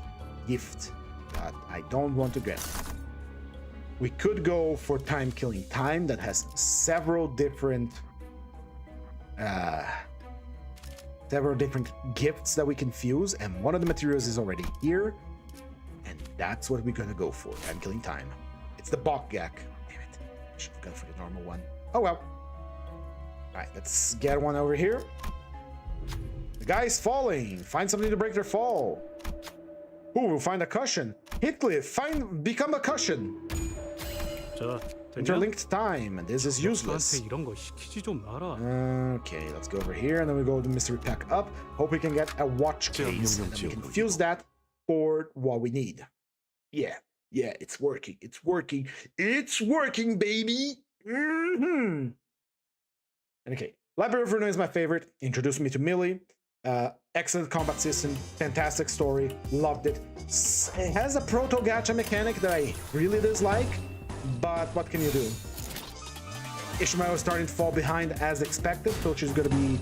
gift that I don't want to get. We could go for Time Killing Time that has several different gifts that we can fuse, and one of the materials is already here, and that's what we're gonna go for. Time Killing Time. It's the Bokgak. Damn it. I should have gone for the normal one. Oh well. Alright, let's get one over here. The guy's falling. Find something to break their fall. Ooh, we'll find a cushion. Heathcliff, become a cushion. 자, Interlinked time, and this is useless. 저한테 이런 거 시키지 좀 마라. Okay, let's go over here, and then we go to mystery pack up. Hope we can get a watch case, and then we can fuse that for what we need. Yeah, it's working. It's working. It's working, baby. Okay, Library of Ruin is my favorite. Introduced me to Millie. Excellent combat system, fantastic story, loved it. It has a proto-gacha mechanic that I really dislike, but what can you do? Ishmael is starting to fall behind as expected, so she's gonna be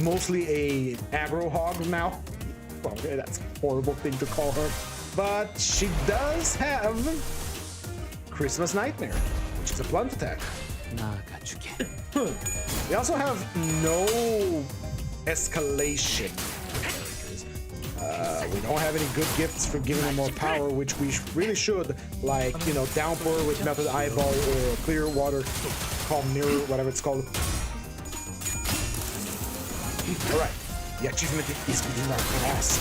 mostly a aggro hog now. Well, that's a horrible thing to call her, but she does have Christmas Nightmare, which is a blunt attack. We also have no escalation characters. We don't have any good gifts for giving them more power, which we really should, like, you know, Downpour with Method Eyeball or Clear Water, called Mirror, whatever it's called. Alright, the achievement is within our grasp.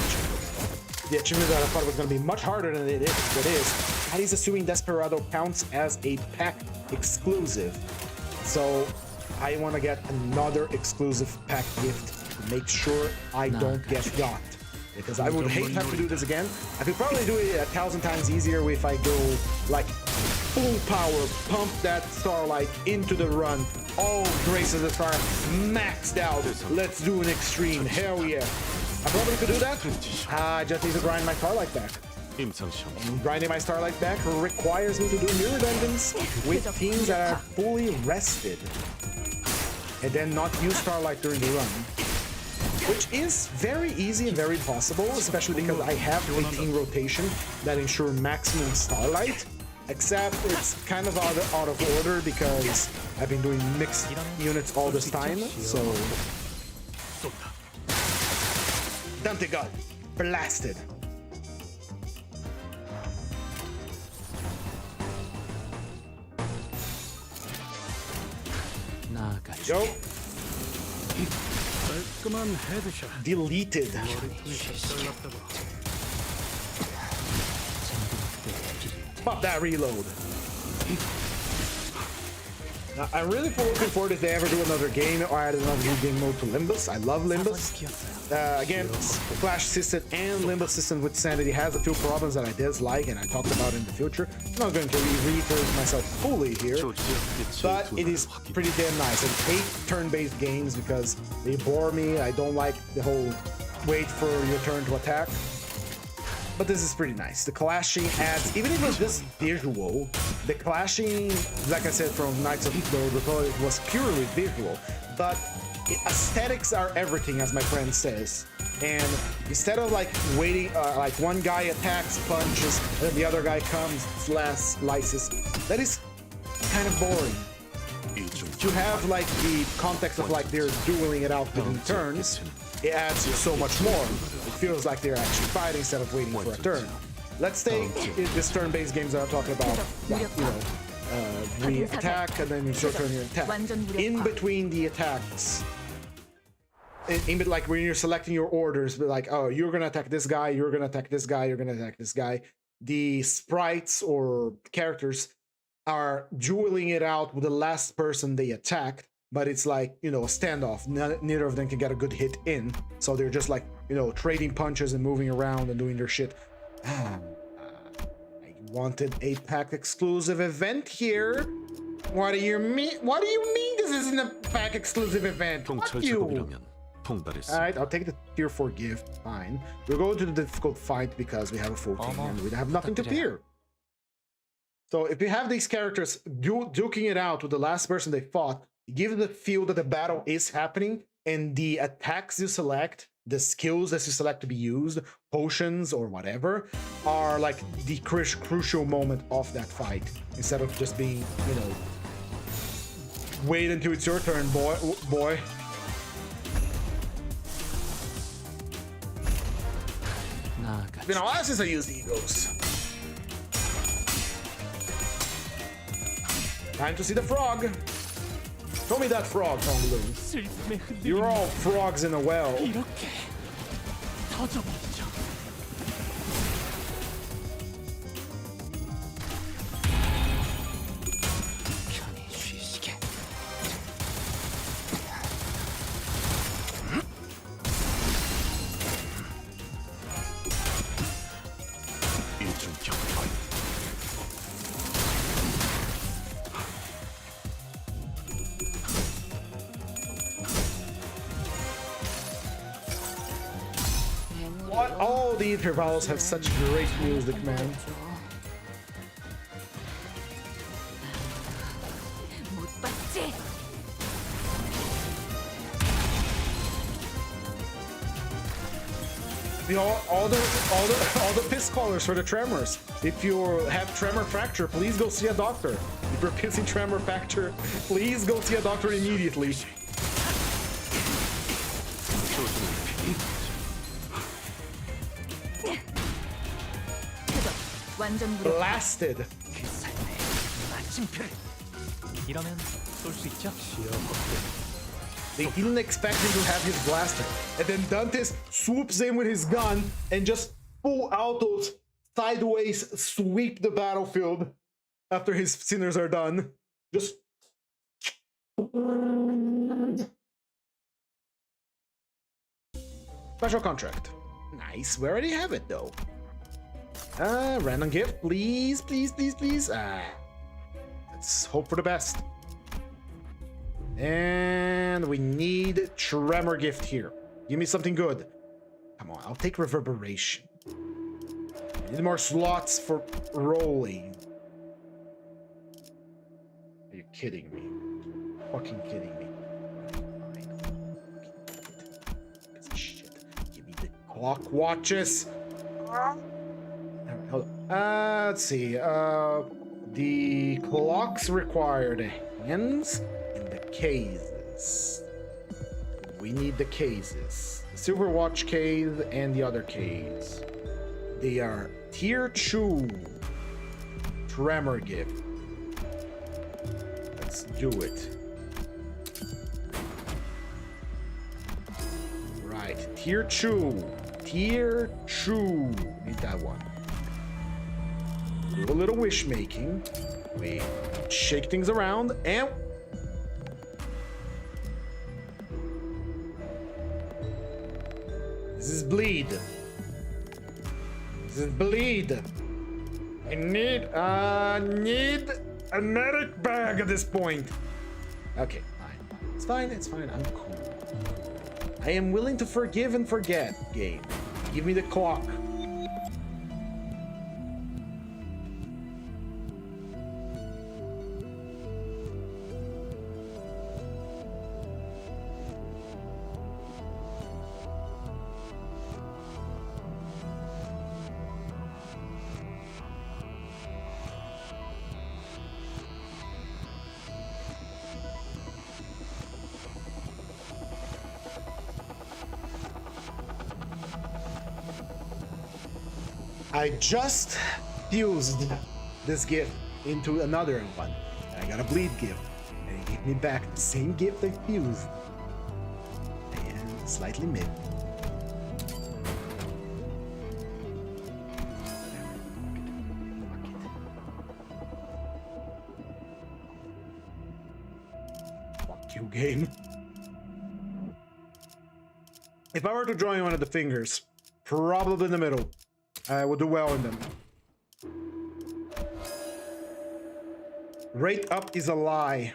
The achievement that I thought was going to be much harder than it is. That is assuming Desperado counts as a pack exclusive. So I want to get another exclusive pack gift to make sure I don't get got. Because I would hate to have to do this again. I could probably do it 1,000 times easier if I go like full power, pump that Starlight into the run, all graces the star, maxed out. Let's do an extreme. Hell yeah. I probably could do that. I just need to grind my Starlight back. And grinding my Starlight back requires me to do mirror dungeons with teams that are fully rested. And then not use Starlight during the run. Which is very easy and very possible, especially because I have a team rotation that ensure maximum Starlight. Except it's kind of out of order because I've been doing mixed units all this time, so... Dante God, blasted. Go. 깔끔한 헤드샷. Deleted. Pop that reload. Now, I'm really looking forward if they ever do another game or add another new game mode to Limbus. I love Limbus. Again, Flash system and Limbus system with Sanity has a few problems that I dislike and I talked about in the future. I'm not going to reiterate myself fully here, but it is pretty damn nice. I hate turn-based games because they bore me. I don't like the whole wait for your turn to attack. But this is pretty nice. The clashing adds, even if it was just visual, the clashing, like I said, from Knights of the Old Republic was purely visual, but aesthetics are everything, as my friend says. And instead of like waiting, like one guy attacks, punches, and then the other guy comes, slices, that is kind of boring. To have like the context of like they're dueling it out within turns, it adds so much more. It feels like they're actually fighting instead of waiting for a turn. Let's take this turn-based games that I'm talking about, like, you know, we attack and then you short turn your attack. In between the attacks, like when you're selecting your orders, like, oh, you're gonna attack this guy, you're gonna attack this guy, you're gonna attack this guy. The sprites or characters are dueling it out with the last person they attacked, but it's like, you know, a standoff. Neither of them can get a good hit in, so they're just like, you know, trading punches and moving around and doing their shit. I wanted a pack exclusive event here. What do you mean? What do you mean this isn't a pack exclusive event? Fuck you. Alright, I'll take the tier 4 gift, fine. We'll go to the difficult fight because we have a full team and we have nothing to fear. So if you have these characters duking it out with the last person they fought, give the feel that the battle is happening, and the attacks you select, the skills that you select to be used, potions or whatever, are like the crucial moment of that fight, instead of just being, you know, wait until it's your turn, boy. It's been a while since I used egos. Time to see the frog. Show me that frog, Tong Lu. You're all frogs in a well. believe rivals have such great music, man. 못 봤지? All the piss callers for the tremors. If you have tremor fracture, please go see a doctor. If you're pissing tremor fracture, please go see a doctor immediately. 표적 완전 무력화. Blasted. 그 삶의 마침표를. 이러면 쏠 수 있죠? 시야 확대. They didn't expect him to have his blaster. And then Dantes swoops in with his gun and just full autos sideways sweep the battlefield after his sinners are done. Just special contract. Nice. We already have it though. Random gift, please, please, please, please. Let's hope for the best. And we need Tremor gift here. Give me something good. Come on, I'll take Reverberation. I need more slots for rolling. Are you kidding me? Fucking kidding me. Piece of shit. Give me the clock watches. Alright, hold on. Let's see. The clocks require the hands and the cases. We need the cases. The silver watch case and the other case. They are tier 2 tremor gift. Let's do it. Right, tier 2. Tier 2. Need that one. Do a little wish making. We shake things around and this is bleed. This is bleed. I need a medic bag at this point. Okay, fine. It's fine, it's fine. I'm cool. I am willing to forgive and forget, game. Give me the clock. I just fused this gift into another one. I got a bleed gift, and he gave me back the same gift I fused. And slightly mid. Fuck you, game. If I were to join one of the fingers, probably in the middle. I will do well in them. Rate up is a lie.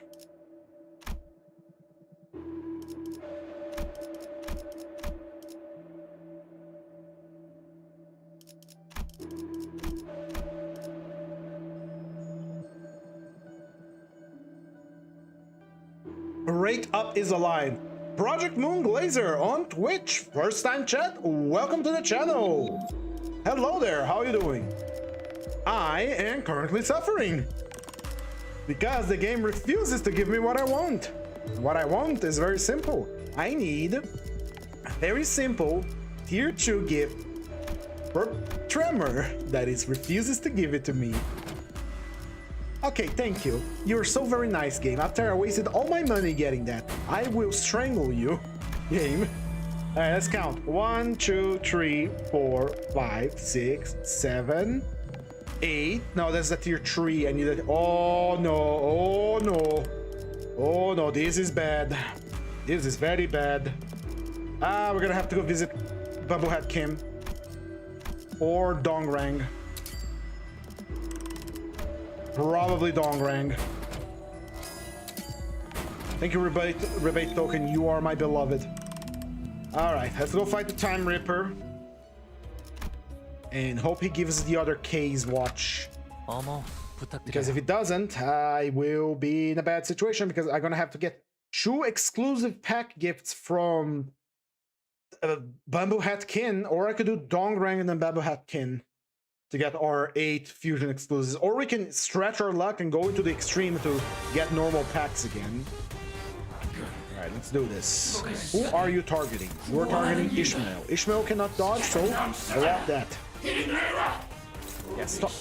Rate up is a lie. Project Moon Glazer on Twitch. First time chat. Welcome to the channel. Hello there, how are you doing? I am currently suffering because the game refuses to give me what I want. What I want is very simple. I need a very simple tier 2 gift for Tremor that is refuses to give it to me. Okay, thank you. You're so very nice, game. After I wasted all my money getting that, I will strangle you, game. Alright, let's count. 1, 2, 3, 4, 5, 6, 7, 8. No, that's the tier 3. I need it. Oh no, oh no. Oh no, this is bad. This is very bad. We're gonna have to go visit Bubblehead Kim. Or Dongrang. Probably Dongrang. Thank you, Rebate Token. You are my beloved. Alright, let's go fight the Time Ripper. and hope he gives the other K's watch. 어머, Because if 부탁드려요. he doesn't, I will be in a bad situation because I'm gonna have to get 2 exclusive pack gifts from Bamboo Hat Kin, or I could do Dongrang and then Bamboo Hat Kin to get our 8 fusion exclusives, or we can stretch our luck and go into the extreme to get normal packs again. Alright, let's do this. Who are you targeting? You're targeting Ishmael. Ishmael cannot dodge, so drop that. Yeah, stop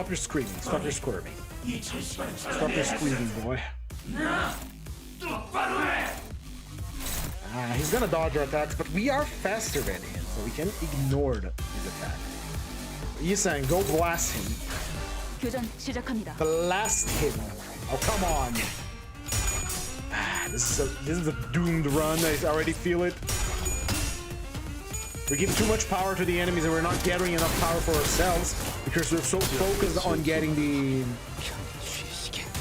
your screaming, stop your squirming. Stop your squealing, boy. He's gonna dodge our attacks, but we are faster than him, so we can ignore his attack. Yisang, go blast him. 교전 시작합니다. Blast him. Oh, come on. This is a doomed run. I already feel it. We give too much power to the enemies and we're not gathering enough power for ourselves because we're so focused on getting the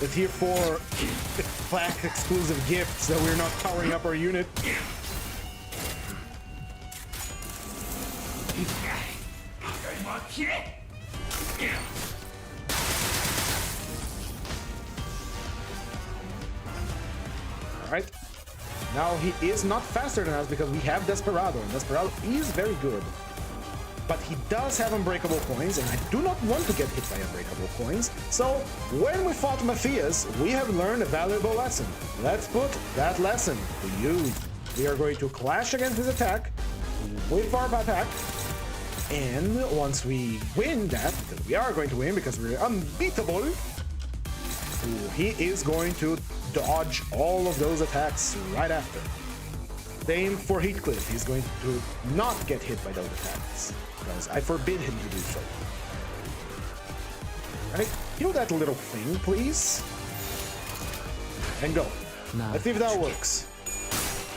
tier 4 pack exclusive gifts that we're not powering up our unit. Alright. Now he is not faster than us because we have Desperado, and Desperado is very good. But he does have Unbreakable Coins, and I do not want to get hit by Unbreakable Coins. So when we fought Matthias, we have learned a valuable lesson. Let's put that lesson to use. We are going to clash against his attack with our attack, and once we win that, because we are going to win because we're unbeatable, he is going to dodge all of those attacks right after. Same for Heathcliff, he's going to not get hit by those attacks, because I forbid him to do so. Alright, heal that little thing, please. And go. Let's see if that works.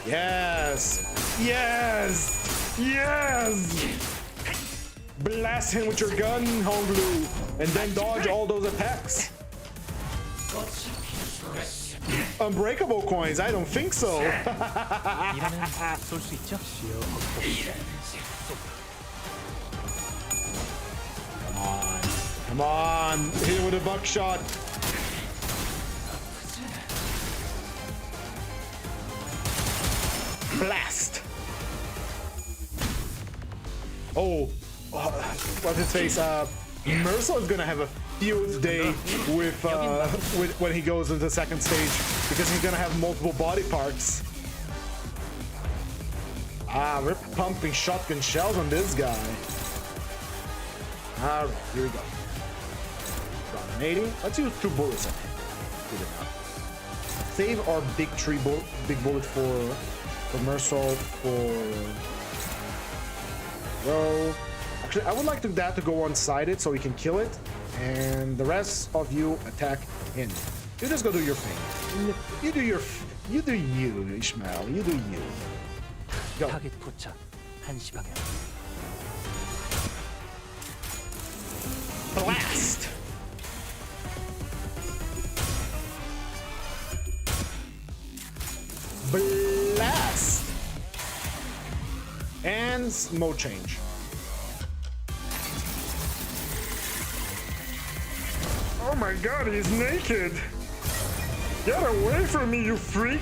Yes! Yes! Yes! Blast him with your gun, Honglu, and then dodge all those attacks. Unbreakable coins? I don't think so. 이러면 쏠 수 있죠? Come on, hit it with a buckshot. Blast. Oh, what's his face? Mercer is gonna have a field day with when he goes into the second stage because he's gonna have multiple body parts. We're pumping shotgun shells on this guy. Alright, here we go. Dominating. Let's use 2 bullets on him. Good enough. Save our big bullet for Mercer for Row. Actually, I would like that to go one-sided so we can kill it, and the rest of you attack him. You just go do your thing. You do you, Ishmael. You do you. Go. 타겟 포착 1시 방향. Blast. Blast. And mode change. Oh my god, he's naked! Get away from me, you freak!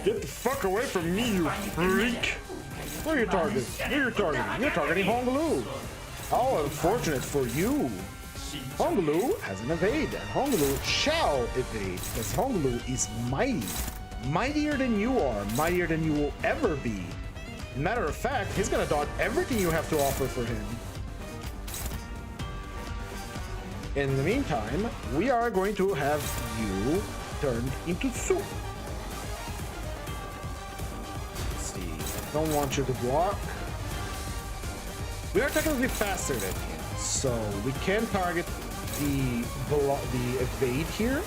Get the fuck away from me, you freak! Where are you targeting? You're targeting Honglu! How unfortunate for you! Honglu has an evade, and Honglu shall evade, because Honglu is mighty. Mightier than you are, mightier than you will ever be. Matter of fact, he's gonna dodge everything you have to offer for him. In the meantime, we are going to have you turned into soup. Let's see, I don't want you to block. We are technically faster than him, so we can target the evade here.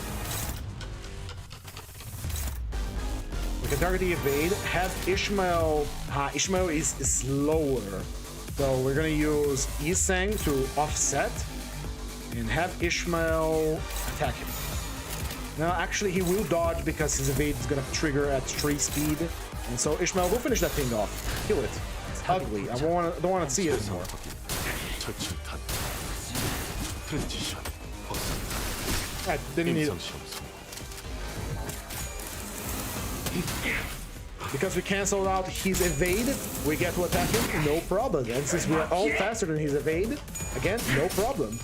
We can target the evade, have Ishmael. Ishmael is slower, so we're gonna use Isang to offset and have Ishmael attack him. Now, actually, he will dodge because his evade is gonna trigger at 3 speed, And so Ishmael will finish that thing off. Kill it. It's ugly. I don't want to see it anymore. 처칠탄 트랜지션 I didn't need it. 임상시험 성공. Because we canceled out his evade, we get to attack him, no problem. And since we are all faster than his evade, again, no problem.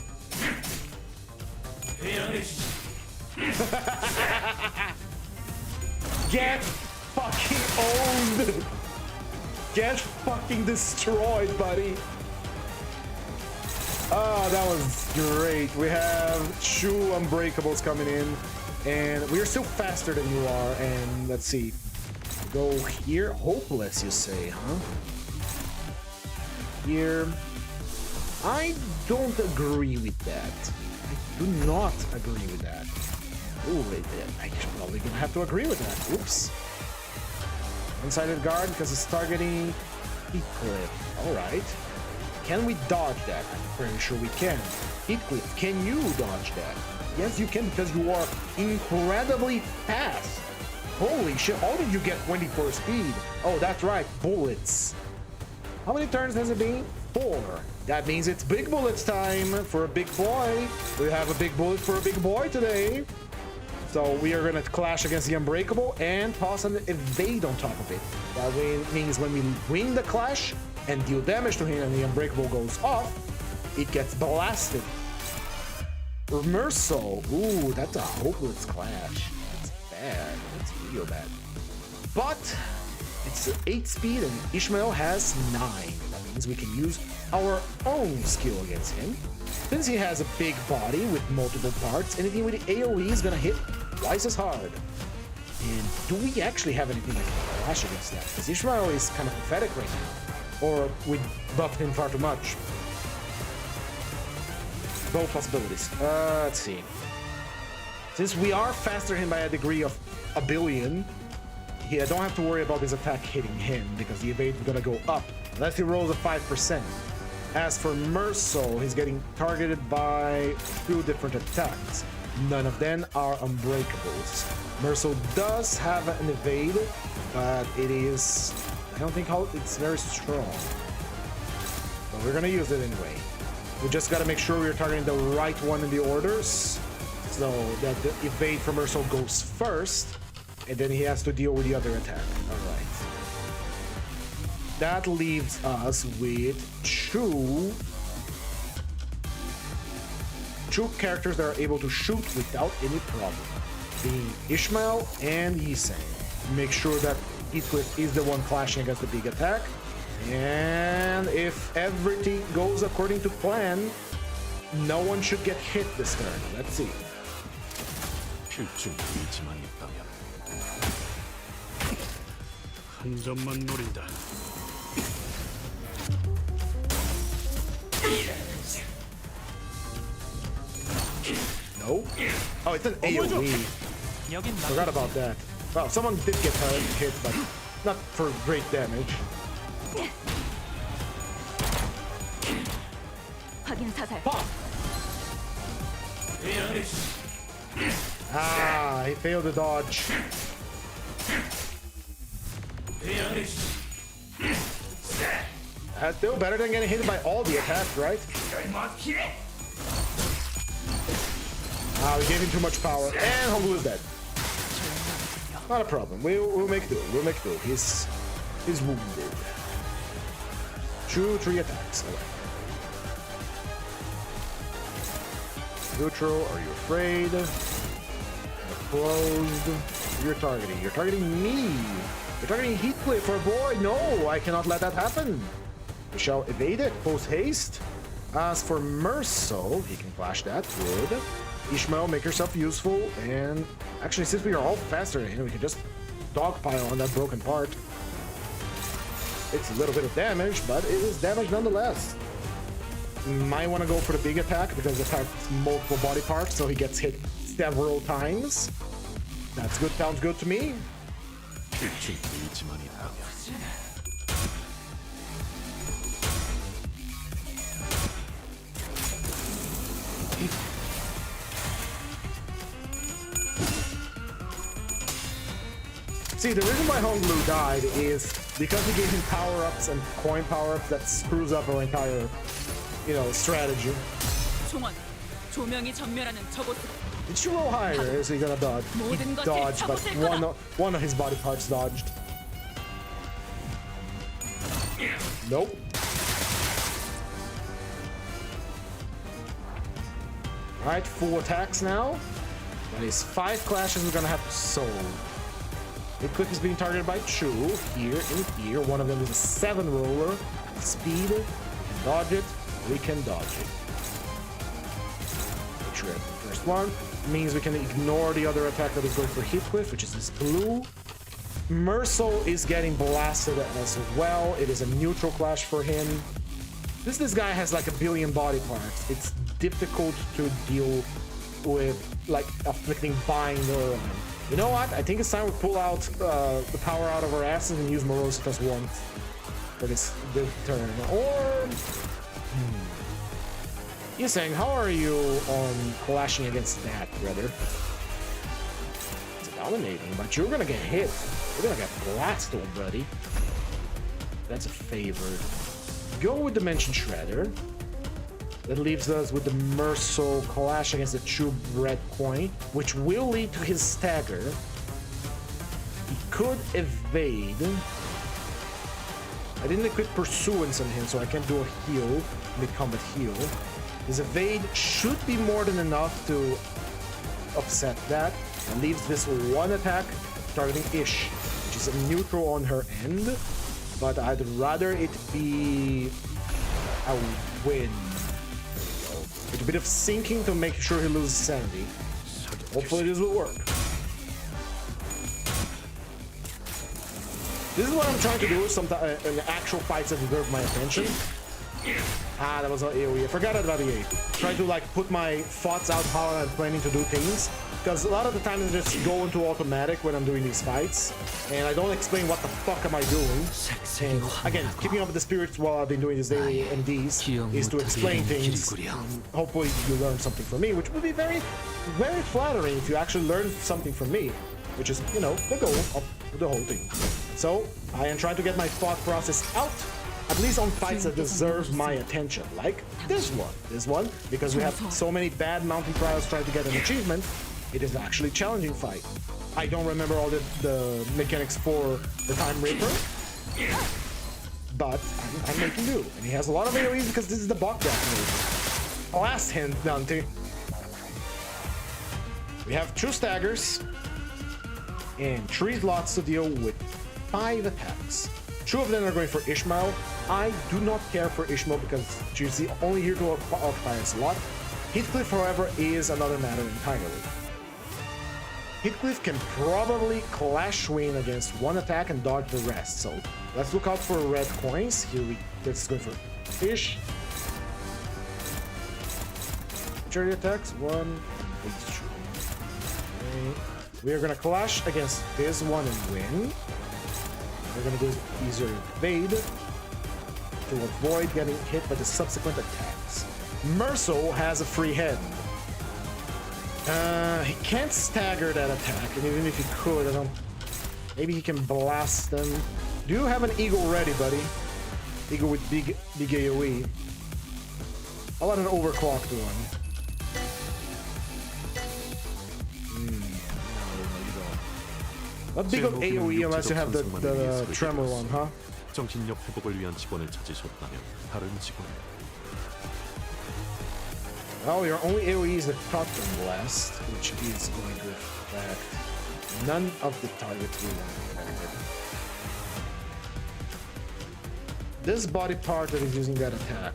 Get fucking owned! Get fucking destroyed, buddy! Oh, that was great. We have 2 Unbreakables coming in, and we're still faster than you are, and let's see. Go here. Hopeless, you say, huh? Here. I don't agree with that. I do not agree with that. Ooh, I probably gonna have to agree with that. Oops. One-sided guard because it's targeting Heathcliff. Alright. Can we dodge that? I'm pretty sure we can. Heathcliff, can you dodge that? Yes, you can because you are incredibly fast. Holy shit, how did you get 24 speed? Oh, that's right, bullets. How many turns has it been? 4. That means it's big bullets time for a big boy. We have a big bullet for a big boy today. So we are gonna clash against the Unbreakable and toss an evade on top of it. That means when we win the clash and deal damage to him and the Unbreakable goes off, it gets blasted. Mercil. Ooh, that's a hopeless clash. That's bad. That's real bad. But it's 8 speed and Ishmael has 9. That means we can use our own skill against him. Since he has a big body with multiple parts, anything with the AoE is gonna hit twice as hard. And do we actually have anything that can clash against that? Because Ishmael is kind of pathetic right now. Or we buffed him far too much. Both possibilities. Let's see. Since we are faster than him by a degree of 1 billion, I don't have to worry about his attack hitting him because the evade is gonna go up unless he rolls a 5%. As for Mercil, he's getting targeted by 2 different attacks. None of them are Unbreakables. Mercil does have an evade, but it is... I don't think it's very strong. But we're gonna use it anyway. We just gotta make sure we're targeting the right one in the orders, so that the evade from Mercil goes first, and then he has to deal with the other attack. Alright. That leaves us with 2 characters that are able to shoot without any problem, being Ishmael and Yiseng. Make sure that Heathcliff is the one clashing against the big attack, and if everything goes according to plan, no one should get hit this turn. Let's see. 필중 의지만 있다면 한 점만 노린다. No? Oh, it's an AoE. 여긴 Forgot about that. Well, someone did get hit, but not for great damage. 확인 사살. Ah, he failed to dodge. That's still better than getting hit by all the attacks, right? Ah, we gave him too much power, and Hongu is dead. Not a problem. We'll make do. We'll make do. He's wounded. 2, 3 attacks. All right. Neutral, are you afraid? Closed. You're targeting me. You're targeting Heathcliff for a boy. No, I cannot let that happen. We shall evade it. Post haste. As for Mercil, he can flash that. Good. Ishmael, make yourself useful. And actually, since we are all faster than him, we can just dogpile on that broken part. It's a little bit of damage, but it is damage nonetheless. Might want to go for the big attack because it has multiple body parts, so he gets hit several times. That's good. Sounds good to me. 필중 의지만 있다면 See, the reason why Honglu died is because he gave him power-ups and coin power-ups that screws up our entire, you know, strategy. 총원, 조명이 전멸하는 저곳으로. Did you roll higher? Is he gonna dodge? He dodged, but one of his body parts dodged. Nope. Alright, full attacks now. That is 5 clashes we're gonna have to solve. Hit click is being targeted by 2 here and here. One of them is a 7 roller. Speed. We can dodge it. We can dodge it. Make sure the first one means we can ignore the other attack that is going for Heathcliff, which is this blue. Mercil is getting blasted as well. It is a neutral clash for him. This guy has like a billion body parts. It's difficult to deal with, like, afflicting bind or... You know what? I think it's time we pull out the power out of our asses and use Morositas once for this turn. Or... You're saying, how are you on clashing against that, brother? It's dominating, but you're gonna get hit. You're gonna get blasted, buddy. That's a favor. Go with Dimension Shredder. That leaves us with the Mercil clash against the True Red Coin, which will lead to his stagger. He could evade. I didn't equip Pursuance on him, so I can't do a heal, mid-combat heal. His evade should be more than enough to upset that, and leaves this one attack targeting Ish, which is a neutral on her end, but I'd rather it be a win. With a bit of sinking to make sure he loses sanity. Hopefully this will work. This is what I'm trying to do in actual fights that deserve my attention. Ah, that was an AoE. I forgot about the AoE. Try to like put my thoughts out how I'm planning to do things. Because a lot of the time I just go into automatic when I'm doing these fights. And I don't explain what the fuck am I doing. And again, keeping up with the spirits while I've been doing these daily MDs is to explain things. Hopefully you learn something from me, which would be very, very flattering if you actually learn something from me. Which is, you know, the goal of the whole thing. So, I am trying to get my thought process out. At least on fights that deserve my attention, like this one, because we have so many bad mountain trials trying to get an achievement, it is actually a challenging fight. I don't remember all the mechanics for the Time Reaper, but I'm making do. And he has a lot of AoEs because this is the Bogdath move. Last hint, Dante. We have 2 staggers and 3 slots to deal with 5 attacks. 2 of them are going for Ishmael. I do not care for Ishmael because she's the only here to occupy a slot. Heathcliff, however, is another matter entirely. Heathcliff can probably clash win against 1 attack and dodge the rest. So let's look out for red coins. Here let's go for fish. Charity attacks 1. Okay. We are gonna clash against this one and win. We're gonna do easier evade to avoid getting hit by the subsequent attacks. Mercil has a free head. He can't stagger that attack, and even if he could, I don't... Maybe he can blast them. Do you have an eagle ready, buddy? Eagle with big AoE. I'll let an overclocked one. Not big of AoE unless you have the tremor one, huh? 정신력 회복을 위한 직원을 찾으셨다면 다른 직원. Well, your only AoE is the Cotton Blast, which is going to affect none of the targets we want affected. This body part that is using that attack.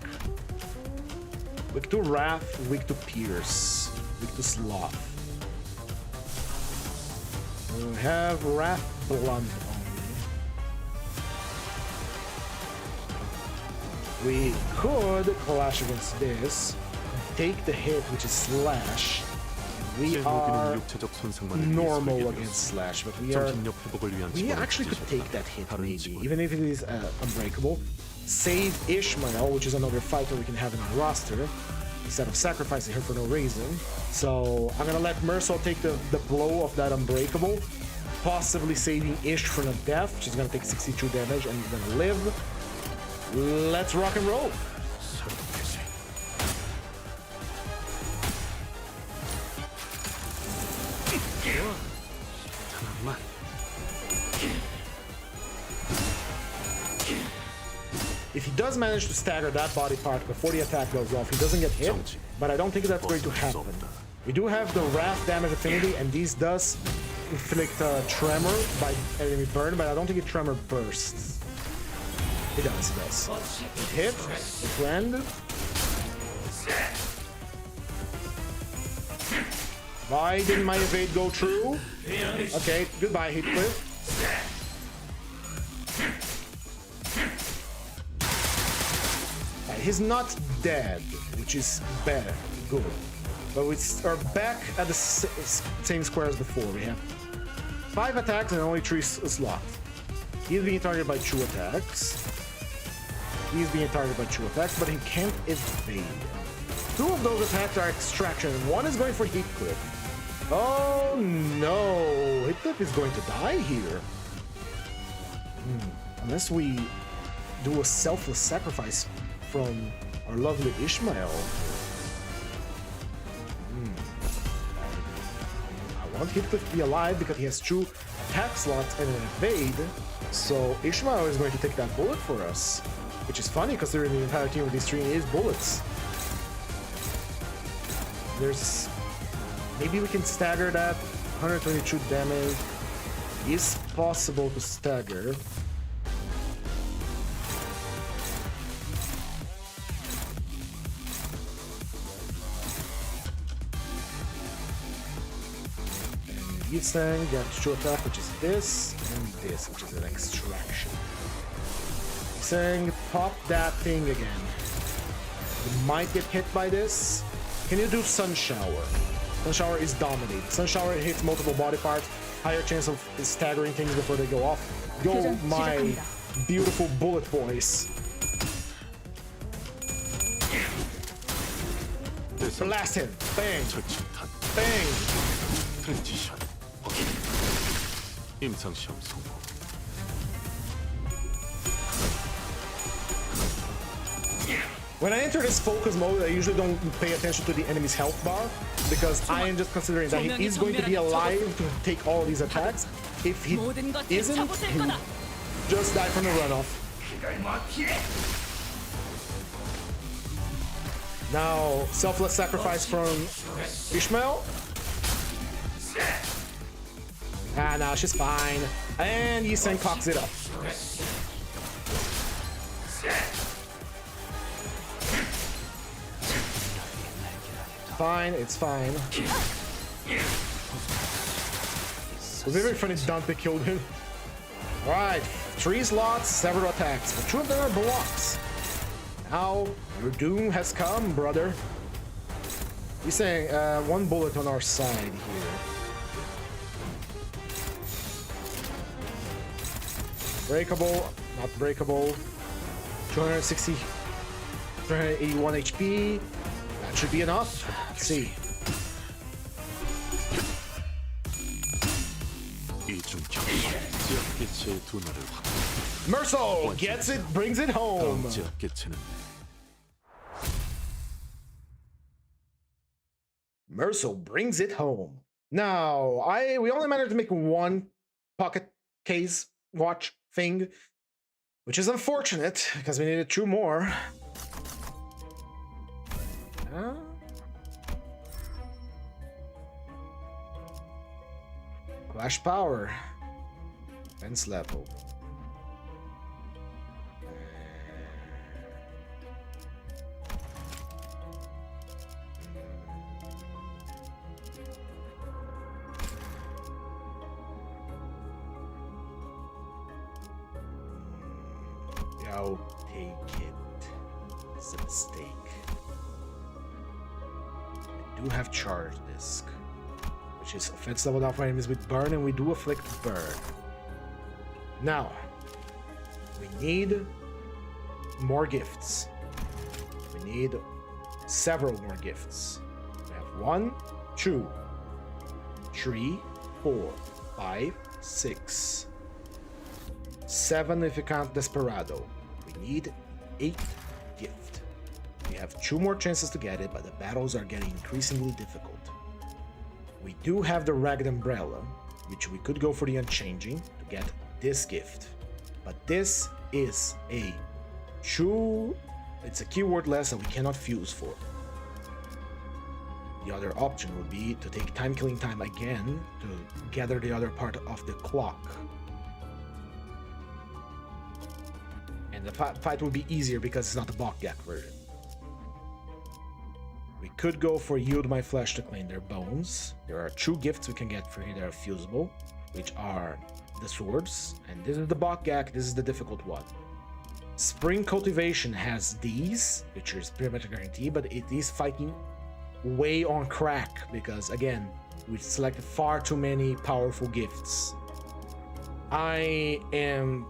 Weak to Wrath, weak to Pierce, weak to Sloth. We have Wrath Blunt only. We could clash against this, take the hit, which is Slash. We are normal against Slash, but we actually could take that hit maybe, even if it is unbreakable. Save Ishmael, which is another fighter we can have in our roster, instead of sacrificing her for no reason. So I'm gonna let Mercil take the blow of that unbreakable, possibly saving Ish from a death. She's gonna take 62 damage and then live. Let's rock and roll. If he does manage to stagger that body part before the attack goes off, he doesn't get hit, but I don't think that's going to happen. We do have the Wrath damage affinity, and these does inflict Tremor by enemy burn, but I don't think it Tremor bursts. It does, it does. It hit, friend. Why didn't my evade go through? Okay, goodbye, Heathcliff. He's not dead, which is better, good. But we are back at the same square as before. We have 5 attacks and only 3 slots. He's being targeted by 2 attacks. He's being targeted by 2 attacks, but he can't evade. 2 of those attacks are extraction. 1 is going for Heathcliff. Oh no! Heathcliff is going to die here. Unless we do a selfless sacrifice from our lovely Ishmael. I want Heathcliff to be alive because he has 2 attack slots and an evade. So Ishmael is going to take that bullet for us, which is funny considering the entire team of these 3 is bullets. There's maybe we can stagger that. 122 damage is possible to stagger. He's saying gets 2 attack, which is this, and this, which is an extraction. He's saying pop that thing again. You might get hit by this. Can you do Sun Shower? Sun Shower is dominate. Sun Shower hits multiple body parts, higher chance of staggering things before they go off. Go, my beautiful bullet boys. Blast him! Bang! Bang! 트랜지션 임상시험 성공. When I enter this focus mode, I usually don't pay attention to the enemy's health bar because I am just considering that he is going to be alive to take all these attacks. If he isn't, he'll just die from the runoff. Now, selfless sacrifice from Ishmael. Ah, no, she's fine. And Yisen cocks it up. Fine, it's fine. It was very funny Dante killed him. Alright, 3 slots, several attacks, but 2 of them are blocks. Now, your doom has come, brother. He's saying 1 bullet on our side here. Breakable, not breakable. 260, 381 HP. That should be enough. Let's see. Merso gets it, brings it home. Merso brings it home. Now, we only managed to make 1 pocket case watch thing, which is unfortunate because we needed 2 more. Flash power. Defense level. I'll take it. It's a mistake. I do have charge disc, which is offense level down for enemies with burn, and we do afflict burn. Now, we need more gifts. We need several more gifts. We have 1, 2, 3, 4, 5, 6, 7 if you count Desperado. We need 8 gift. We have 2 more chances to get it, but the battles are getting increasingly difficult. We do have the Ragged Umbrella, which we could go for the Unchanging to get this gift. But this is a true... It's a keyword less that we cannot fuse for. The other option would be to take Time Killing Time again to gather the other part of the clock. And the fight would be easier because it's not the Bokgak version. We could go for Yield My Flesh to claim their bones. There are 2 gifts we can get for here that are fusible, which are the swords, and this is the Bokgak, this is the difficult one. Spring Cultivation has these, which is pretty much a guarantee, but it is fighting way on crack because, again, we selected far too many powerful gifts. I am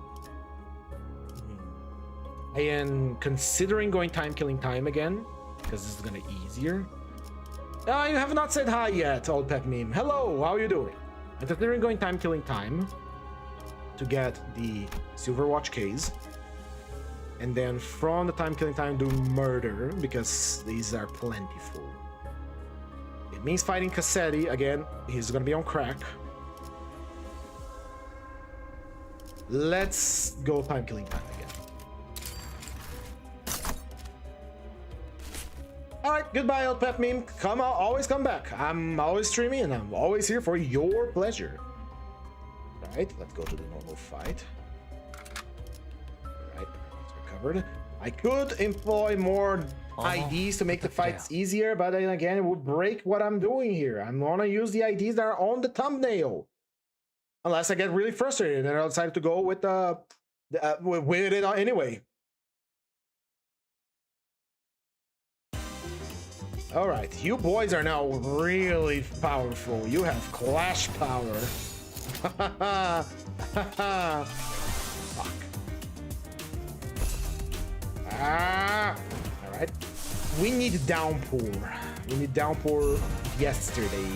considering going Time Killing Time again, because this is gonna be easier. You have not said hi yet, Old Pet Meme. Hello, how are you doing? I'm considering going Time Killing Time to get the Silver Watch case. And then from the Time Killing Time do Murder, because these are plentiful. It means fighting Cassetti, again, he's gonna be on crack. Let's go Time Killing Time again. Alright, goodbye, Old Pet Meme. Come on, always come back. I'm always streaming and I'm always here for your pleasure. Alright, let's go to the normal fight. Alright, it's recovered. I could employ more IDs to make the fights easier, but then again, it would break what I'm doing here. I'm gonna use the IDs that are on the thumbnail. Unless I get really frustrated and I'll decide to go with with it anyway. Alright, you boys are now really powerful. You have clash power. Fuck. Alright. We need Downpour. We need Downpour yesterday.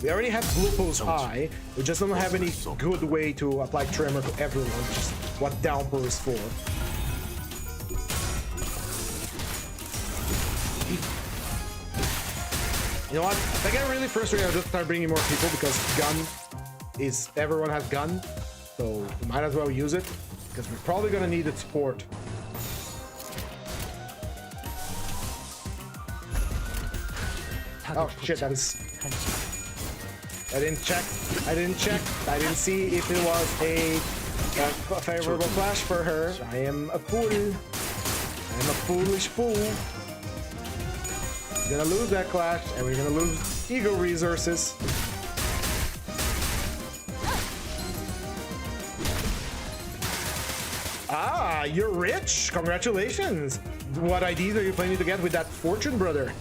We already have Blue Pulse Eye, we just don't have any good way to apply Tremor to everyone, which is what Downpour is for. You know what? If I get really frustrated, I'll just start bringing more people because everyone has gun, so we might as well use it, because we're probably gonna need its support. Oh shit, that is... I didn't check. I didn't see if it was a favorable flash for her. I am a fool. I'm a foolish fool. We're gonna lose that clash, and we're gonna lose ego resources. Ah, you're rich! Congratulations! What IDs are you planning to get with that fortune, brother?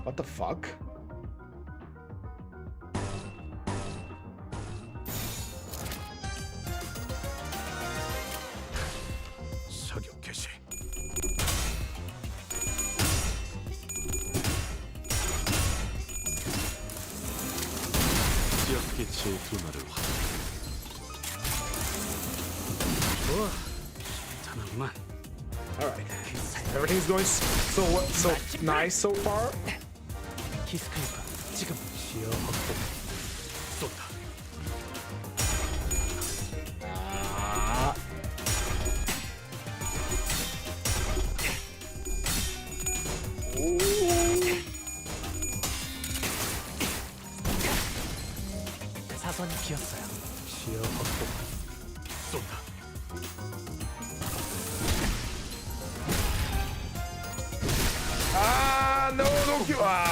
What the fuck? Alright. Everything's going so nice so far.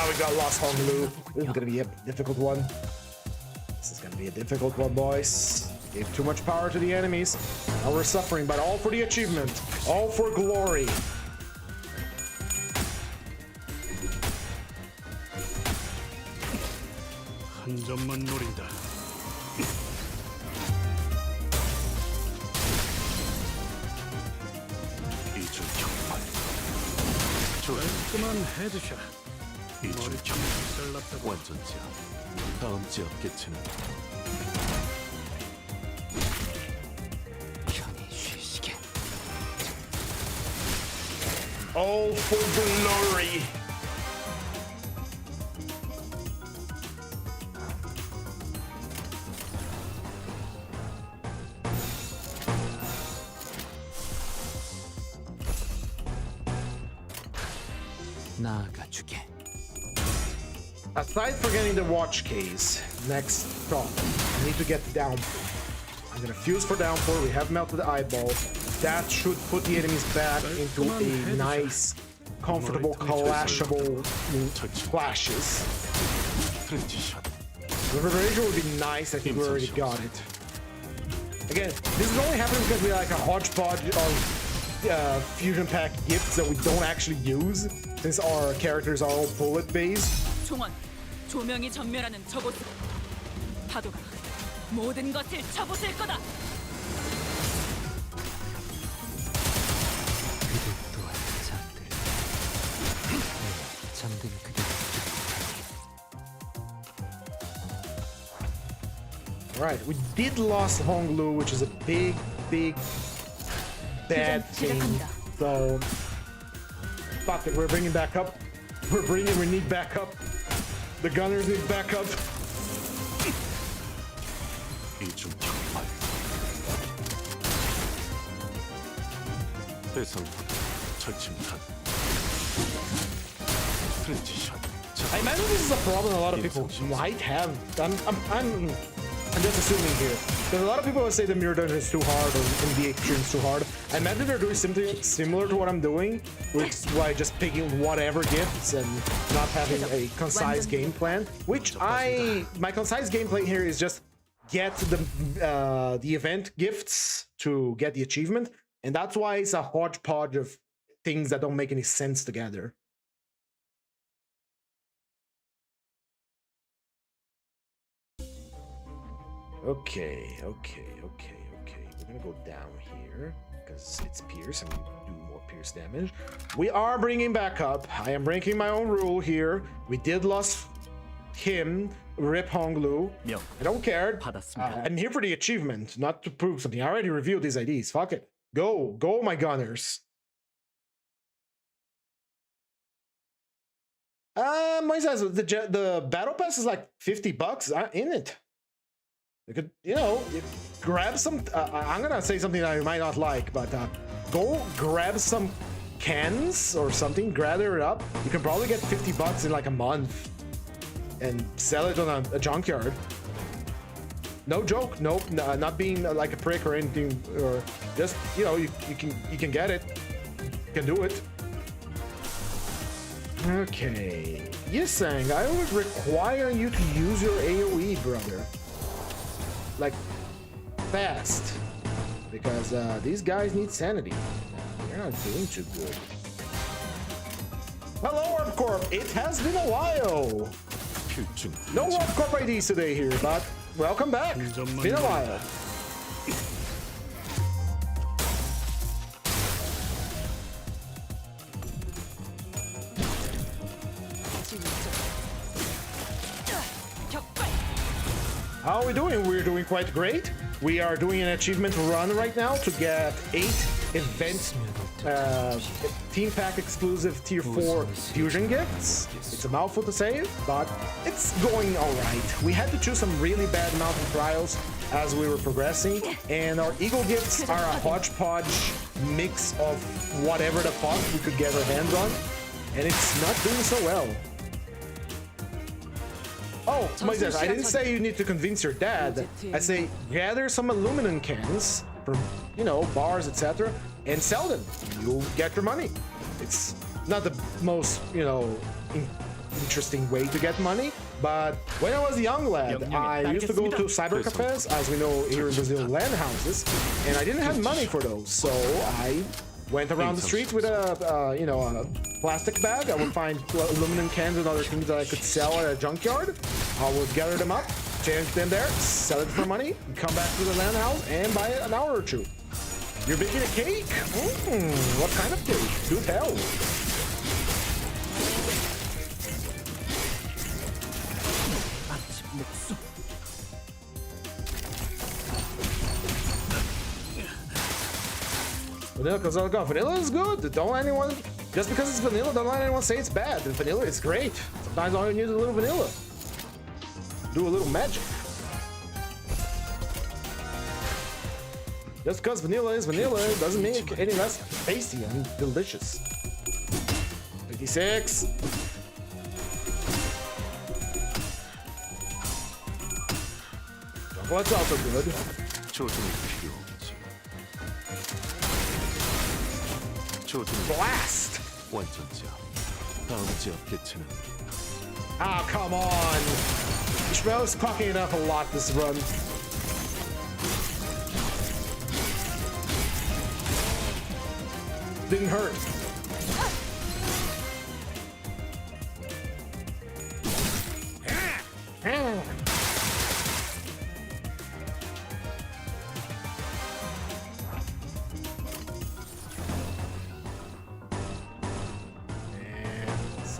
We got lost Honglu. This is gonna be a difficult one. Boys. Gave too much power to the enemies. Now we're suffering, but all for the achievement. All for glory. 한 점만 노린다. 이중 격발. 깔끔한 헤드샷. 이중 머리 격. 잘났다고. 완전 제압. 다음 제압 개체는 편히 쉬시게. All for glory. 나아가주게. Aside from getting the watch case, next stop, I need to get the downpour. I'm gonna fuse for downpour. We have melted the eyeball. That should put the enemies back into a nice, comfortable, clashable flashes. 트렌치샷. Reverberation would be nice. I think we already got it. Again, this is only happening because we like a hodgepodge of fusion pack gifts that we don't actually use, since our characters are all bullet based. 총원, 조명이 전멸하는 저곳으로. 파도가 모든 것을 쳐부술 거다. 그들 또한 잠들. 잠든 그들. Alright, we did lost Honglu, which is a big bad thing. So, fuck it, we're bringing back up. We need backup. The gunners need backup. 이중 격발. 대상 철침탄. 트렌치샷. I imagine this is a problem a lot of people might have. I'm just assuming here. Because a lot of people would say the Mirror Dungeon is too hard or MD Extreme is too hard. I imagine they're doing something similar to what I'm doing, which is why just picking whatever gifts and not having a concise game plan. Which my concise gameplay here is just get the event gifts to get the achievement, and that's why it's a hodgepodge of things that don't make any sense together. Okay. We're gonna go down here because it's Pierce and we do more Pierce damage. We are bringing back up. I am breaking my own rule here. We did lose him, Rip Honglu. I don't care. I'm here for the achievement, not to prove something. I already reviewed these IDs. Fuck it. Go, my gunners. Moises, the battle pass is like $50 in it. You could, grab some. I'm gonna say something that you might not like, but go grab some cans or something, gather it up. You can probably get $50 in like a month and sell it on a junkyard. No joke. Nope. Not being like a prick or anything, or just you can get it. You can do it. Okay. Yisang, I would require you to use your AoE, brother. Like, fast. Because these guys need sanity. They're not doing too good. Hello, Warp Corp! It has been a while! No Warp Corp IDs today here, but welcome back! It's been a while. How are we doing? We're doing quite great. We are doing an achievement run right now to get 8 event team pack exclusive tier 4 fusion gifts. It's a mouthful to say, but it's going all right. We had to choose some really bad mountain trials as we were progressing, and our eagle gifts are a hodgepodge mix of whatever the fuck we could get our hands on, and it's not doing so well. Oh, Moises, I didn't say you need to convince your dad. I say gather some aluminum cans from, bars, etc., and sell them. You'll get your money. It's not the most, interesting way to get money, but when I was a young lad, I used to go to cyber cafes, as we know here in Brazil, land houses, and I didn't have money for those, so I went around the streets with a you know, a plastic bag. I would find aluminum cans and other things that I could sell at a junkyard. I would gather them up, change them there, sell it for money, come back to the land house and buy it an hour or two. You're baking a cake? What kind of cake? Do tell. Vanilla, because vanilla is good. Don't let anyone, just because it's vanilla, don't let anyone say it's bad. The vanilla is great. Sometimes all you need is a little vanilla. Do a little magic. Just because vanilla is vanilla, it doesn't make it any less tasty and delicious. 56. Chocolate's also good. 조준이 필요 없지. 조준이 Blast! 완전지야. 다음 지역 개체는 Ah, come on! Ishmael's clocking it up a lot this run. Didn't hurt.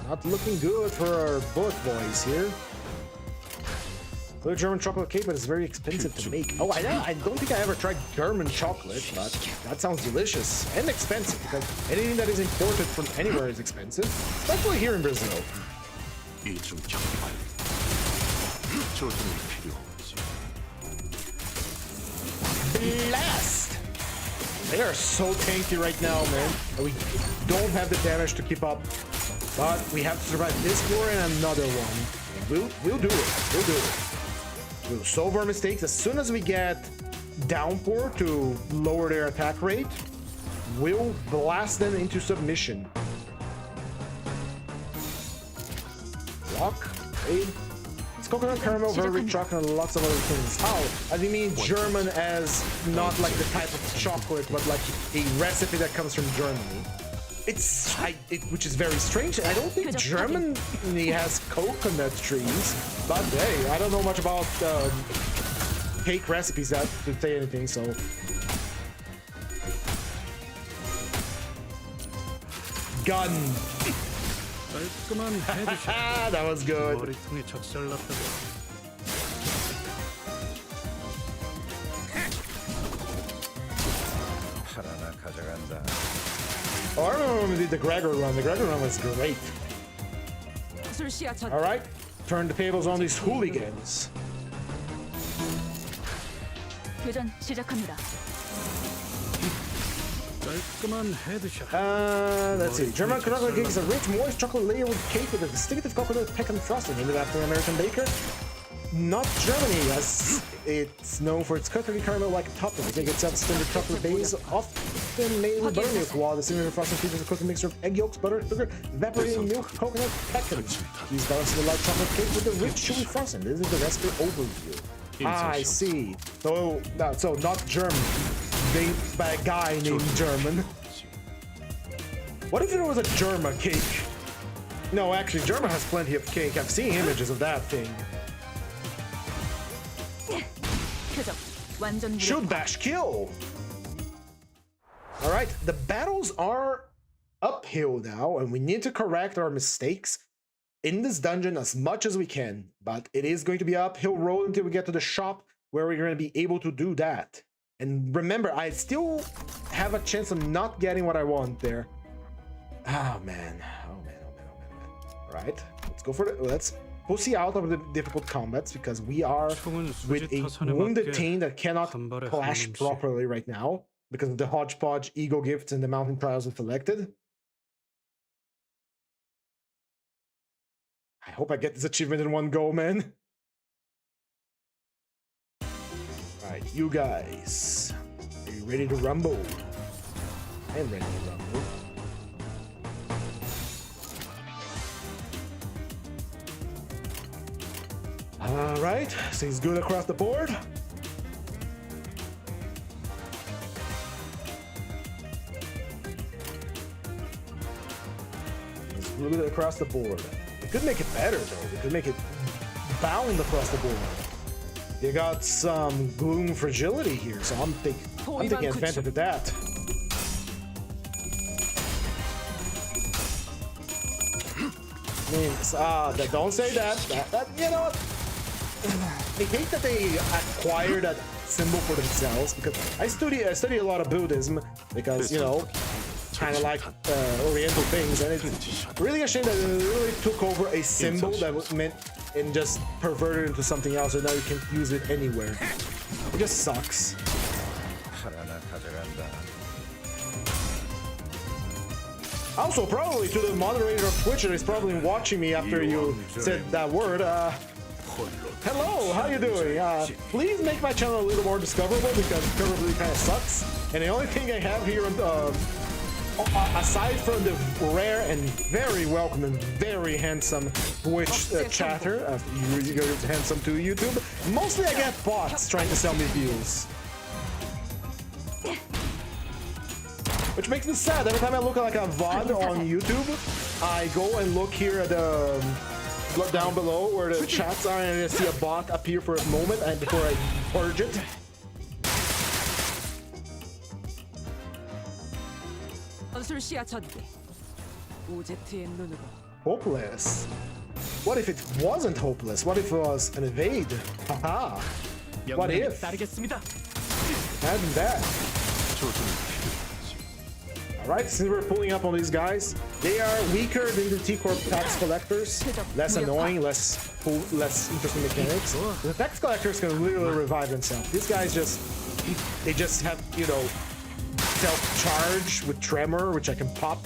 Not looking good for our bullet boys here. Clear German chocolate cake, but it's very expensive to make. Oh, I don't think I ever tried German chocolate, but that sounds delicious and expensive because anything that is imported from anywhere is expensive, especially here in Brazil. 이중 격발. 조준이 필요 없지. Blast! They are so tanky right now, man. We don't have the damage to keep up, but we have to survive this war and another one. We'll do it. We'll do it. We'll solve our mistakes as soon as we get downpour to lower their attack rate. We'll blast them into submission. Block, aid. It's coconut caramel, very rich chocolate, and lots of other things. Oh, I mean German as not like the type of chocolate, but like a recipe that comes from Germany. Which is very strange. I don't think Germany has coconut trees, but hey, I don't know much about cake recipes that to say anything. So, gun. 깔끔한 헤드샷. That was good. 머리통이 적절났다고. 하나 가져간다. Oh, I remember when we did the Gregor run. The Gregor run was great. All right, turn the tables on these hooligans. 교전 시작합니다. 깔끔한 헤드샷. Let's see. German chocolate cake is a rich, moist chocolate layer with cake with a distinctive coconut pecan frosting, named after an American baker. Not Germany, as it's known for its cookie caramel-like topping. The cake itself is standard chocolate base, often made with buttermilk, while the similar frosting features a cooking mixture of egg yolks, butter, sugar, evaporated milk, coconut, pecans. These balance the light chocolate cake with the rich, chewy frosting. This is the recipe overview. I see. So not German. Made by a guy named German. What if it was a Germa cake? No, actually, Germa has plenty of cake. I've seen images of that thing. Shoot, bash, kill! Alright, the battles are uphill now, and we need to correct our mistakes in this dungeon as much as we can. But it is going to be an uphill road until we get to the shop where we're going to be able to do that. And remember, I still have a chance of not getting what I want there. Oh man. Alright, let's go for it. Let's pussy out of the difficult combats because we are with a wounded team that cannot clash properly right now because of the hodgepodge ego gifts and the mountain trials we've selected. I hope I get this achievement in one go, man. Alright, you guys. Are you ready to rumble? I am ready to rumble. Alright, seems good across the board. a little bit across the board. We could make it better though. We could make it bound across the board. You got some gloom fragility here, so I'm taking advantage of that. I mean, don't say that. That you know what? I hate that they acquired that symbol for themselves, because I study a lot of Buddhism, because you know, kind of like Oriental things, and it's really a shame that it really took over a symbol that was meant and just perverted into something else, and now you can use it anywhere. It just sucks. 하나나 가져간다. Also, probably to the moderator of Twitch that is probably watching me after you said that word, hello, how you doing? Please make my channel a little more discoverable, because discoverability kind of sucks. And the only thing I have here, aside from the rare and very welcome and very handsome Twitch chatter, you're handsome to YouTube, mostly I get bots trying to sell me views. Which makes me sad. Every time I look at like a VOD on YouTube, I go and look here at the look down below where the chats are, and I see a bot appear for a moment and before I purge it. Hopeless. What if it wasn't hopeless? What if it was an evade? Haha. What if? Imagine that. Alright, since we're pulling up on these guys, they are weaker than the T-Corp tax collectors, less annoying, less interesting mechanics. The tax collectors can literally revive themselves. These guys they just have, you know, self-charge with tremor, which I can pop.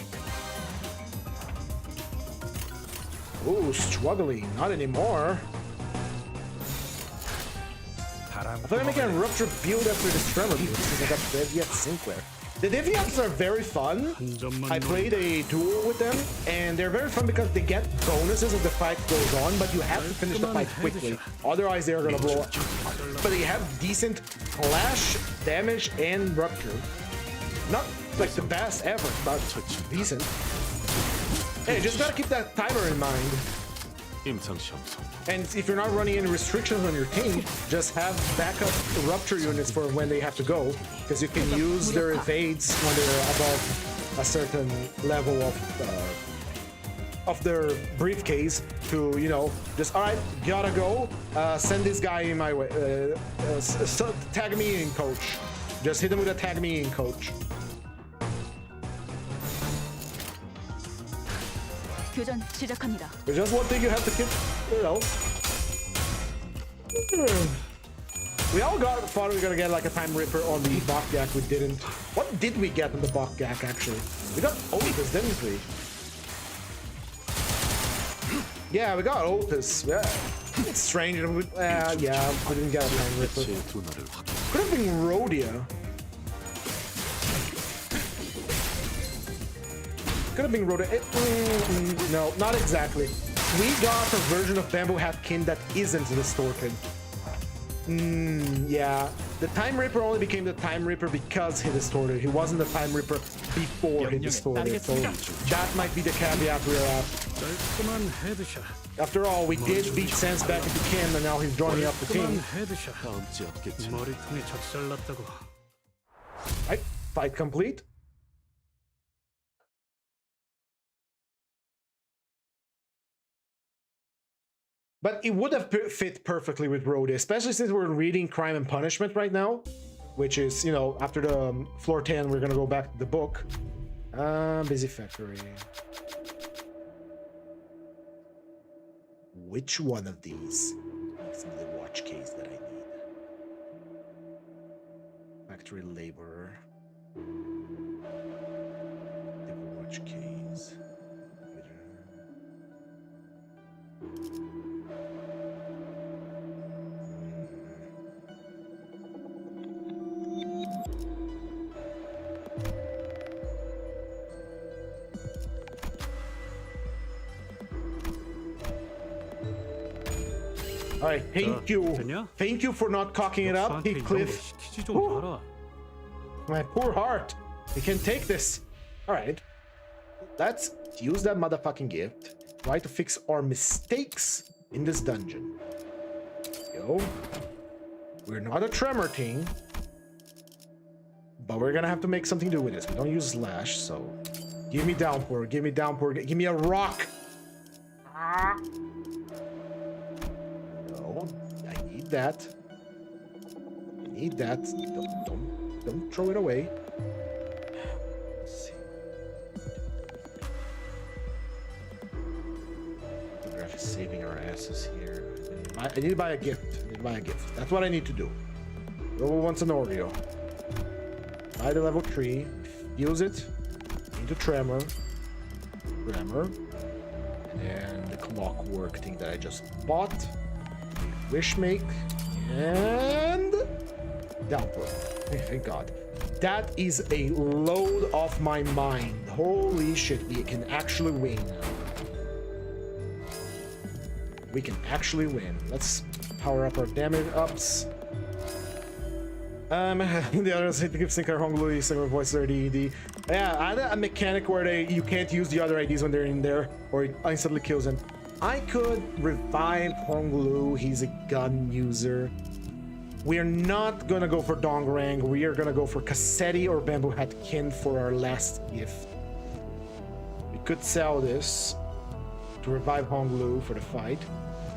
Ooh, struggling, not anymore. I thought I'm making a rupture build after this tremor build, since I got Deviat Sinclair. The Deviants are very fun. I played a duel with them, and they're very fun because they get bonuses as the fight goes on, but you have to finish the fight quickly, otherwise they're gonna blow up. But they have decent clash, damage, and rupture. Not like the best ever, but decent. Hey, just gotta keep that timer in mind. And if you're not running any restrictions on your team, just have backup rupture units for when they have to go, because you can use their evades when they're above a certain level of their briefcase to, you know, just, all right, gotta go, send this guy in my way, tag me in, coach. Just hit him with a tag me in, coach. 교전 시작합니다. There's just one thing you have to keep, you know. We all thought we were gonna get like a time ripper on the Bakyak. We didn't. What did we get on the Bakyak actually? We got Otis, didn't we? Yeah, we got Otis. Yeah. It's strange. Yeah, we didn't get a time ripper. Could have been Rhodia. Could have been Rhoda. No, not exactly. We got a version of Bamboo Hat Kin that isn't distorted. Yeah. The Time Ripper only became the Time Ripper because he distorted. He wasn't the Time Ripper before he distorted. So that might be the caveat we're at. After all, we did beat Sans back into Kin, and now he's joining up the team. Right, fight complete. But it would have fit perfectly with Rhodia, especially since we're reading Crime and Punishment right now, which is, you know, after the floor 10, we're gonna go back to the book. Busy Factory. Which one of these is the watch case that I need? Factory Laborer. The watch case. All right, thank you for not cocking it up, Heathcliff. My poor heart. We can take this. All right, that's use that motherfucking gift. Try to fix our mistakes in this dungeon. Yo. We're not a tremor team. But we're gonna have to make something to do with this. We don't use slash, so... Give me downpour, give me downpour, give me a rock! No, I need that. I need that. Don't throw it away. Let's see. We're saving our asses here. I need to buy a gift. I need to buy a gift. That's what I need to do. Robo wants an Oreo. Buy the level 3. Use it. Into tremor. Tremor. And the clockwork thing that I just bought. Wish make. And downpour. Thank God. That is a load off my mind. Holy shit, we can actually win. We can actually win. Let's power up our damage ups. The others hit to give Sinclair Honglu, Sinclair Voice 30 ED. Yeah, I had a mechanic where you can't use the other IDs when they're in there, or it instantly kills them. I could revive Honglu, he's a gun user. We're not gonna go for Dongrang, we are gonna go for Cassetti or Bamboo Hat Kin for our last gift. We could sell this to revive Honglu for the fight,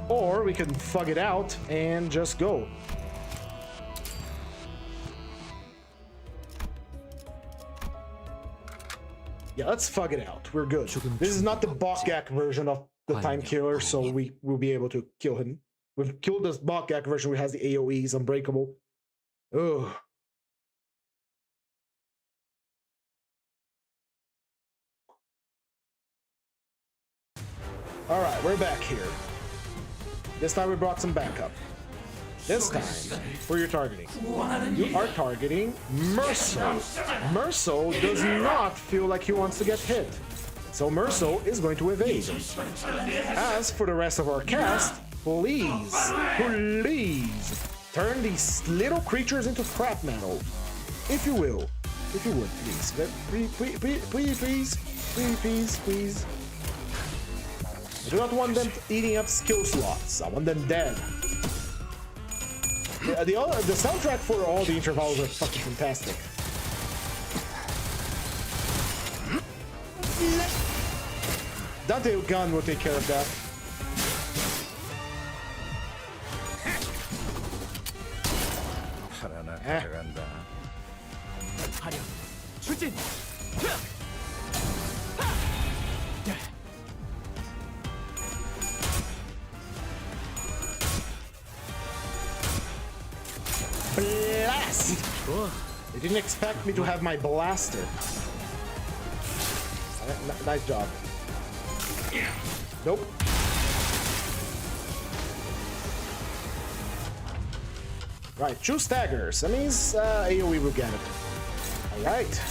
or we can fug it out and just go. Yeah, let's fug it out. We're good. This is not the Bokgak version of the Time Killer, so we will be able to kill him. We've killed this Bokgak version, which has the AoEs, unbreakable. Ugh. Alright, we're back here. This time we brought some backup. This time, for your targeting, you are targeting Merso. Merso does not feel like he wants to get hit, so Merso is going to evade. As for the rest of our cast, please turn these little creatures into crap metal, if you will. If you would, please. Please. I do not want them eating up skill slots. I want them dead. The soundtrack for all the intervals are fucking fantastic. Dante Gun will take care of that. 하나 가져간다. 화력 추진. Blast! They didn't expect me to have my blaster. Nice job. Nope. Right, 2 staggers. That means AoE will get it. Alright.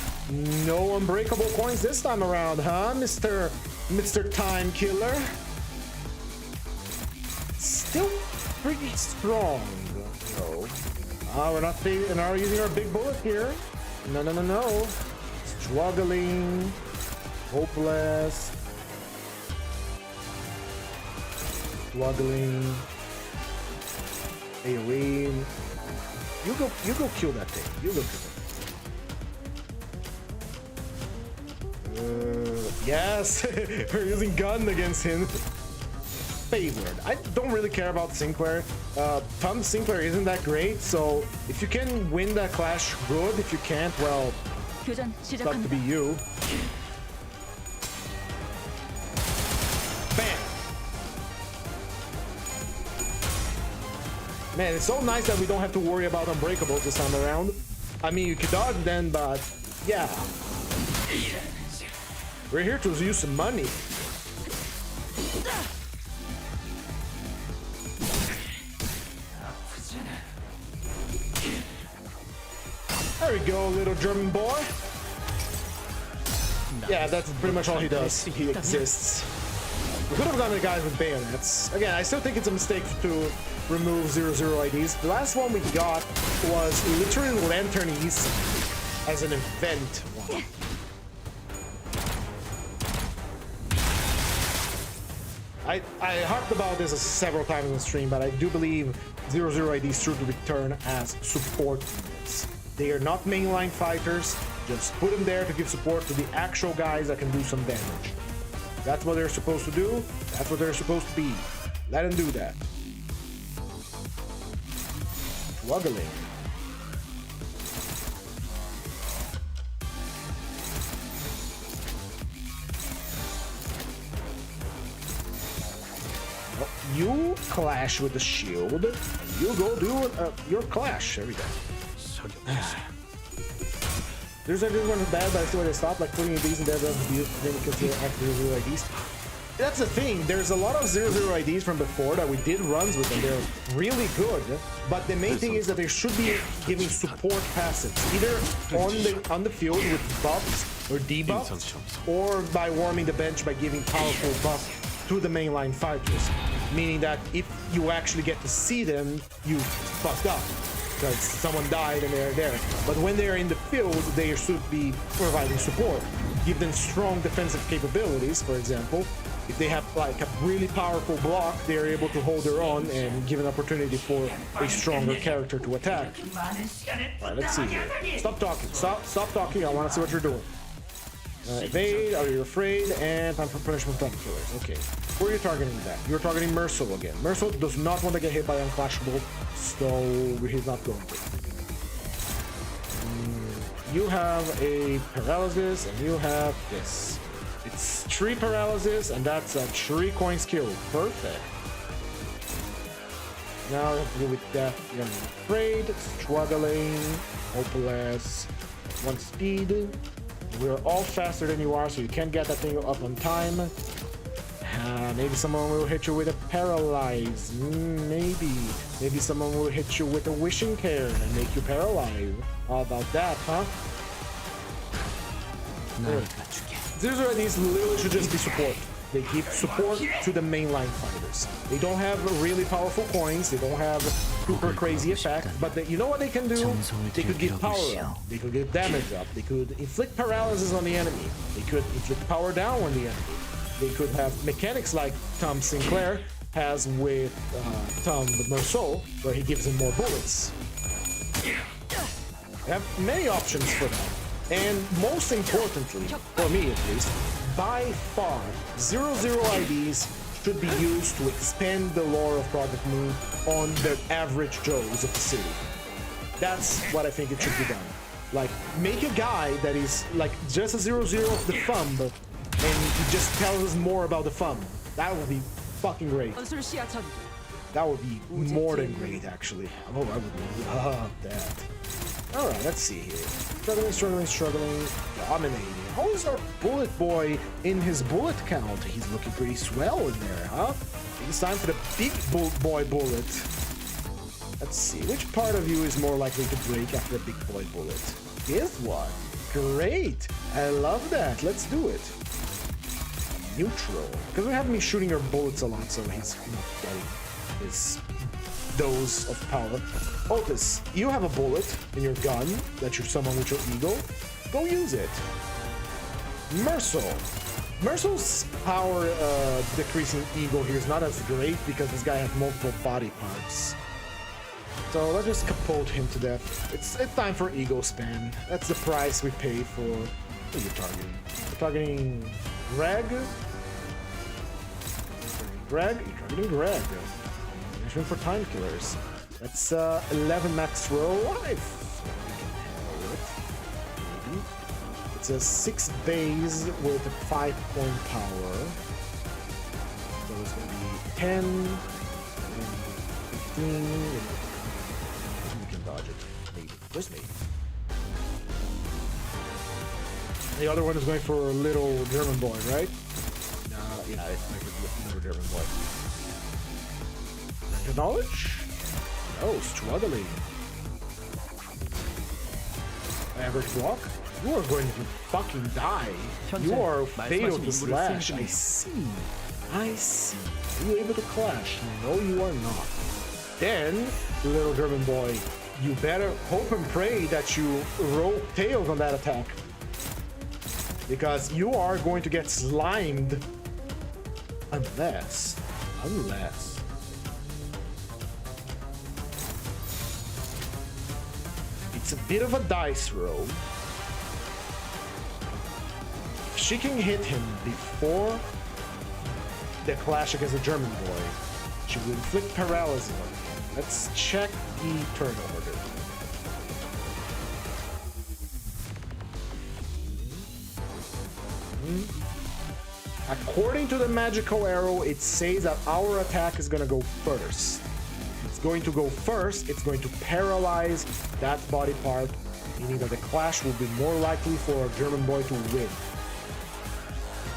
No unbreakable coins this time around, huh, Mr. Time Killer? Still pretty strong, though. We're not using our big bullet here. No. Struggling. Hopeless. Struggling. AoE. You go kill that thing. You go kill it. Yes! We're using gun against him. Favored. I don't really care about Sinclair. Tom Sinclair isn't that great, so if you can win that clash, good. If you can't, well, 교전 it's got to be 시작합니다. you. Bam! Man, it's so nice that we don't have to worry about unbreakables this time around. I mean, you could dodge then, but yeah. We're here to use some money. There we go, little German boy. Yeah, that's pretty much all he does. He exists. We could have gone to guys with bayonets. Again, I still think it's a mistake to remove 0-0 IDs. The last one we got was literally Lantern East as an event one. I harped about this several times on stream, but I do believe 00 IDs should return as support units. They are not mainline fighters. Just put them there to give support to the actual guys that can do some damage. That's what they're supposed to do. That's what they're supposed to be. Let them do that. Struggling. You clash with the shield. You go do your clash. There we go. There's a good one bad, but I see where they stop. Like putting these in there doesn't do then you consider active 00 IDs. That's the thing. There's a lot of 00 IDs from before that we did runs with them. They're really good, but the main thing is that they should be giving support passives, either on the field with buffs or debuffs, or by warming the bench by giving powerful buffs to the mainline fighters. Meaning that if you actually get to see them, you fucked up because someone died and they're there. But when they're in the field, they should be providing support. Give them strong defensive capabilities, for example. If they have like a really powerful block, they're able to hold their own and give an opportunity for a stronger character to attack. Alright, let's see here. Stop talking. Stop talking. I want to see what you're doing. Evade, are you afraid? And time for punishment on killers. Okay. Who are you targeting that? You're targeting Mercil again. Mercil does not want to get hit by Unclashable, so he's not going to. You have a paralysis, and you have this. It's 3 paralysis, and that's a 3 coins kill. Perfect. Now you have to deal with death. You're afraid, struggling, hopeless, 1 speed. We're all faster than you are, so you can't get that thing up on time. Maybe someone will hit you with a paralyze. Maybe someone will hit you with a wishing care and make you paralyzed. How about that, huh? Zero of these literally should just be support. They give support to the mainline fighters. They don't have really powerful coins. They don't have super crazy effect. But you know what they can do? They could give power up. They could give damage up. They could inflict paralysis on the enemy. They could inflict power down on the enemy. They could have mechanics like Tom Sinclair has with Tom Merceau, where he gives him more bullets. They have many options for that. And most importantly, for me at least, by far, 00 IDs should be used to expand the lore of Project Moon on the average Joes of the city. That's what I think it should be done. Like, make a guy that is like just a 00 of the thumb, and he just tells us more about the thumb. That would be fucking great. That would be more than great, actually. Oh, I would love that. Alright, let's see here. Struggling, dominating. How is our bullet boy in his bullet count? He's looking pretty swell in there, huh? It's time for the big boy bullet. Let's see, which part of you is more likely to break after a big boy bullet? This one. Great. I love that. Let's do it. Neutral. Because we have me shooting your bullets a lot, so he's not getting his dose of power. Otis, you have a bullet in your gun that you summon with your eagle. Go use it. Mercil's power decreasing eagle here is not as great because this guy has multiple body parts. So let's just capote him to death. It's time for ego span. That's the price we pay for. Who are you targeting? You're targeting Greg? Greg? You're targeting Greg. Mission for time killers. That's 11 max roll. It's a 6 base with a 5-point power. So it's gonna be 10 and 15. We can dodge it. Maybe. Just maybe. The other one is going for a little German boy, right? Yeah, it's like a little German boy. Your knowledge? Oh, struggling. Average block? You are going to fucking die. You are fatal to slash. I see. Are you able to clash? No, you are not. Then, little German boy, you better hope and pray that you roll tails on that attack. Because you are going to get slimed Unless. It's a bit of a dice roll. If she can hit him before the clash against the German boy, she will inflict paralysis on him. Let's check the turn order. According to the magical arrow, it says that our attack is gonna go first. It's going to go first, it's going to paralyze that body part, meaning that the clash will be more likely for a German boy to win.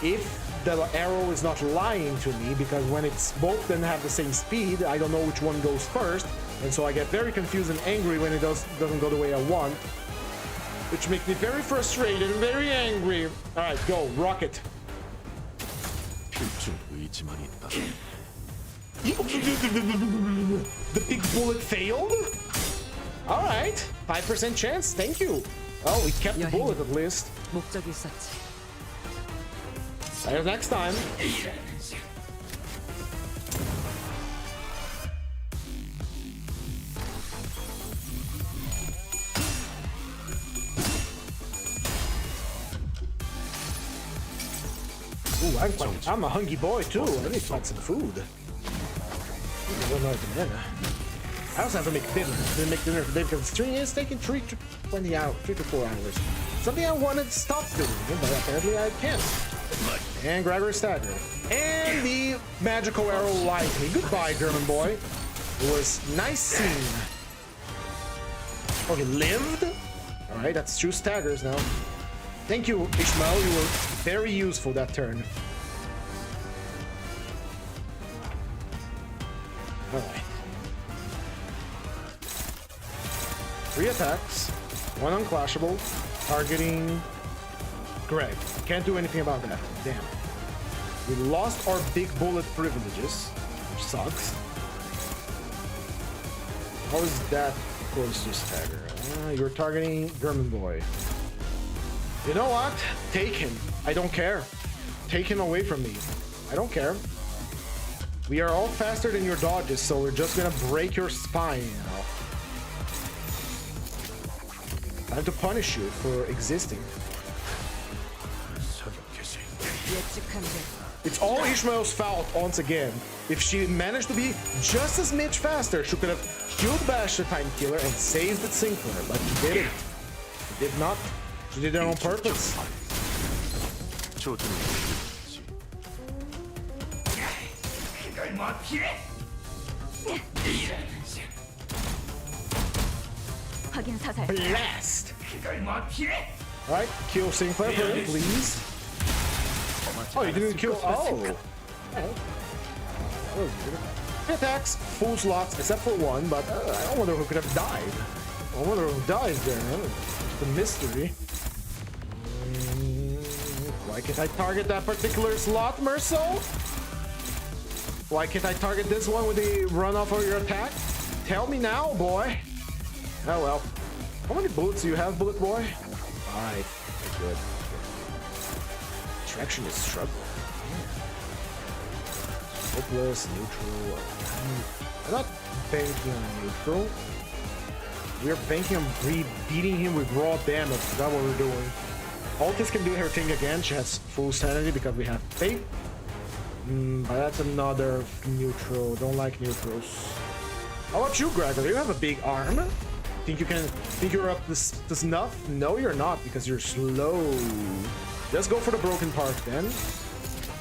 If the arrow is not lying to me, because when it's both then have the same speed, I don't know which one goes first, and so I get very confused and angry when it doesn't go the way I want, which makes me very frustrated and very angry. All right, go, rocket. 필중 의지만 있다. The big bullet failed? All right, 5% chance, thank you. Oh, we kept the bullet at least. 목적이 있었지. There's next time. Ooh, I'm a hungry boy too. I need to find some food. I don't know the banana. I also have to make dinner. Make dinner today because the stream is taking 3 to 4 hours. Something I wanted to stop doing, but apparently I can't. And Gregor staggered. And the magical arrow lied me. Goodbye, German boy. It was nice seeing. Okay, lived. All right, that's 2 staggers now. Thank you, Ishmael. You were very useful that turn. All right. 3 attacks, 1 unclashable, targeting Greg. Can't do anything about that. Damn. We lost our big bullet privileges, which sucks. How is that close to stagger? You're targeting German boy. You know what? Take him. I don't care. Take him away from me. I don't care. We are all faster than your dodges, so we're just gonna break your spine now. Time to punish you for existing. It's all Ishmael's fault once again. If she managed to be just as much faster, she could have shield bashed the time killer and saved the Sinclair, but she didn't. She did not. She did it on purpose. 확인 사살. Blast! Alright, kill Sinclair for him, please. Oh, you didn't kill. Oh! That was weird. 3 attacks, full slots, except for 1, but I wonder who could have died. I wonder who dies there. It's a mystery. Why can't I target that particular slot, Merso? Why can't I target this one with the runoff of your attack? Tell me now, boy. Oh well. How many bullets do you have, bullet boy? 5. Good. Traction is struggling. Hopeless, neutral. I'm not banking on neutral. We're banking on beating him with raw damage. Is that what we're doing? Altis can do her thing again. She has full sanity because we have faith. But that's another neutral. Don't like neutrals. How about you, Gregor? You have a big arm. Think you're up to snuff? No, you're not because you're slow. Let's go for the broken part then.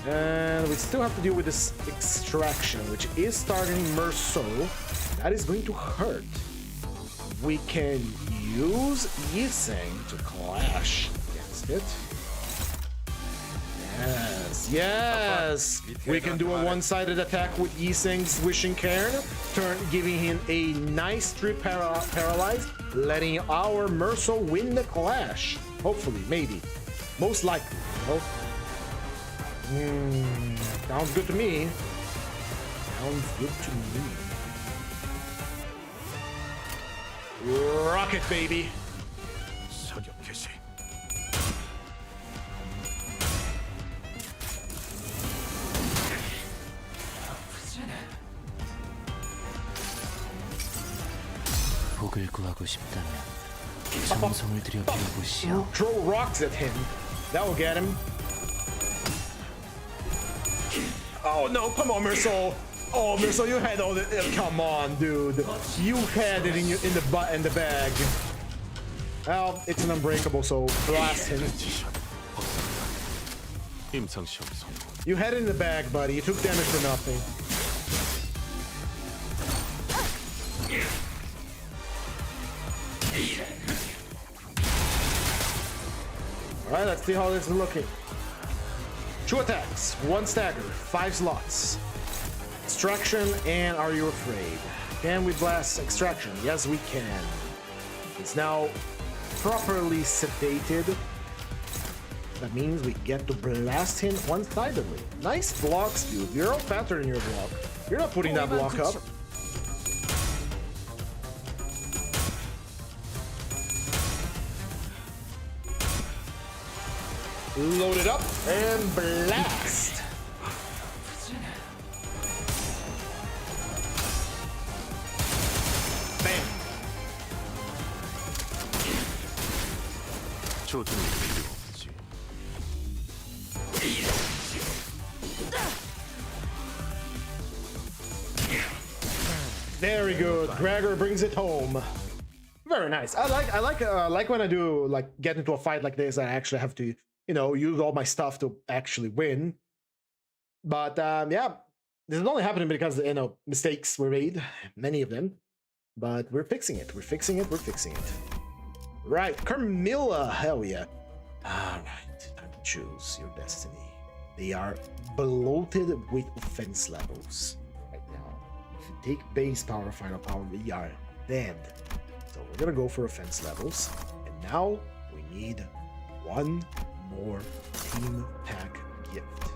And we still have to deal with this extraction, which is targeting Merso. That is going to hurt. We can use Yiseng to clash against it. Yes! We can do a one-sided attack with Yiseng's Wishing Cairn, giving him a nice trip paralyzed, letting our Merso win the clash. Hopefully, maybe. Most likely. Oh. Sounds good to me. Sounds good to me. Rocket, baby. 복을 구하고 싶다면 정성을 들여 빌어보시오. Throw rocks at him. That will get him. Oh no! Come on, Merso. Oh, Merso, you had all the. Come on, dude. You had it in the bag. Well, it's an unbreakable, so blast him. 임상시험 성공. You had it in the bag, buddy. You took damage for nothing. Alright, let's see how this is looking. 2 attacks, 1 stagger, 5 slots. Extraction, and are you afraid? Can we blast extraction? Yes, we can. It's now properly sedated. That means we get to blast him one-sidedly. Nice blocks, dude. You're all faster in your block. You're not putting that block up. Load it up and blast. Bam. 조준이 필요 없지. Very good. Gregor brings it home. Very nice. I like when I do like get into a fight like this. I actually have to, you know, use all my stuff to actually win. But yeah, this is only happening because, you know, mistakes were made, many of them. But we're fixing it. We're fixing it. We're fixing it. Right, Carmilla. Hell yeah. All right, time to choose your destiny. They are bloated with offense levels right now. If you take base power, final power, we are dead. So we're gonna go for offense levels. And now we need one more team pack gift.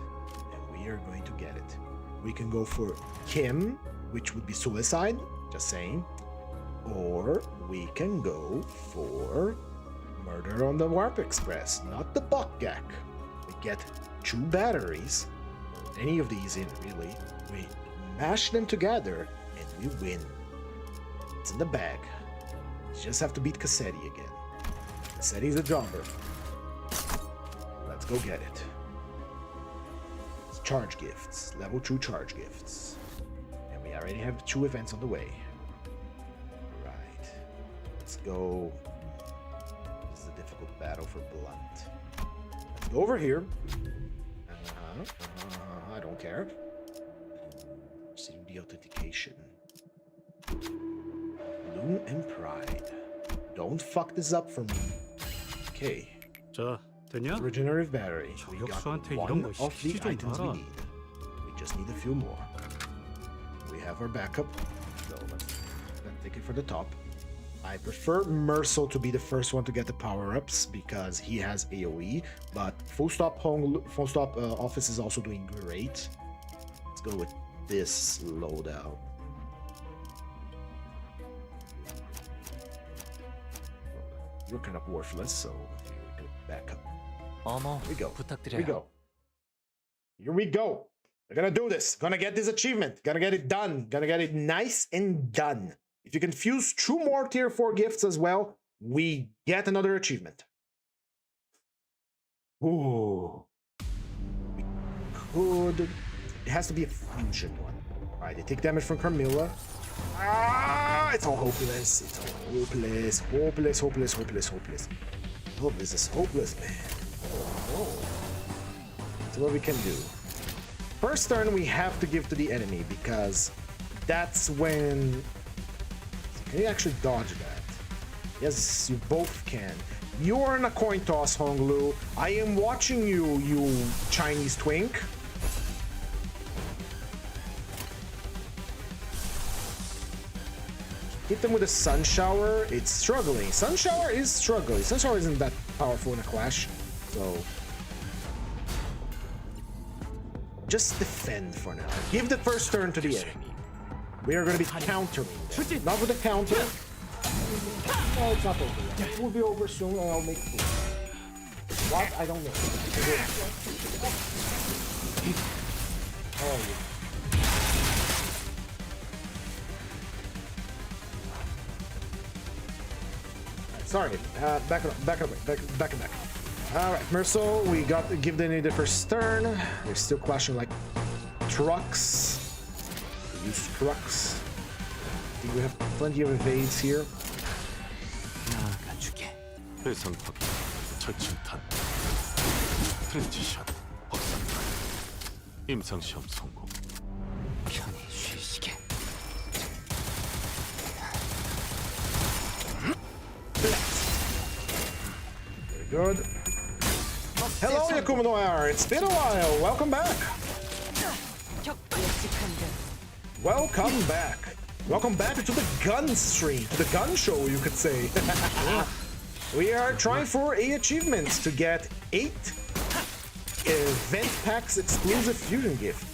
And we are going to get it. We can go for Kim, which would be suicide, just saying. Or we can go for Murder on the Warp Express, not the Buckgak. We get 2 batteries, or any of these in really. We mash them together and we win. It's in the bag. You just have to beat Cassetti again. Cassetti's the jumper. Let's go get it. It's charge gifts, level 2 charge gifts. And we already have 2 events on the way. Let's go. This is a difficult battle for Blunt. Let's go over here. I don't care. Receiving the authentication. Loom and Pride. Don't fuck this up for me. Okay. 자, 됐냐? Regenerative battery. We got 저격수한테 one 이런 거 of the 시키지 좀 items we 마라. need. We just need a few more. We have our backup. So let's take it for the top. I prefer Mercil to be the first one to get the power-ups because he has AoE, but Full Stop Office is also doing great. Let's go with this loadout. You're kind of worthless, so here we go. Back up. 어머, Here we go. 부탁드려요. Here we go. Here we go. We're gonna do this. Gonna get this achievement. Gonna get it done. Gonna get it nice and done. If you can fuse 2 more tier 4 gifts as well, we get another achievement. Ooh. We could... It has to be a fusion one. Alright, they take damage from Carmilla. Ah! It's all hopeless. It's all hopeless. Hopeless, hopeless, hopeless, hopeless. Oh, this is hopeless, man. Oh. That's what we can do. First turn, we have to give to the enemy because that's when... Can you actually dodge that? Yes, you both can. You're in a coin toss, Honglu. I am watching you, you Chinese twink. Hit them with a Sun Shower. It's struggling. Sun Shower is struggling. Sun Shower isn't that powerful in a clash. So... just defend for now. Give the first turn to the enemy. We are going to be countering them. Not with a counter. No, it's not over yet. It will be over soon and I'll make food. What? I don't know. Oh, yeah. Sorry. Back it up. Back. All right, Mercil, we got give the enemy the first turn. They're still clashing like trucks. We use trucks. I think we have plenty of evades here. 나아가주게. 해상 파괴, 철침탄, 트랜지션, 확산탄, 임상시험 성공. 편히 쉬시게. Very good. Hello, Yakumo Noir. It's been a while. Welcome back. Welcome back. Welcome back to the gun stream, to the gun show, you could say. We are trying for 8 achievements to get 8 event packs exclusive fusion gift.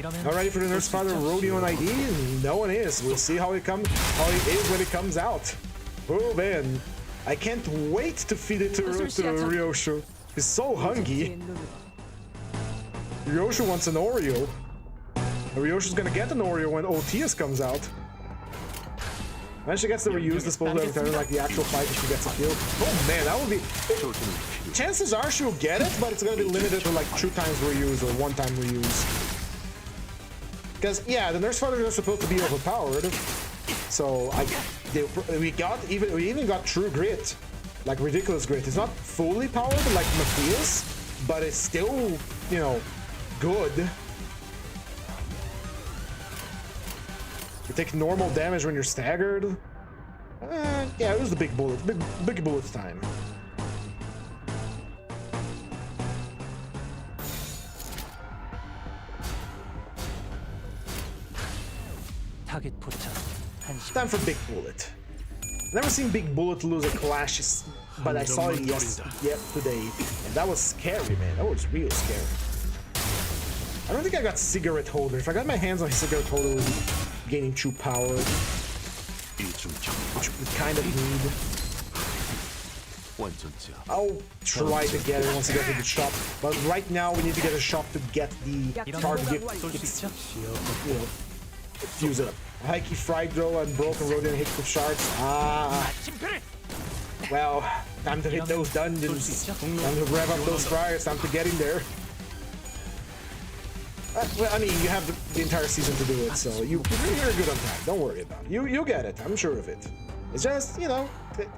Not ready for the Nurse Father Rodeo on ID? No one is. We'll see how it is when it comes out. Oh man, I can't wait to feed it to Ryoshu. He's so hungry. Ryoshu wants an Oreo. Ryoshu's gonna get an Oreo when OTS comes out. When she gets to reuse disposable every time, like the actual fight, if she gets a kill. Oh man, that would be. Chances are she'll get it, but it's gonna be limited to like 2 times reuse or 1 time reuse. Because yeah, the Nurse Father is supposed to be overpowered. So we even got true grit, like ridiculous grit. It's not fully powered like Matthias, but it's still, you know, good. You take normal damage when you're staggered. Yeah, it was the big bullet. Big bullet time. 타겟 포착. Time for Big Bullet. Never seen Big Bullet lose a clash, but I saw it today, and that was scary, man. That was real scary. I don't think I got cigarette holder. If I got my hands on a cigarette holder, it would be gaining true power, which we kind of need. I'll try to get it once I get to the shop, but right now we need to get a shop to get the card gift. You know, fuse it up. High key fried roll and broken rodent hit with shards. Well, time to hit those dungeons. Time to rev up those fryers. Time to get in there. Well, I mean, you have the entire season to do it, so you're good on time. Don't worry about it. You'll get it. I'm sure of it. It's just, you know,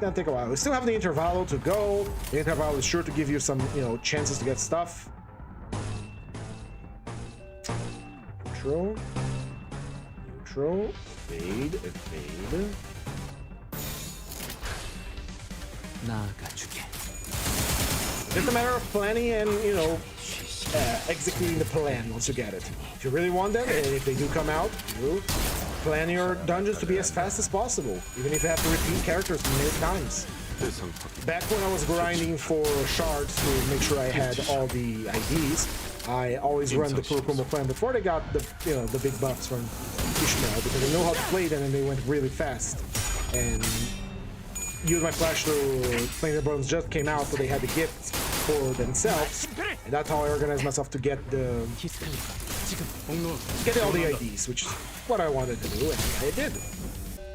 gonna take a while. We still have the intervallo to go. The intervallo is sure to give you some, you know, chances to get stuff. Neutral. Evade. 나아가주게. Just a matter of planning and, you know, executing the plan once you get it. If you really want them, and if they do come out, you plan your dungeons to be as fast as possible, even if you have to repeat characters many times. Back when I was grinding for shards to make sure I had all the IDs, I always run the Kurokumo plan before they got the, you know, the big buffs from Ishmael, because I know how to play them and they went really fast. And use my flash to Flame the Bones just came out, so they had the gifts for themselves, and that's how I organized myself to get all the IDs, which is what I wanted to do, and I did.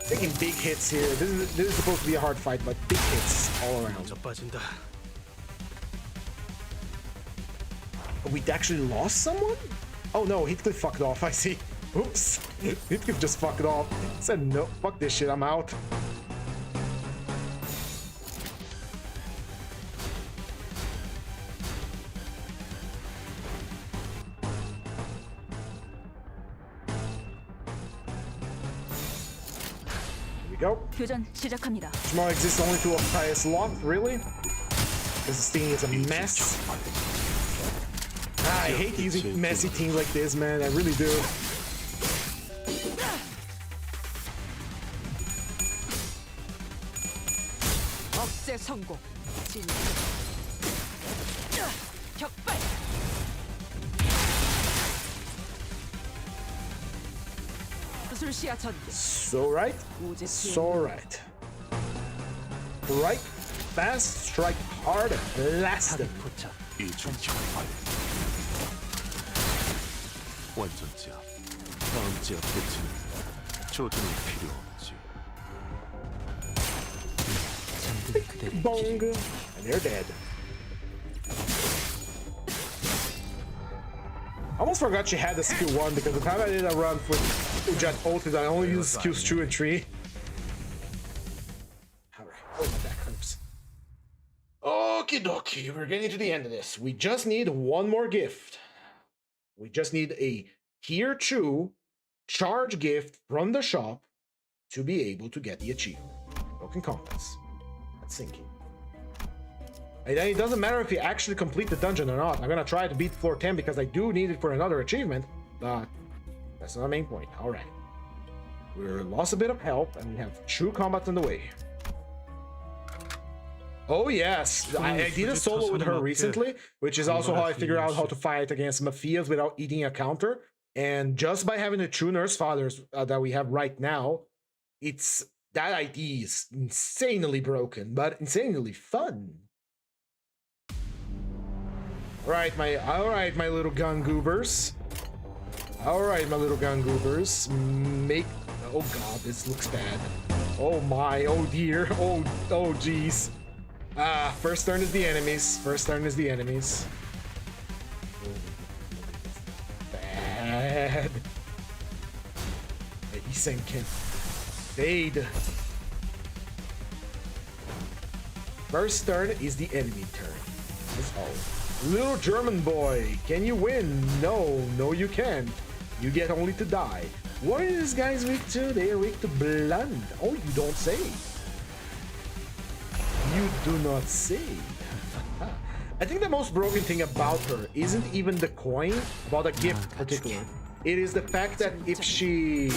Taking big hits here. This is supposed to be a hard fight, but big hits all around. We actually lost someone? Oh no, Heathcliff fucked off, I see. Oops. Heathcliff just fucked off. Said no, fuck this shit, I'm out. Go. 교전 시작합니다. Shmuel exists only to occupy a slot, really? This thing is a mess. I hate using messy teams like this, man. I really do. 억제 성공. 진짜. 격발. 술시야 전개. So right. So right. Right. Fast. Strike hard. Blast them. 완전 제압. 다음 제압 배치는 조준이 필요 없지. 그대를 Bong. 길 And they're dead. I almost forgot she had the skill 1 because the time I did a run with Ujat ulted, I only used skills 2 and 3. Alright, oh, my back hurts. Okie dokie, we're getting to the end of this. We just need one more gift. We just need a tier 2 charge gift from the shop to be able to get the achievement. Broken Compass. That's sinking. And then it doesn't matter if you actually complete the dungeon or not. I'm gonna try to beat floor 10 because I do need it for another achievement, but that's not the main point. Alright. We lost a bit of health and we have true combat on the way. Oh yes, I did a solo with her recently, which is also how I figured out how to fight against Mafias without eating a counter. And just by having the true nurse fathers that we have right now, that ID is insanely broken, but insanely fun. Alright, my little gun goobers. Alright, my little gun goobers. Oh god, this looks bad. Oh my, oh dear, oh jeez. First turn is the enemies. Bad. Isen can fade. First turn is the enemy turn. That's all. Little German boy, can you win? No, you can't. You get only to die. What are these guys weak to? They are weak to blood. Oh, you don't say. You do not say. I think the most broken thing about her isn't even the coin, about a gift in particular. It is the fact that if she's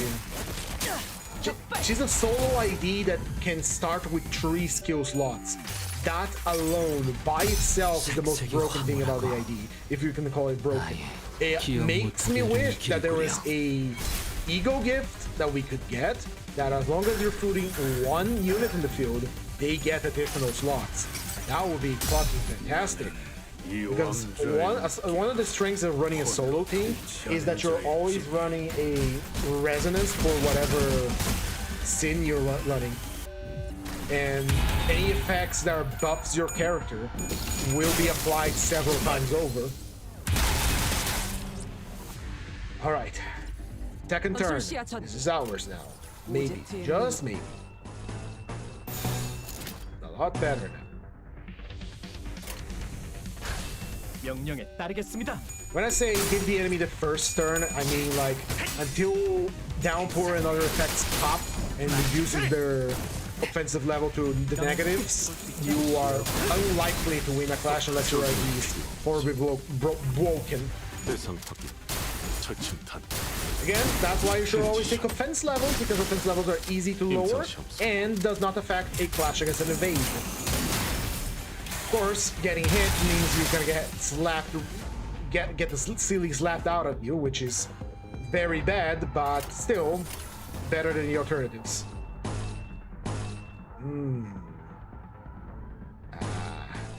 a solo ID that can start with 3 skill slots. That alone, by itself, is the most broken thing about the ID, if you can call it broken. It makes me wish that there was a ego gift that we could get, that as long as you're shooting 1 unit in the field, they get additional slots. That would be fucking fantastic. Because one of the strengths of running a solo team is that you're always running a resonance for whatever sin you're running. And any effects that buffs your character will be applied several times over. Alright. Second turn. This is ours now. Maybe. Just maybe. A lot better now. 명령에 따르겠습니다. When I say give the enemy the first turn, I mean like until downpour and other effects pop and reduces their offensive level to the negatives, you are unlikely to win a clash unless your ID is horribly broken. Again, that's why you should always take offense levels, because offense levels are easy to lower and does not affect a clash against an evade. Of course, getting hit means you're gonna get slapped, get the ceiling slapped out of you, which is very bad, but still better than the alternatives.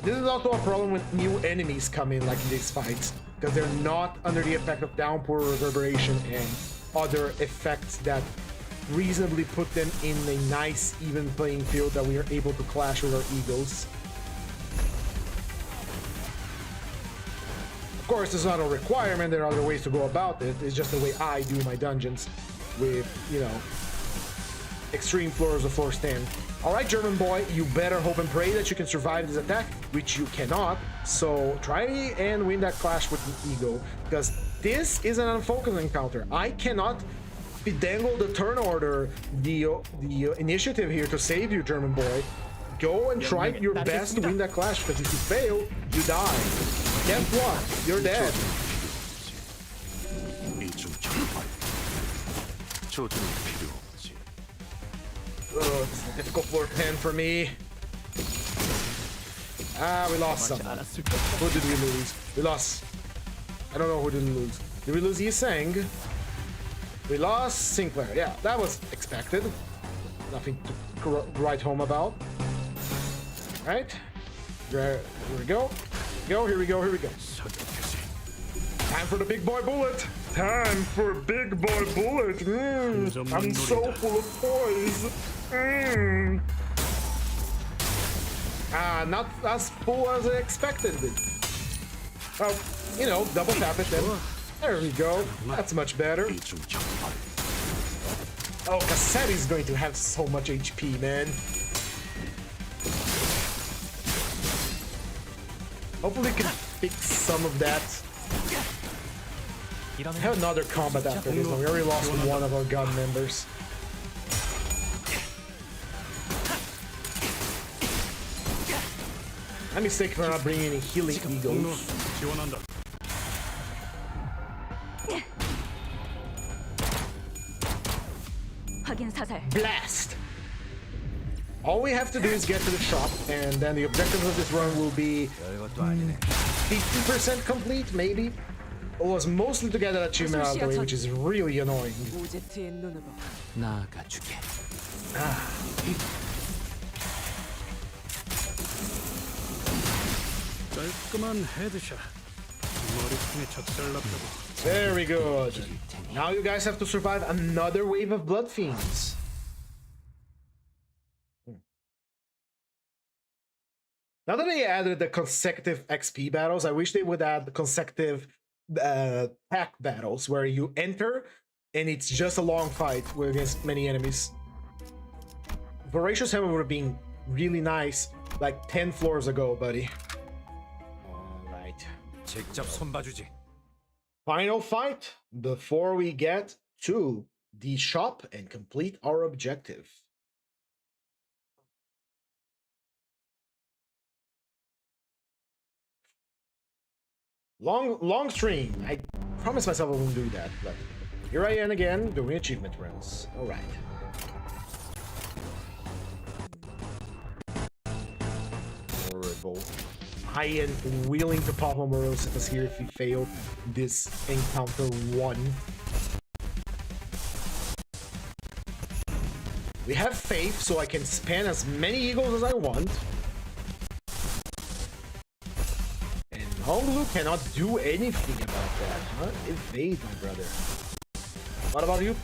This is also a problem when new enemies come in, like in these fights, because they're not under the effect of downpour, reverberation, and other effects that reasonably put them in a nice, even playing field that we are able to clash with our egos. Of course, it's not a requirement, there are other ways to go about it, it's just the way I do my dungeons with, you know, extreme floors of floor stand. Alright, German boy, you better hope and pray that you can survive this attack, which you cannot, so try and win that clash with the ego, because this is an unfocused encounter. I cannot dangle the turn order, the initiative here to save you, German boy. Go and try your best to win that clash, because if you fail, you die. Guess what? You're dead. Oh, this is a difficult floor 10 for me. We lost someone. Who did we lose? We lost. I don't know who didn't lose. Did we lose Yiseng? We lost Sinclair. Yeah, that was expected. Nothing to write home about. Right? Here we go. Here we go. Time for the big boy bullet. Time for big boy bullet. I'm so full of poise. Not as full as I expected. Well, you know, double tap it then. There we go. That's much better. Oh, Cassetti's going to have so much HP, man. Hopefully we can fix some of that. We have another combat after this one. We already lost one of our gun members. I'm mistaken for not bringing any healing eagles. Blast! All we have to do is get to the shop, and then the objectives of this run will be 50% complete, maybe. It was mostly to get that achievement out of the way, which is really annoying. 오제트의 눈으로 나아가주게. 깔끔한 헤드샷. 머리통에 작살났다고. Very good. Now you guys have to survive another wave of blood fiends. Now that they added the consecutive XP battles, I wish they would add the consecutive pack battles where you enter and it's just a long fight against many enemies. Voracious Hammer would have been really nice like 10 floors ago, buddy. Alright. 직접 손봐주지. Final fight before we get to the shop and complete our objective. Long stream. I promised myself I wouldn't do that, but here I am again doing achievement runs. All right. Horrible. I am willing to pop on Morositas here if we fail this encounter 1. We have faith, so I can spam as many eagles as I want. And Honglu cannot do anything about that, huh? Evade, my brother. What about you?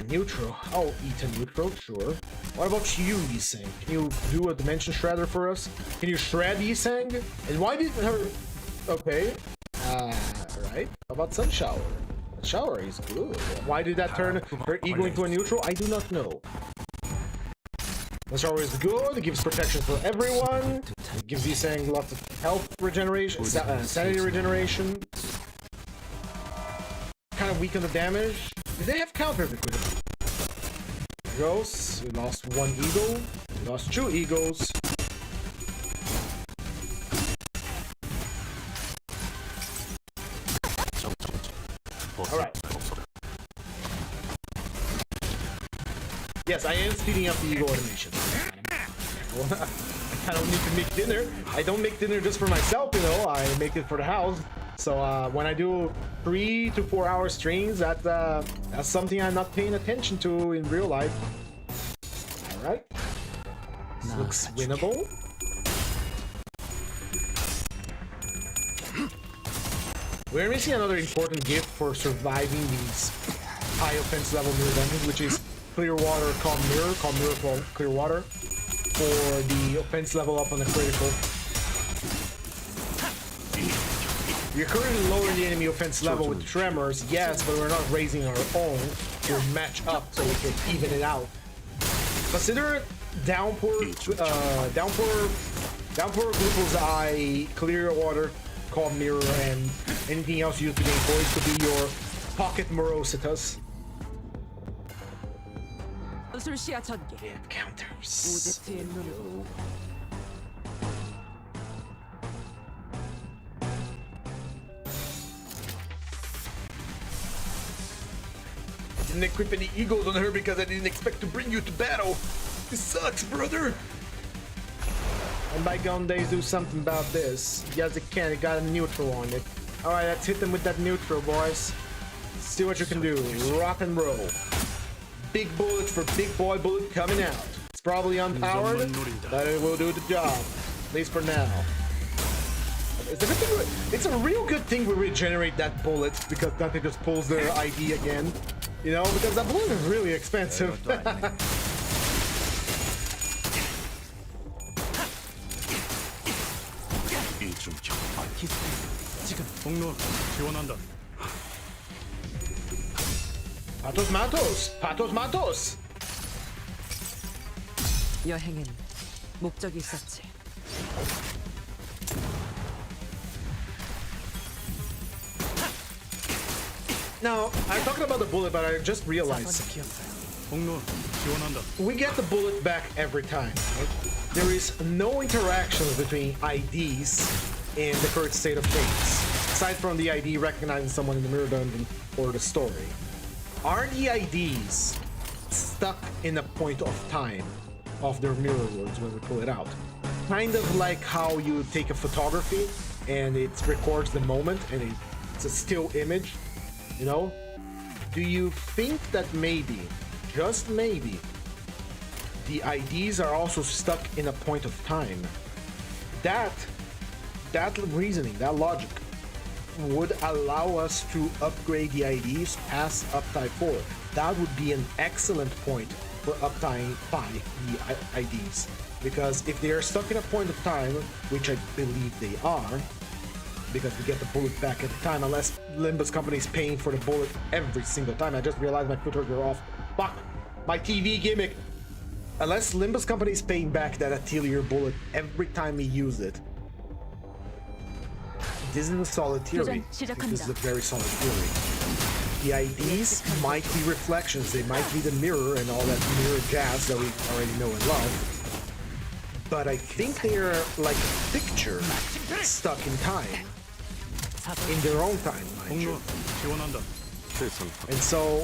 Neutral. I'll eat a neutral, sure. What about you, Yiseng? Can you do a dimension shredder for us? Can you shred Yiseng? And why did her... Okay. Right. How about Sun Shower? The shower is good. Why did that turn her eagle into a neutral? I do not know. The shower is good. It gives protection for everyone. It gives Yiseng lots of health regeneration, sanity regeneration. Kind of weaken the damage. Do they have counters equivalent? Gross. We lost 1 eagle. We lost 2 eagles. Alright. Yes, I am speeding up the eagle animation. I don't need to make dinner. I don't make dinner just for myself, you know. I make it for the house. So when I do 3 to 4 hour streams, that's something I'm not paying attention to in real life. All right, this looks winnable. We're missing another important gift for surviving these high offense level mirror dungeons, which is clear water, calm mirror for clear water for the offense level up on the critical. We're currently lowering the enemy offense level with tremors, yes, but we're not raising our own to match up so we can even it out. Consider downpour, Glucose Eye, clear water, calm mirror, and anything else you use to gain points could be your pocket Morositas. 수술시야 전개. Counters. 오제트의 눈으로 Didn't equip any eagles on her because I didn't expect to bring you to battle. This sucks, brother. And bygone days do something about this. Yes, it can. It got a neutral on it. All right, let's hit them with that neutral, boys. See what you can do. Rock and roll. Big bullet for big boy bullet coming out. It's probably unpowered, but it will do the job. At least for now. It's a real good thing we regenerate that bullet because nothing just pulls their ID again. You know, because that bullet is really expensive. 지금 공로 지원한다. Patos Matos! Patos Matos! 여행엔 목적이 있었지. Now, I'm talking about the bullet, but I just 4번 realized 기억사요. 공로 지원한다. we get the bullet back every time. Right? There is no interactions between IDs and the current state of things, aside from the ID recognizing someone in the mirror dungeon or the story. Are the IDs stuck in a point of time of their mirror words when we pull it out? Kind of like how you take a photography and it records the moment and it's a still image, you know? Do you think that maybe, just maybe, the IDs are also stuck in a point of time? That reasoning, that logic, would allow us to upgrade the IDs past uptime 4. That would be an excellent point for uptime 5 the IDs. Because if they are stuck in a point of time, which I believe they are, because we get the bullet back at the time, unless Limbus company is paying for the bullet every single time. I just realized my footwork are off. Fuck! My TV gimmick! Unless Limbus company is paying back that Atelier bullet every time we use it. This is a solid theory. This is a very solid theory. The IDs might be reflections, they might be the mirror and all that mirror jazz that we already know and love. But I think they are like a picture stuck in time. In their own time, mind you. 공로 지원한다. And so,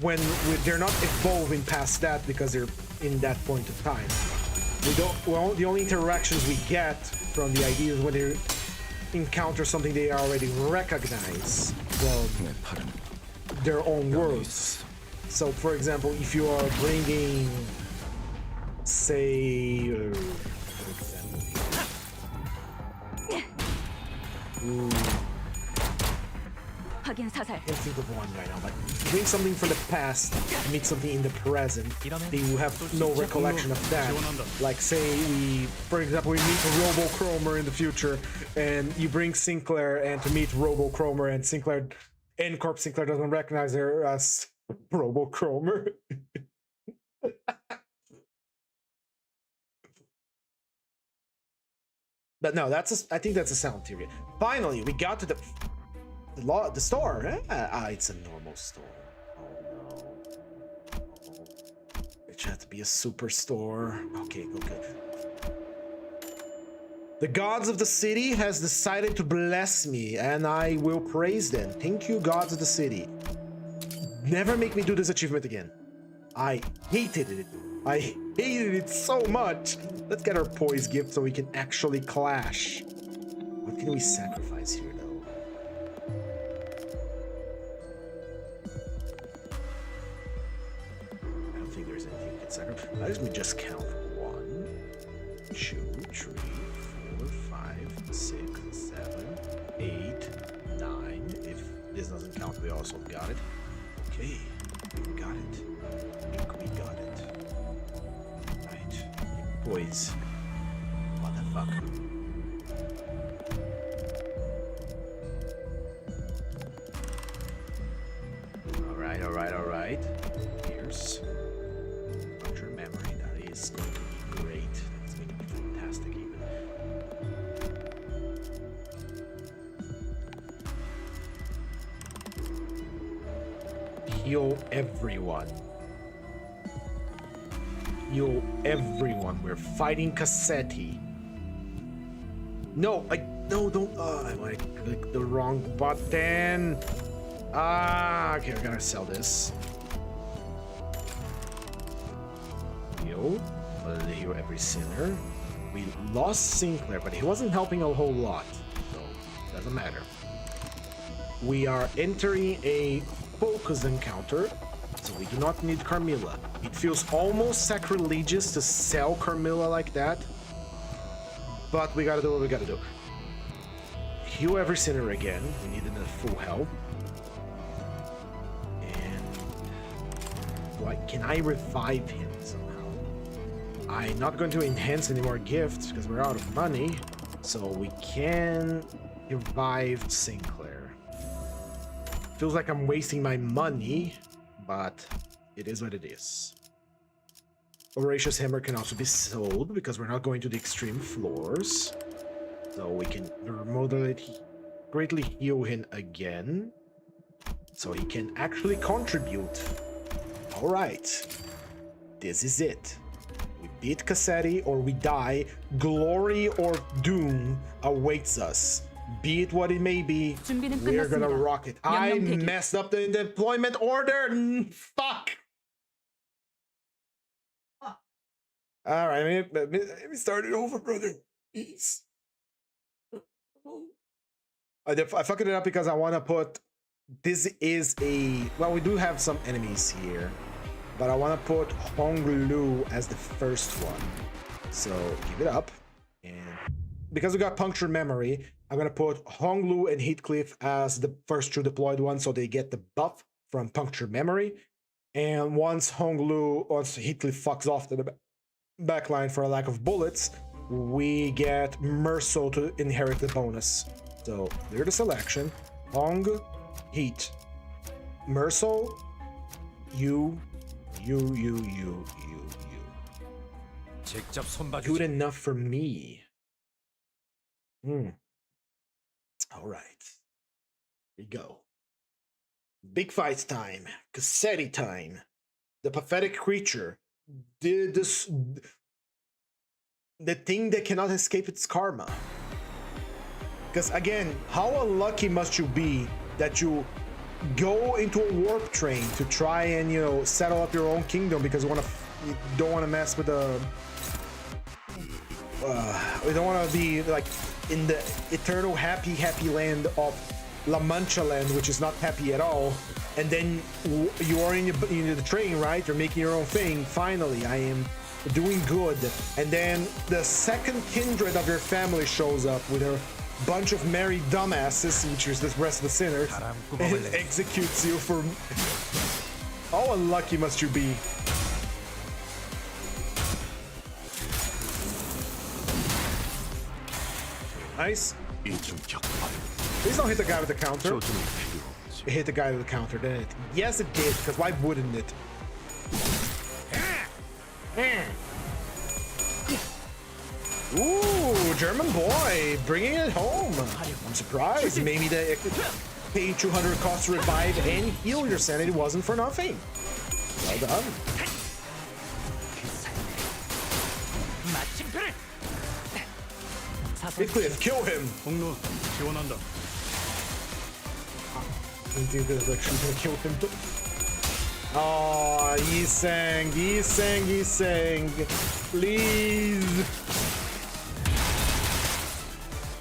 when they're not evolving past that because they're in that point of time. The only interactions we get from the IDs is when they encounter something they already recognize from their own worlds. So, for example, if you are bringing, say, I can't think of one right now, but bring something from the past, meet something in the present, they will have no recollection of that. Like say for example, we meet Robo Cromer in the future, and you bring Sinclair and to meet Robo Cromer, and Sinclair, N-Corp Sinclair doesn't recognize her as Robo Cromer. But no, I think that's a sound theory. Finally, we got to the store. It's a normal store. Oh no. It had to be a superstore. Okay, okay. The gods of the city has decided to bless me, and I will praise them. Thank you, gods of the city. Never make me do this achievement again. I hated it. I hated it so much. Let's get our poise gift so we can actually clash. What can we sacrifice here, though? I don't think there's anything we can sacrifice. Let me just count. 1, 2, 3, 4, 5, 6, 7, 8, 9. If this doesn't count, we also got it. Okay, we got it. I think we got it. Poise. Motherfucker. Alright. Here's your memory. That is going to be great. That's going to be fantastic even. Heal everyone. Yo, everyone, we're fighting Cassetti. No, don't. I might click the wrong button. Okay, I gotta sell this. Yo, heal every sinner. We lost Sinclair, but he wasn't helping a whole lot, so doesn't matter. We are entering a focus encounter. So we do not need Carmilla. It feels almost sacrilegious to sell Carmilla like that. But we gotta do what we gotta do. Heal every sinner again. We needed a full health. And can I revive him somehow? I'm not going to enhance any more gifts because we're out of money. So we can revived Sinclair. Feels like I'm wasting my money, but it is what it is. A voracious hammer can also be sold because we're not going to the extreme floors. So we can greatly heal him again. So he can actually contribute. Alright. This is it. We beat Cassetti or we die. Glory or doom awaits us. Be it what it may be, we're gonna rock it. I messed up the deployment order! Fuck! Alright, let me start it over, brother. Please. I fucked it up because I want to put... This is a... Well, we do have some enemies here. But I want to put Honglu as the first one. So, give it up. And because we got punctured memory, I'm going to put Honglu and Heathcliff as the first two deployed ones so they get the buff from punctured memory. And once Heathcliff fucks off to the backline for a lack of bullets, we get Merso to inherit the bonus. So clear the selection. Hong, Heat, Merso, you. Good enough for me. All right. Here we go. Big fight time. Cassetti time. The pathetic creature. The thing that cannot escape its karma. Because again, how unlucky must you be that you go into a warp train to try and, you know, settle up your own kingdom because you don't want to mess with the we don't want to be like in the eternal happy land of La Mancha land, which is not happy at all. And then you are in the train, right? You're making your own thing. Finally, I am doing good. And then the second kindred of your family shows up with her bunch of merry dumbasses, which is the rest of the sinners, and executes you for... How unlucky must you be? Nice. Please don't hit the guy with the counter. It hit the guy with the counter, didn't it? Yes, it did, because why wouldn't it? Ooh, German boy, bringing it home. I'm surprised. Maybe the paying 200 cost to revive and heal your sanity wasn't for nothing. Well done. Heathcliff, kill him. 공로 지원한다. I think there's actually gonna kill him. Oh, Yiseng, please.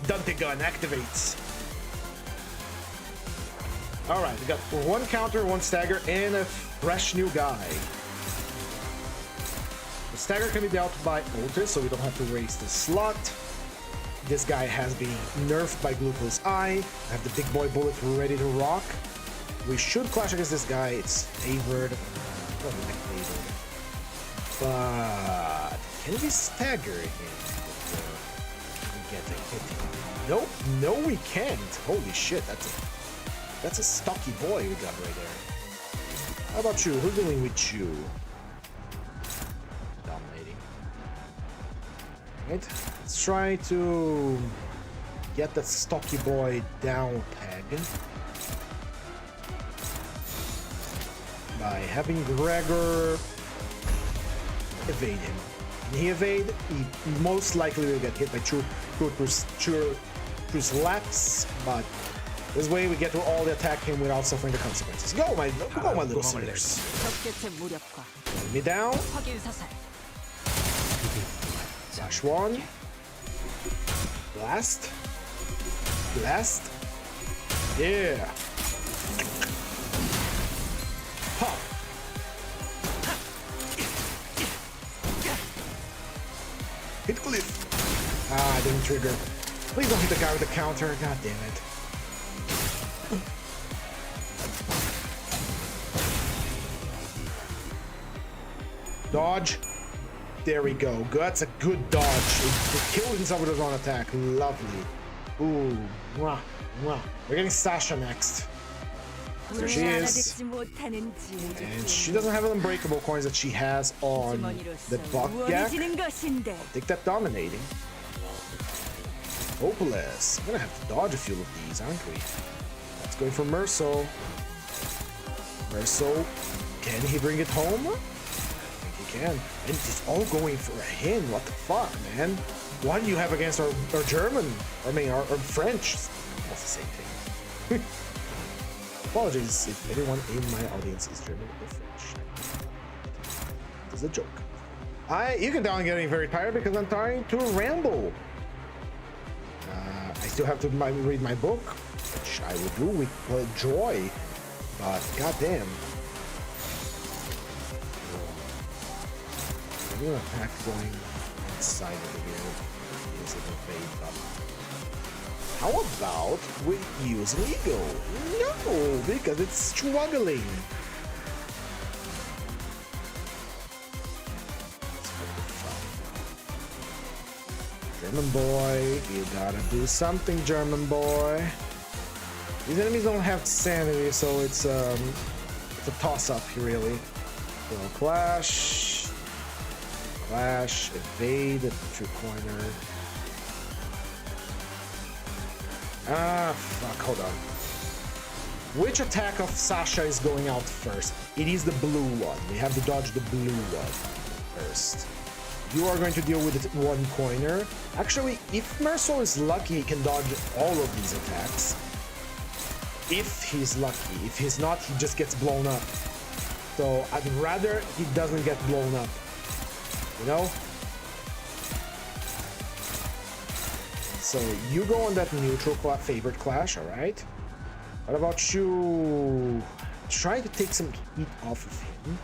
Dante gun activates. All right, we got one counter, one stagger, and a fresh new guy. The stagger can be dealt by Otis, so we don't have to waste the slot. This guy has been nerfed by Glucose Eye. I have the big boy bullet ready to rock. We should clash against this guy. It's favored. But can we stagger him before we get a hit? Nope, no we can't. Holy shit, that's a stocky boy we got right there. How about you? Who's dealing with you? Dominating. Right, let's try to get that stocky boy down peg by having Gregor evade him. Can he evade? He most likely will get hit by two slaps, but this way we get to all the attack him without suffering the consequences. Go my little sinners. Put me down. Flash one. Blast. Blast. Yeah. Pop. Heathcliff. Ah, I didn't trigger. Please don't hit the guy with the counter. God damn it. Dodge. There we go. That's a good dodge. It killed himself with his own attack. Lovely. Ooh, mwah, mwah. We're getting Sasha next. There she is. And she doesn't have an unbreakable coins that she has on the buck deck. I think that dominating. Hopeless. I'm gonna have to dodge a few of these, aren't we? Let's go for Merso. Merso, can he bring it home? I think he can. And it's all going for a hint. What the fuck, man? What do you have against our German? I mean, our French. That's the same thing. Apologies if anyone in my audience is German or French. It's a joke. You can tell I'm getting very tired because I'm trying to ramble. I still have to read my book, which I will do with joy. But goddamn. I'm gonna attack going inside of here. Use it evade up. How about we use an ego? No, because it's struggling. German boy, you gotta do something, German boy. These enemies don't have sanity, so it's a toss-up here, really. So clash, evade the true corner. Ah, fuck, hold on. Which attack of Sasha is going out first? It is the blue one. We have to dodge the blue one first. You are going to deal with it one coiner. Actually, if Merso is lucky, he can dodge all of these attacks. If he's lucky. If he's not, he just gets blown up. So I'd rather he doesn't get blown up. You know? So you go on that neutral favorite clash, alright? What about you? Try to take some heat off of him.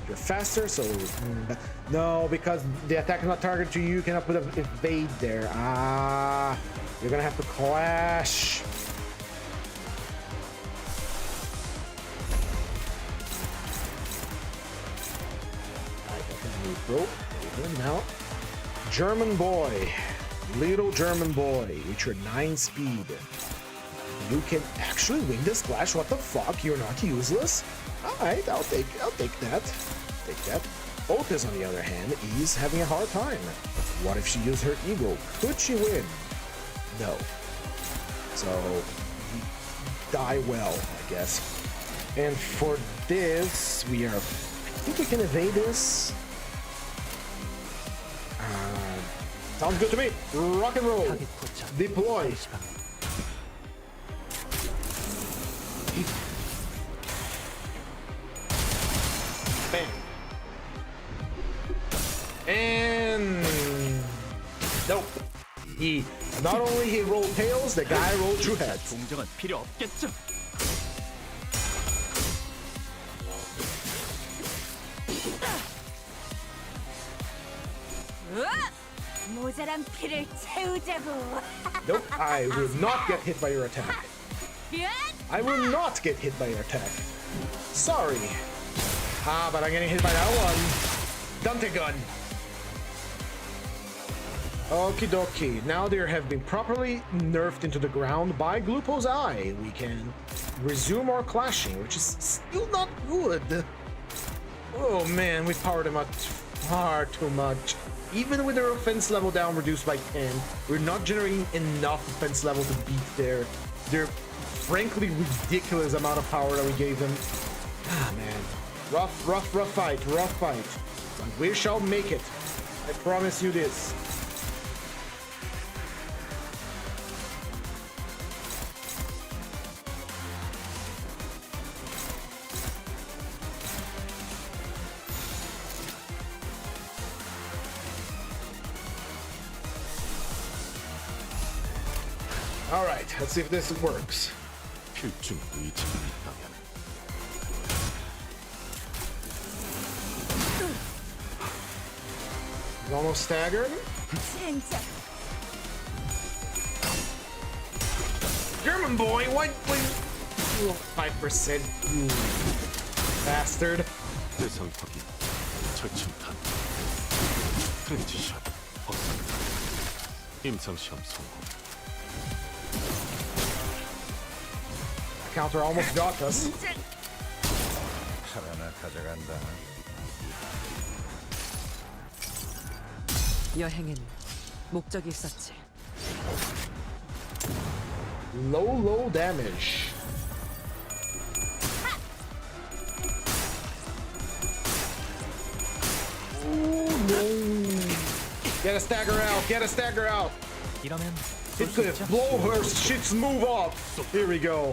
You're faster, so... No, because the attack is not targeted to you, you cannot put an evade there. Ah, you're gonna have to clash. Now, German boy, little German boy, with your 9 speed. You can actually win this clash. What the fuck? You're not useless. All right, I'll take that. Take that. Otis, on the other hand, is having a hard time. What if she used her ego? Could she win? No. So, die well, I guess. And for this, I think we can evade this. Sounds good to me. Rock and roll. Deploy. Bam. And nope. Not only he rolled tails, the guy rolled true heads. 동정은 필요 없겠죠. 모자란 피를 채우자고. Nope, I will not get hit by your attack. I will not get hit by your attack. Sorry. Ah, but I'm getting hit by that one. Dante gun. Okie dokie. Now they have been properly nerfed into the ground by Glupo's Eye. We can resume our clashing, which is still not good. Oh man, we powered them up far too much. Even with their offense level down reduced by 10, we're not generating enough offense level to beat their frankly ridiculous amount of power that we gave them. Ah man. Rough fight. But we shall make it. I promise you this. All right, let's see if this works. 필중 의지가 있다면 He's almost staggered. German boy, what? 5%, you bastard. 대상 확인 절충탄 트랜지션 없습니다. 임상시험 성공 Counter almost got us. 하나 가져간다. 여행엔 목적이 있었지. Low damage. Ooh, no. Get a stagger out. Get a stagger out. 이러면 Hit cliff. Blow her shit's move off. Here we go.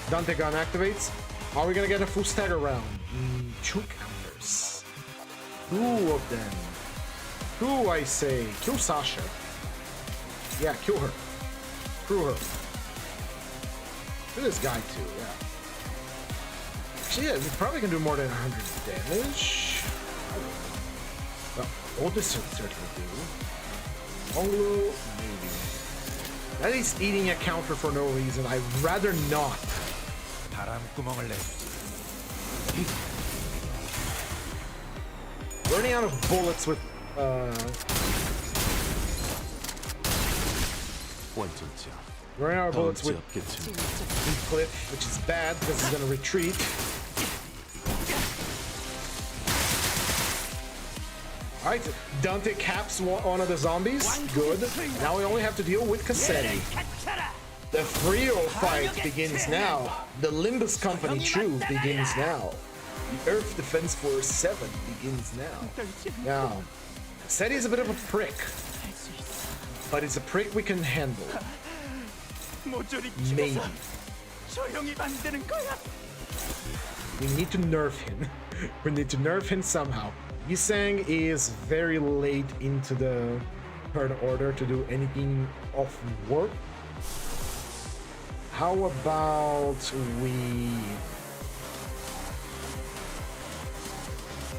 Dante gun activates. Are we gonna get a full stagger round? 2 counters. 2 of them. 2, I say. Kill Sasha. Yeah, kill her. Screw her. Kill this guy too, yeah. Actually, yeah, we probably can do more than 100 damage. Well, all this will certainly do. Onglu, maybe. That is eating a counter for no reason. I'd rather not. 바람구멍을 내주지. Running out of bullets with 완전지야. running out of 다음 bullets with 지압겠지. Cliff, which is bad because he's gonna retreat. Alright, Dante caps one of the zombies. Good. Now we only have to deal with Cassetti. The Frio fight begins now. The Limbus Company 2 begins now. The Earth Defense Force 7 begins now. Now, Cassetti is a bit of a prick, but it's a prick we can handle. Maybe. We need to nerf him. We need to nerf him somehow. Yisang is very late into the turn order to do anything of work. How about we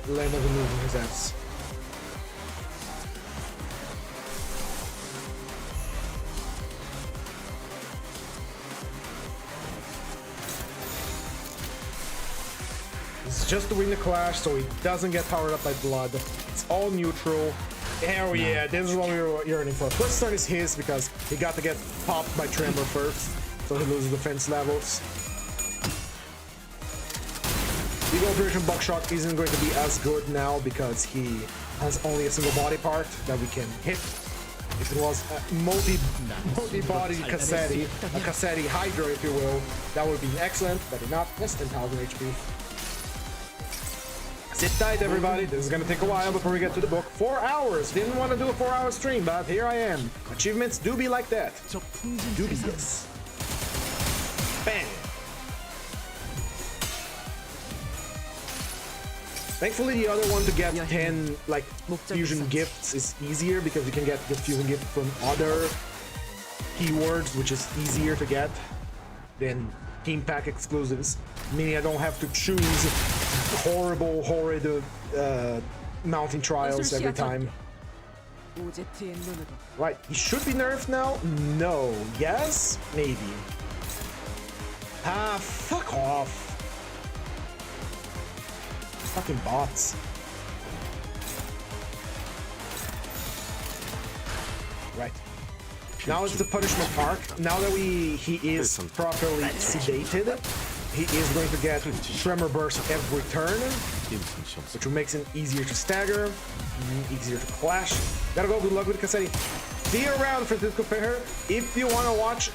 land of removing his ass? It's just to win the clash so he doesn't get powered up by blood. It's all neutral. Hell yeah, this is what we were yearning for. First turn is his because he got to get popped by Tremor first, so he loses defense levels. Eagle Operation Buckshot isn't going to be as good now because he has only a single body part that we can hit. If it was a multi-body Cassetti, a Cassetti Hydra if you will, that would be excellent, but not. That's 10,000 HP. Sit tight, everybody. This is gonna take a while before we get to the book. 4 hours. Didn't want to do a 4-hour stream, but here I am. Achievements do be like that. Dubious. Bang. Thankfully, the other one to get 10 like fusion gifts is easier because you can get the fusion gift from other keywords, which is easier to get than team pack exclusives. Meaning I don't have to choose horrid mounting trials every time. Right, he should be nerfed now? No. Yes? Maybe. Ah, fuck off. Fucking bots. Right. Now it's the punishment arc. Now that he is properly sedated, he is going to get Tremor Burst every turn, which makes him easier to stagger, easier to clash. Gotta go, good luck with Cassetti. See you around, Francisco Peher. If you want to watch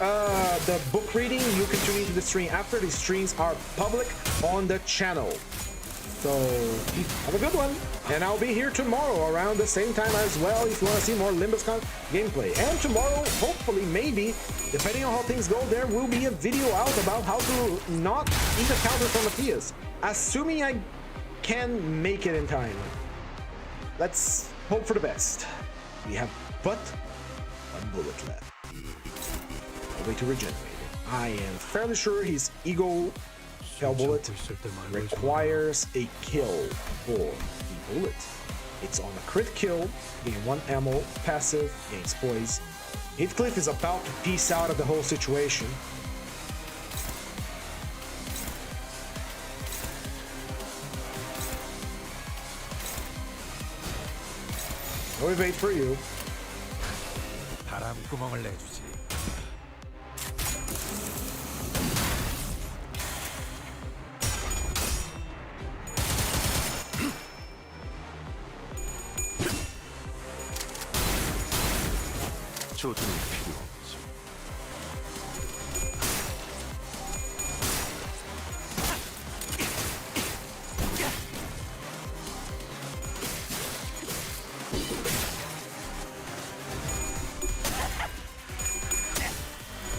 the book reading, you can tune into the stream after. These streams are public on the channel. So, have a good one. And I'll be here tomorrow around the same time as well if you want to see more Limbus gameplay. And tomorrow, hopefully, maybe, depending on how things go, there will be a video out about how to not eat a counter from Matthias. Assuming I can make it in time. Let's hope for the best. We have but 1 bullet left. A way to regenerate it. I am fairly sure his ego Hell Bullet requires a kill for the bullet. It's on a crit kill, gain 1 ammo, passive, gains poise. Heathcliff is about to peace out of the whole situation. No evade for you. 바람구멍을 내주지. 조준이 필요 없지.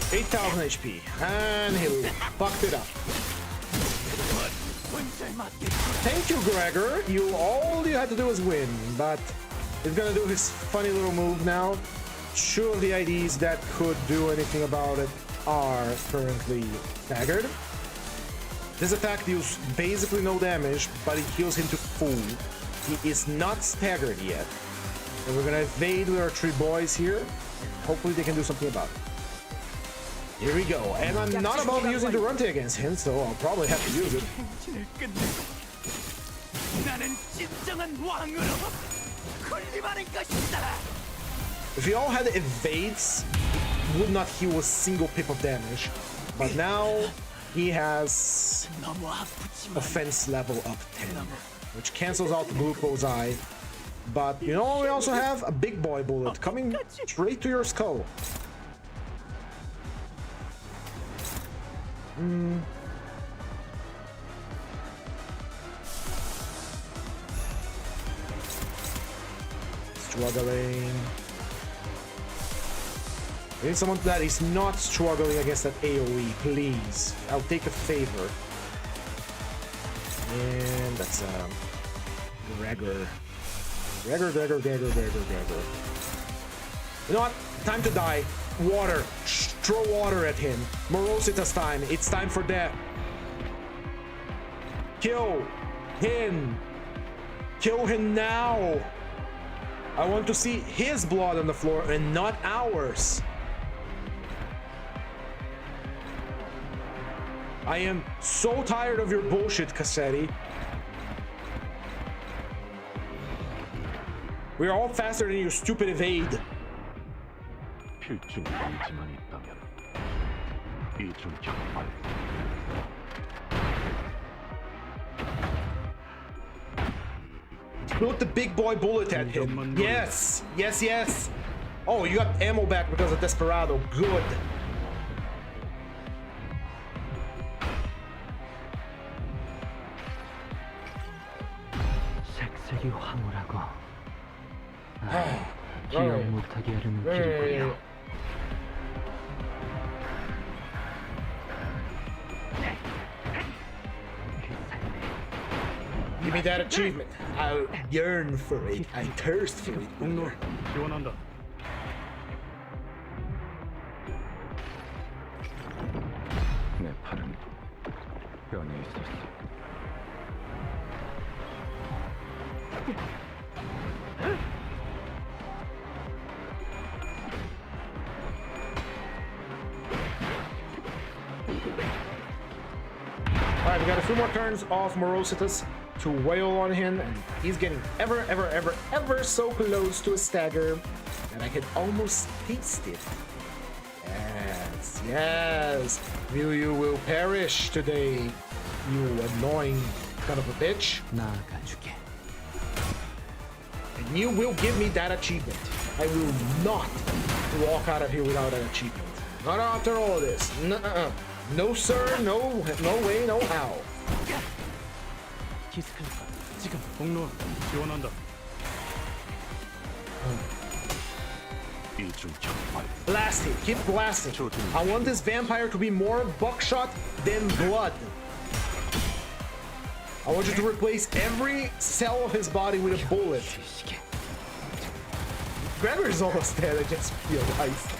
$8,000 HP, and he fucked it up. Thank you, Gregor. All you had to do was win, but he's gonna do his funny little move now. Two of the IDs that could do anything about it are currently staggered. This attack deals basically no damage, but it heals him to full. He is not staggered yet. And we're gonna evade with our three boys here. Hopefully they can do something about it. Here we go, and I'm not about using Durante against him, so I'll probably have to use it. If he all had evades, he would not heal a single pip of damage. But now he has offense level up 10, which cancels out the glucose eye. But you know, we also have a big boy bullet coming straight to your skull. Struggling. I need someone that is not struggling against that AoE, please. I'll take a favor. And that's Gregor. Gregor. You know what? Time to die. Water. Throw water at him. Morositas time. It's time for death. Kill him. Kill him now. I want to see his blood on the floor and not ours. I am so tired of your bullshit, Cassetti. We're all faster than your stupid evade. 필중 방지만 있다면 이중 격발. Put the big boy bullet at him. Yes. Oh, you got ammo back because of Desperado. Good. 색색이 황홀하고 기억 못하게 하려는 길이고요. Give me that achievement. I'll yearn for it. I thirst for it. 공로 지원한다. 내 팔은 변해 있었어. Alright, we got a few more turns of Morositas to wail on him, and he's getting ever so close to a stagger that I can almost taste it. Yes. You will perish today, you annoying son of a bitch. 나아가주게. And you will give me that achievement. I will not walk out of here without an achievement. Not after all this. Nuh-uh. No sir, no way, no how. 키스클리퍼 지금 공로 지원한다. 이중 격발. Blast him, keep blasting. I want this vampire to be more buckshot than blood. I want you to replace every cell of his body with a bullet. Gregor is almost dead, I just realized.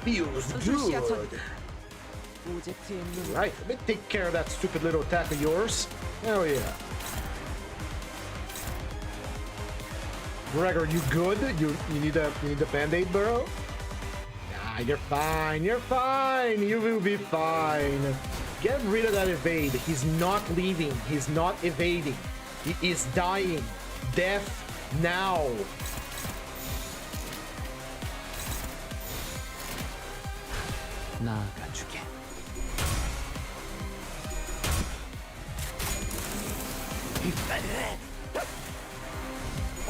Feels good. Right, let me take care of that stupid little attack of yours. Hell yeah. Gregor, you good? You need a band-aid, bro? Nah, you're fine. You will be fine. Get rid of that evade. He's not leaving. He's not evading. He is dying. Death now. 나아가주게.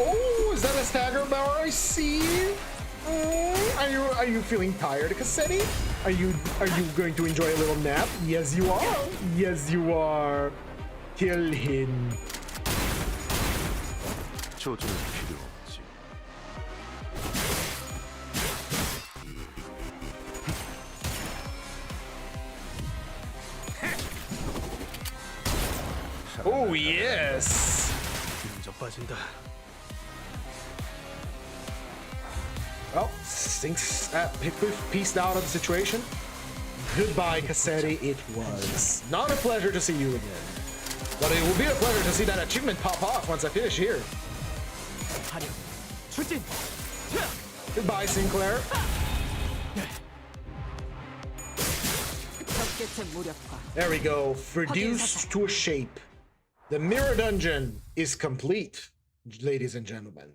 Oh, is that a stagger bar I see? Are you feeling tired, Cassetti? Are you going to enjoy a little nap? Yes, you are. Yes, you are. Kill him. 조준은 필요 없지. Oh yes. 먼저 빠진다. Well, since pieced out of the situation, goodbye, Cassetti. It was not a pleasure to see you again. But it will be a pleasure to see that achievement pop off once I finish here. 화력 출진. Goodbye, Sinclair. 적개체 무력화. There we go. Reduced to a shape. The mirror dungeon is complete, ladies and gentlemen.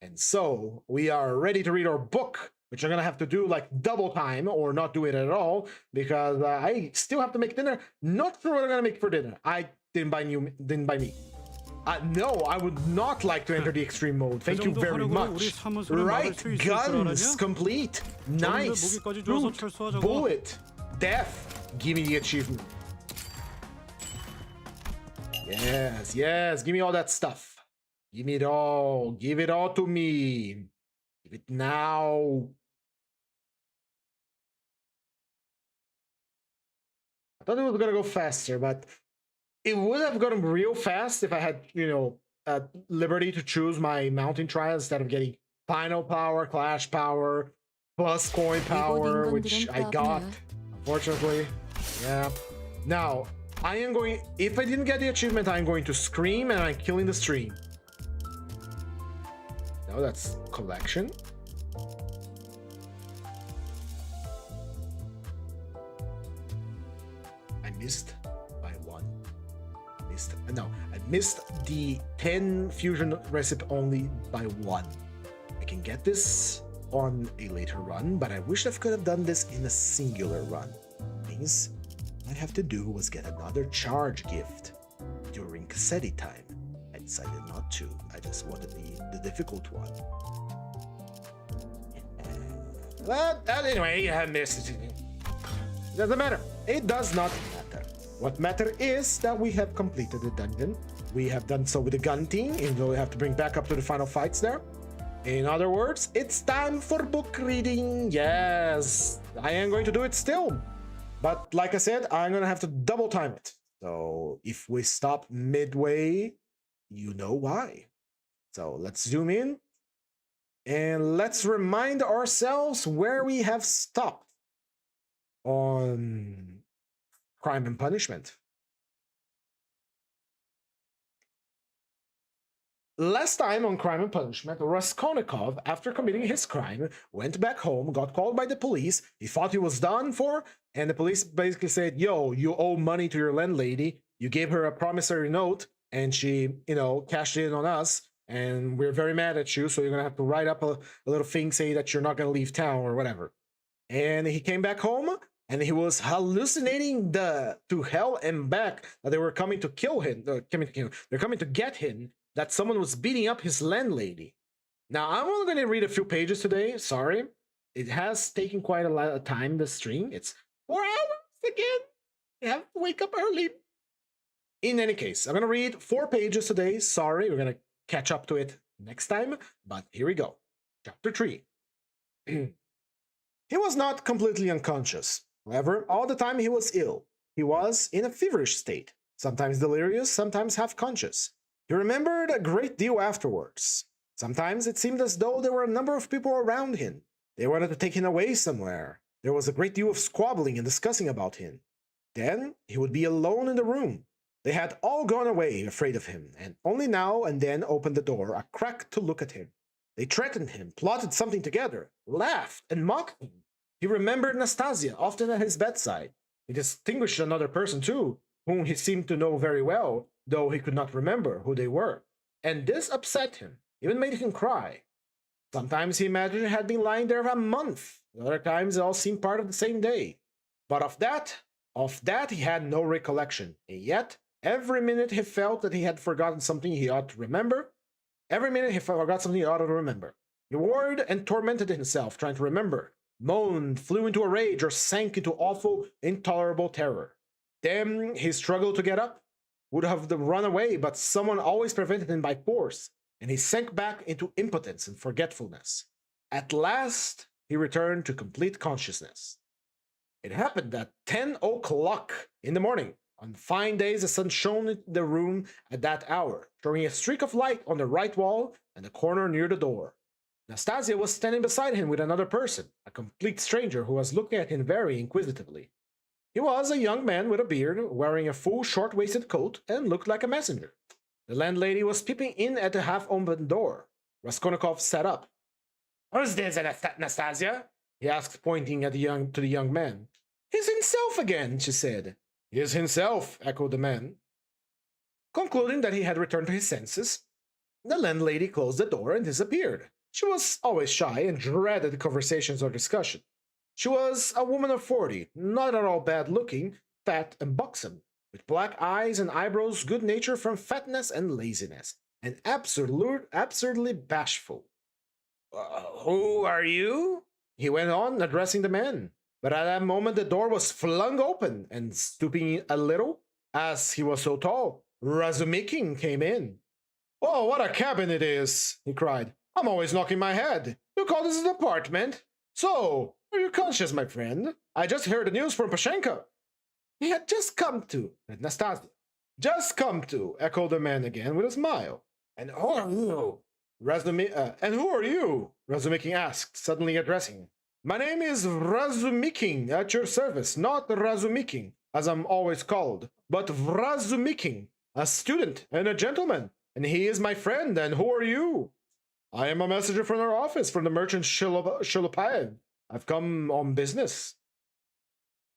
And so we are ready to read our book, which I'm gonna have to do like double time or not do it at all because I still have to make dinner. Not sure what I'm gonna make for dinner. I didn't buy me. No, I would not like to enter the extreme mode. Thank you very much. Right, guns complete. Nice. Fruit, bullet, death. Give me the achievement. Yes, yes. Give me all that stuff. Give me it all. Give it all to me. Give it now. I thought it was gonna go faster, but it would have gone real fast if I had, you know, at liberty to choose my mountain trial instead of getting final power, clash power, plus coin power, which I got, unfortunately. Yeah. Now, I am going, if I didn't get the achievement, I'm going to scream and I'm killing the stream. No, that's collection. I missed by one. I missed the 10 fusion recipe only by one. I can get this on a later run, but I wish I could have done this in a singular run. Things I'd have to do was get another charge gift during Cassetti time. I decided not to. I just wanted the difficult one. But anyway, I missed it. Doesn't matter. It does not matter. What matter is that we have completed the dungeon. We have done so with the gun team, even though we have to bring back up to the final fights there. In other words, it's time for book reading. Yes, I am going to do it still. But like I said, I'm going to have to double time it. So if we stop midway, you know why. So let's zoom in and let's remind ourselves where we have stopped on Crime and Punishment. Last time on Crime and Punishment, Raskolnikov, after committing his crime, went back home, got called by the police, he thought he was done for, and the police basically said, yo, you owe money to your landlady, you gave her a promissory note, and she, you know, cashed in on us, and we're very mad at you, so you're gonna have to write up a little thing saying that you're not gonna leave town or whatever. And he came back home, and he was hallucinating to hell and back that they were coming to kill him, they're coming to get him, that someone was beating up his landlady. Now, I'm only going to read a few pages today. Sorry. It has taken quite a lot of time, the stream. It's 4 hours again. I have to wake up early. In any case, I'm going to read 4 pages today. Sorry, we're going to catch up to it next time. But here we go. Chapter 3. He was not completely unconscious. However, all the time he was ill. He was in a feverish state. Sometimes delirious, sometimes half-conscious. He remembered a great deal afterwards. Sometimes it seemed as though there were a number of people around him. They wanted to take him away somewhere. There was a great deal of squabbling and discussing about him. Then he would be alone in the room. They had all gone away, afraid of him, and only now and then opened the door a crack to look at him. They threatened him, plotted something together, laughed, and mocked him. He remembered Nastasia, often at his bedside. He distinguished another person, too, whom he seemed to know very well, though he could not remember who they were. And this upset him, even made him cry. Sometimes he imagined he had been lying there for a month. Other times it all seemed part of the same day. But of that he had no recollection, and yet every minute he felt that he had forgotten something he ought to remember. Every minute he forgot something he ought to remember. He worried and tormented himself trying to remember, moaned, flew into a rage, or sank into awful, intolerable terror. Then he struggled to get up, would have run away, but someone always prevented him by force, and he sank back into impotence and forgetfulness. At last, he returned to complete consciousness. It happened at 10 o'clock in the morning. On fine days, the sun shone into the room at that hour, throwing a streak of light on the right wall and the corner near the door. Nastasia was standing beside him with another person, a complete stranger who was looking at him very inquisitively. He was a young man with a beard, wearing a full short-waisted coat, and looked like a messenger. The landlady was peeping in at the half-opened door. Raskolnikov sat up. "Who's this, Nastasia?" he asked, pointing at to the young man. "He's himself again," she said. "He is himself," echoed the man. Concluding that he had returned to his senses, the landlady closed the door and disappeared. She was always shy and dreaded conversations or discussion. She was a woman of 40, not at all bad-looking, fat and buxom, with black eyes and eyebrows, good nature from fatness and laziness, and absurdly bashful. "Who are you?" he went on, addressing the man. But at that moment the door was flung open, and stooping a little, as he was so tall, Razumikin came in. "Oh, what a cabin it is!" he cried. "I'm always knocking my head. You call this an apartment? So, are you conscious, my friend? I just heard the news from Pashenka." He had just come to, Nastasia. "Just come to," echoed the man again with a smile. "And who are you?" Razumikin asked, suddenly addressing him. "My name is Razumikin, at your service, not Razumikin, as I'm always called, but Razumikin, a student and a gentleman, and he is my friend, and who are you?" "I am a messenger from our office, from the merchant Shilopayev. I've come on business."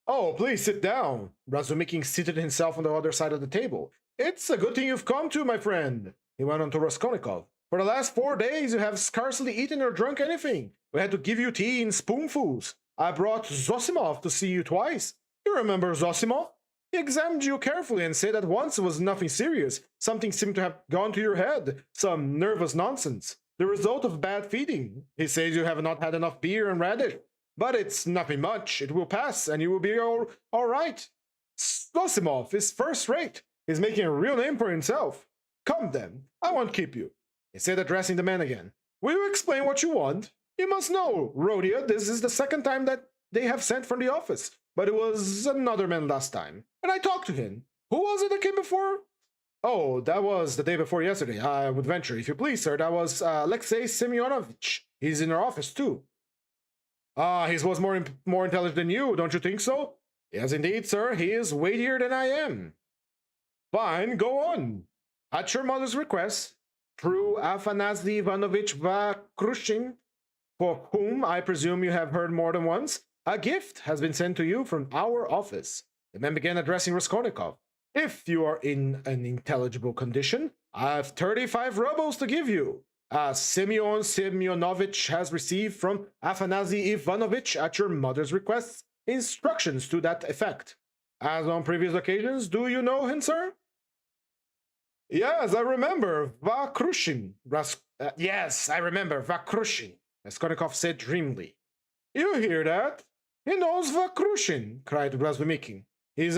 "Oh, please sit down." Razumikin seated himself on the other side of the table. "It's a good thing you've come to, my friend," he went on to Raskolnikov. "For the last 4 days you have scarcely eaten or drunk anything. We had to give you tea in spoonfuls. I brought Zosimov to see you twice. You remember Zosimov? He examined you carefully and said at once it was nothing serious. Something seemed to have gone to your head, some nervous nonsense. The result of bad feeding. He says you have not had enough beer and radish. But it's nothing much. It will pass, and you will be all right. Zosimov is first rate. He's making a real name for himself. Come then, I won't keep you," he said, addressing the man again. "Will you explain what you want? You must know, Rodia, this is the second time that they have sent from the office, but it was another man last time, and I talked to him. Who was it that came before?" "Oh, that was the day before yesterday. I would venture, if you please, sir, that was Alexei Semyonovich. He's in our office, too." "Ah, he was more intelligent than you, don't you think so?" "Yes, indeed, sir. He is weightier than I am." "Fine, go on." "At your mother's request, through Afanasy Ivanovich Vakrushin, for whom I presume you have heard more than once, a gift has been sent to you from our office." The man began addressing Raskolnikov. "If you are in an intelligible condition, I have 35 rubles to give you. Semyon Semyonovich has received from Afanasy Ivanovich, at your mother's request, instructions to that effect. As on previous occasions, do you know him, sir?" "Yes, I remember. Vakrushin." Yes, I remember. Vakrushin," Raskolnikov said dreamily. "You hear that? He knows Vakrushin," cried Razumikin. He is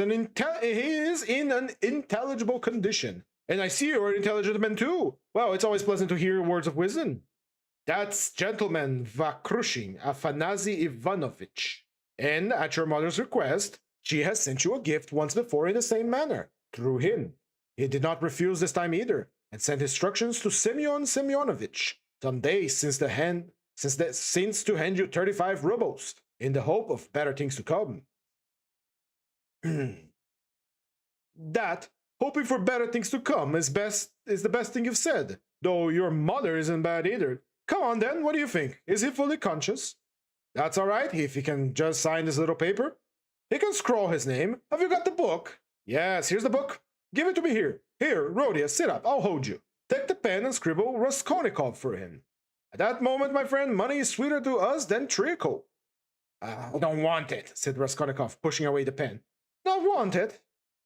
in an intelligible condition. And I see you're an intelligent man too. Well, it's always pleasant to hear words of wisdom. That's gentleman Vakrushin, Afanasy Ivanovich. And at your mother's request, she has sent you a gift once before in the same manner, through him. He did not refuse this time either, and sent instructions to Semyon Semyonovich some days since to hand you 35 rubles, in the hope of better things to come. That, hoping for better things to come, is the best thing you've said, though your mother isn't bad either. Come on then, what do you think? Is he fully conscious? That's all right, if he can just sign this little paper. He can scrawl his name. Have you got the book? Yes, here's the book. Give it to me here. Here, Rodia, sit up, I'll hold you. Take the pen and scribble Raskolnikov for him. At that moment, my friend, money is sweeter to us than treacle. I don't want it, said Raskolnikov, pushing away the pen. Not want it?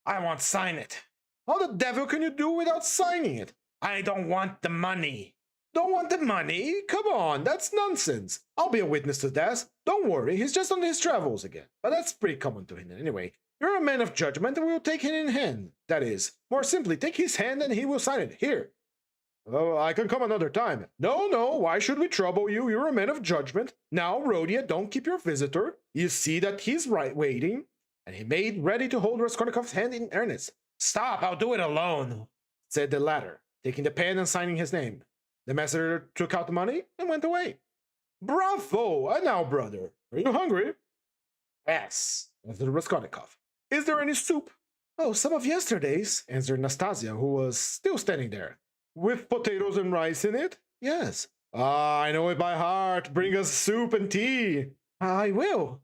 I won't sign it. How the devil can you do without signing it? I don't want the money. Don't want the money? Come on, that's nonsense. I'll be a witness to that. Don't worry, he's just on his travels again. But that's pretty common to him anyway. You're a man of judgment and we'll take him in hand. That is, more simply, take his hand and he will sign it. Here. Oh, I can come another time. No, why should we trouble you? You're a man of judgment. Now, Rhodia, don't keep your visitor. You see that he's right waiting. And he made ready to hold Raskolnikov's hand in earnest. Stop, I'll do it alone, said the latter, taking the pen and signing his name. The messenger took out the money and went away. Bravo! And now, brother, are you hungry? Yes, answered Raskolnikov. Is there any soup? Oh, some of yesterday's, answered Nastasia, who was still standing there. With potatoes and rice in it? Yes. Ah, I know it by heart. Bring us soup and tea. I will.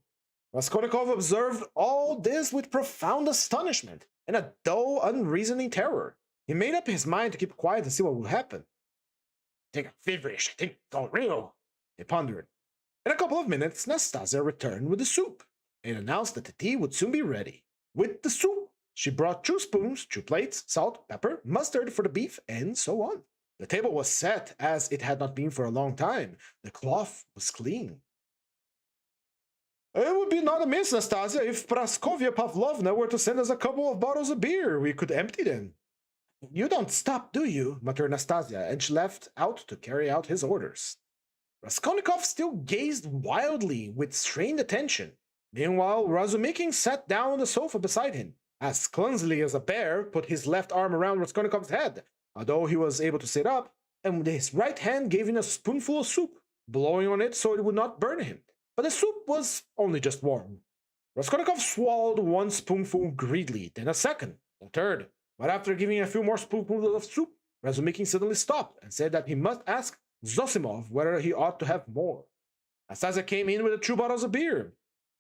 Raskolnikov observed all this with profound astonishment and a dull, unreasoning terror. He made up his mind to keep quiet and see what would happen. I think I'm feverish. I think it's all real, he pondered. In a couple of minutes, Nastasia returned with the soup and announced that the tea would soon be ready. With the soup, she brought 2 spoons, 2 plates, salt, pepper, mustard for the beef, and so on. The table was set as it had not been for a long time. The cloth was clean. It would be not amiss, Nastasia, if Praskovia Pavlovna were to send us a couple of bottles of beer. We could empty them. You don't stop, do you? Muttered Nastasia, and she left out to carry out his orders. Raskolnikov still gazed wildly with strained attention. Meanwhile, Razumikin sat down on the sofa beside him, as clumsily as a bear, put his left arm around Raskolnikov's head, although he was able to sit up, and with his right hand gave him a spoonful of soup, blowing on it so it would not burn him. But the soup was only just warm. Raskolnikov swallowed 1 spoonful greedily, then a second, a third. But after giving a few more spoonfuls of soup, Razumikin suddenly stopped and said that he must ask Zosimov whether he ought to have more. Nastasia came in with the 2 bottles of beer.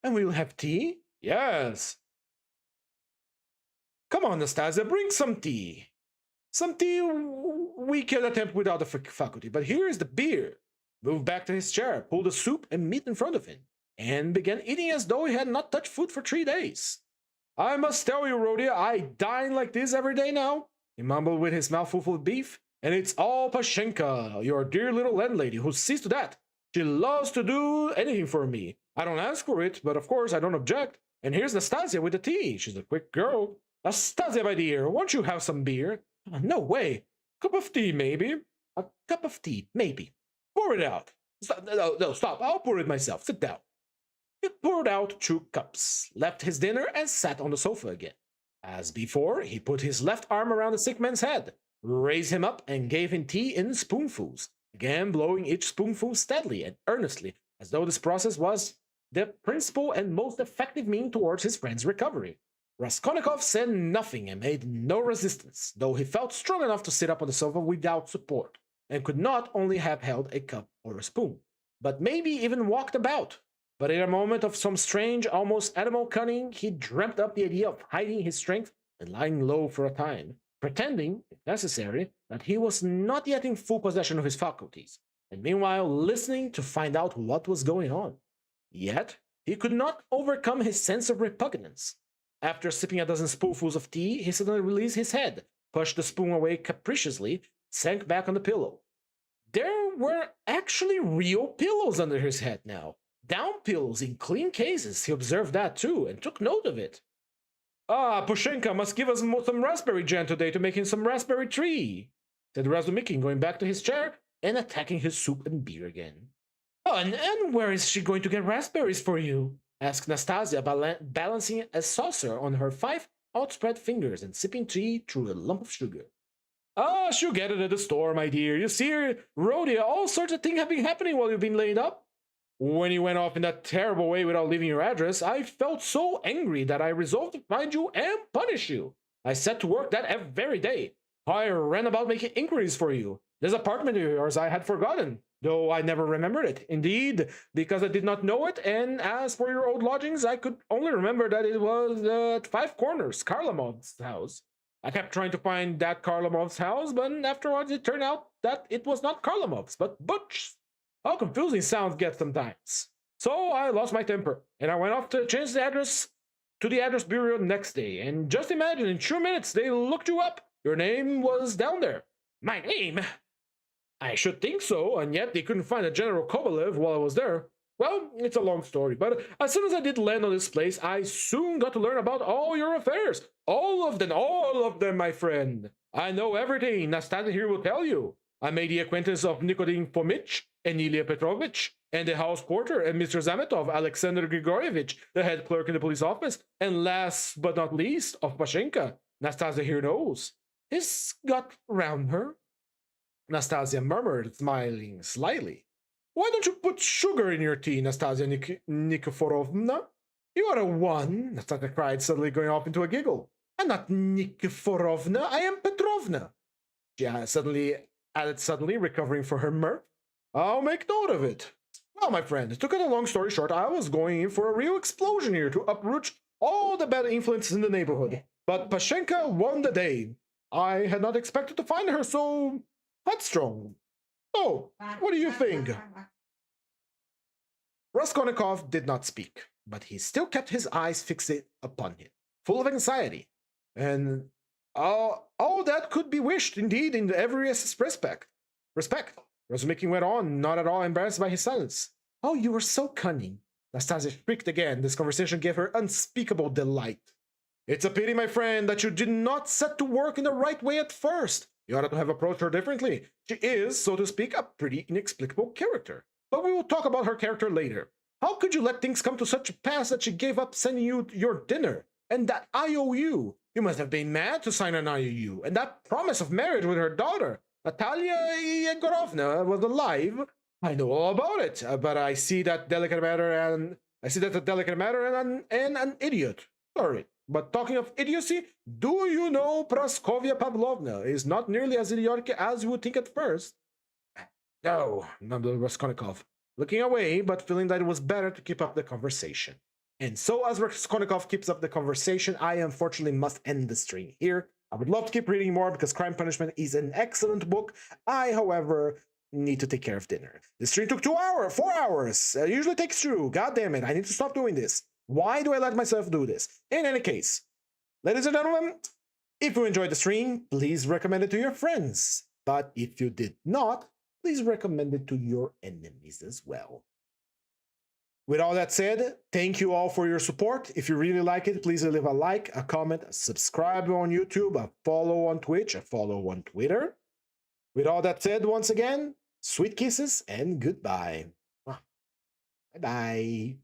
And we'll have tea? Yes. Come on, Nastasia, bring some tea. Some tea we can attempt without the faculty, but here is the beer. Moved back to his chair, pulled the soup and meat in front of him, and began eating as though he had not touched food for 3 days. I must tell you, Rhodia, I dine like this every day now, he mumbled with his mouth full of beef, and it's all Pashenka, your dear little landlady, who sees to that. She loves to do anything for me. I don't ask for it, but of course I don't object. And here's Nastasia with the tea. She's a quick girl. Nastasia, my dear, won't you have some beer? No way. Cup of tea, maybe. A cup of tea, maybe. Pour it out. No, stop. I'll pour it myself. Sit down. He poured out 2 cups, left his dinner, and sat on the sofa again. As before, he put his left arm around the sick man's head, raised him up, and gave him tea in spoonfuls, again blowing each spoonful steadily and earnestly, as though this process was the principal and most effective means towards his friend's recovery. Raskolnikov said nothing and made no resistance, though he felt strong enough to sit up on the sofa without support, and could not only have held a cup or a spoon, but maybe even walked about. But in a moment of some strange, almost animal cunning, he dreamt up the idea of hiding his strength and lying low for a time, pretending, if necessary, that he was not yet in full possession of his faculties, and meanwhile listening to find out what was going on. Yet, he could not overcome his sense of repugnance. After sipping a dozen spoonfuls of tea, he suddenly released his head, pushed the spoon away capriciously, sank back on the pillow. There were actually real pillows under his head now. Down pillows in clean cases. He observed that too, and took note of it. Ah, Pushenka must give us some raspberry jam today to make him some raspberry tree, said Razumikin, going back to his chair and attacking his soup and beer again. Oh, and where is she going to get raspberries for you? Asked Nastasia, balancing a saucer on her 5 outspread fingers and sipping tea through a lump of sugar. Ah, she'll get it at the store, my dear. You see, Rhodia, all sorts of things have been happening while you've been laid up. When you went off in that terrible way without leaving your address, I felt so angry that I resolved to find you and punish you. I set to work that very day. I ran about making inquiries for you. This apartment of yours I had forgotten, though I never remembered it. Indeed, because I did not know it, and as for your old lodgings, I could only remember that it was at 5 Corners, Karlamov's house. I kept trying to find that Karlamov's house, but afterwards it turned out that it was not Karlamov's, but Butch's. How confusing sounds get sometimes. So I lost my temper, and I went off to change the address to the address bureau next day. And just imagine, in 2 minutes, they looked you up. Your name was down there. My name? I should think so, and yet they couldn't find a General Kovalev while I was there. Well, it's a long story, but as soon as I did land on this place, I soon got to learn about all your affairs. All of them, my friend. I know everything Nastasia here will tell you. I made the acquaintance of Nikodim Fomich and Ilya Petrovich, and the house porter, and Mr. Zametov, Alexander Grigorievich, the head clerk in the police office, and last but not least, of Pashenka. Nastasia here knows. His got round her. Nastasia murmured, smiling slightly. Why don't you put sugar in your tea, Nastasia Nikiforovna? You are a one, Nastasia cried, suddenly going off into a giggle. I'm not Nikiforovna, I am Petrovna. She added, recovering from her mirth. I'll make note of it. Well, my friend, to cut a long story short, I was going in for a real explosion here to uproot all the bad influences in the neighborhood. But Pashenka won the day. I had not expected to find her so headstrong. Oh, what do you think? Raskolnikov did not speak, but he still kept his eyes fixed upon him, full of anxiety. And all that could be wished, indeed, in every respect. Razumikin went on, not at all embarrassed by his silence. Oh, you were so cunning. Nastasia shrieked again. This conversation gave her unspeakable delight. It's a pity, my friend, that you did not set to work in the right way at first. You ought to have approached her differently. She is, so to speak, a pretty inexplicable character. But we will talk about her character later. How could you let things come to such a pass that she gave up sending you your dinner? And that IOU? You must have been mad to sign an IOU. And that promise of marriage with her daughter, Natalia Yegorovna, was alive. I know all about it, but I see that delicate matter and an idiot. Sorry. But talking of idiocy, do you know Praskovia Pavlovna is not nearly as idiotic as you would think at first? No, mumbled Raskolnikov, looking away, but feeling that it was better to keep up the conversation. And so, as Raskolnikov keeps up the conversation, I unfortunately must end the stream here. I would love to keep reading more because Crime Punishment is an excellent book. I, however, need to take care of dinner. The stream took 4 hours. It usually takes 2. God damn it, I need to stop doing this. Why do I let myself do this? In any case, ladies and gentlemen, if you enjoyed the stream, please recommend it to your friends. But if you did not, please recommend it to your enemies as well. With all that said, thank you all for your support. If you really like it, please leave a like, a comment, a subscribe on YouTube, a follow on Twitch, a follow on Twitter. With all that said, once again, sweet kisses and goodbye. Bye-bye.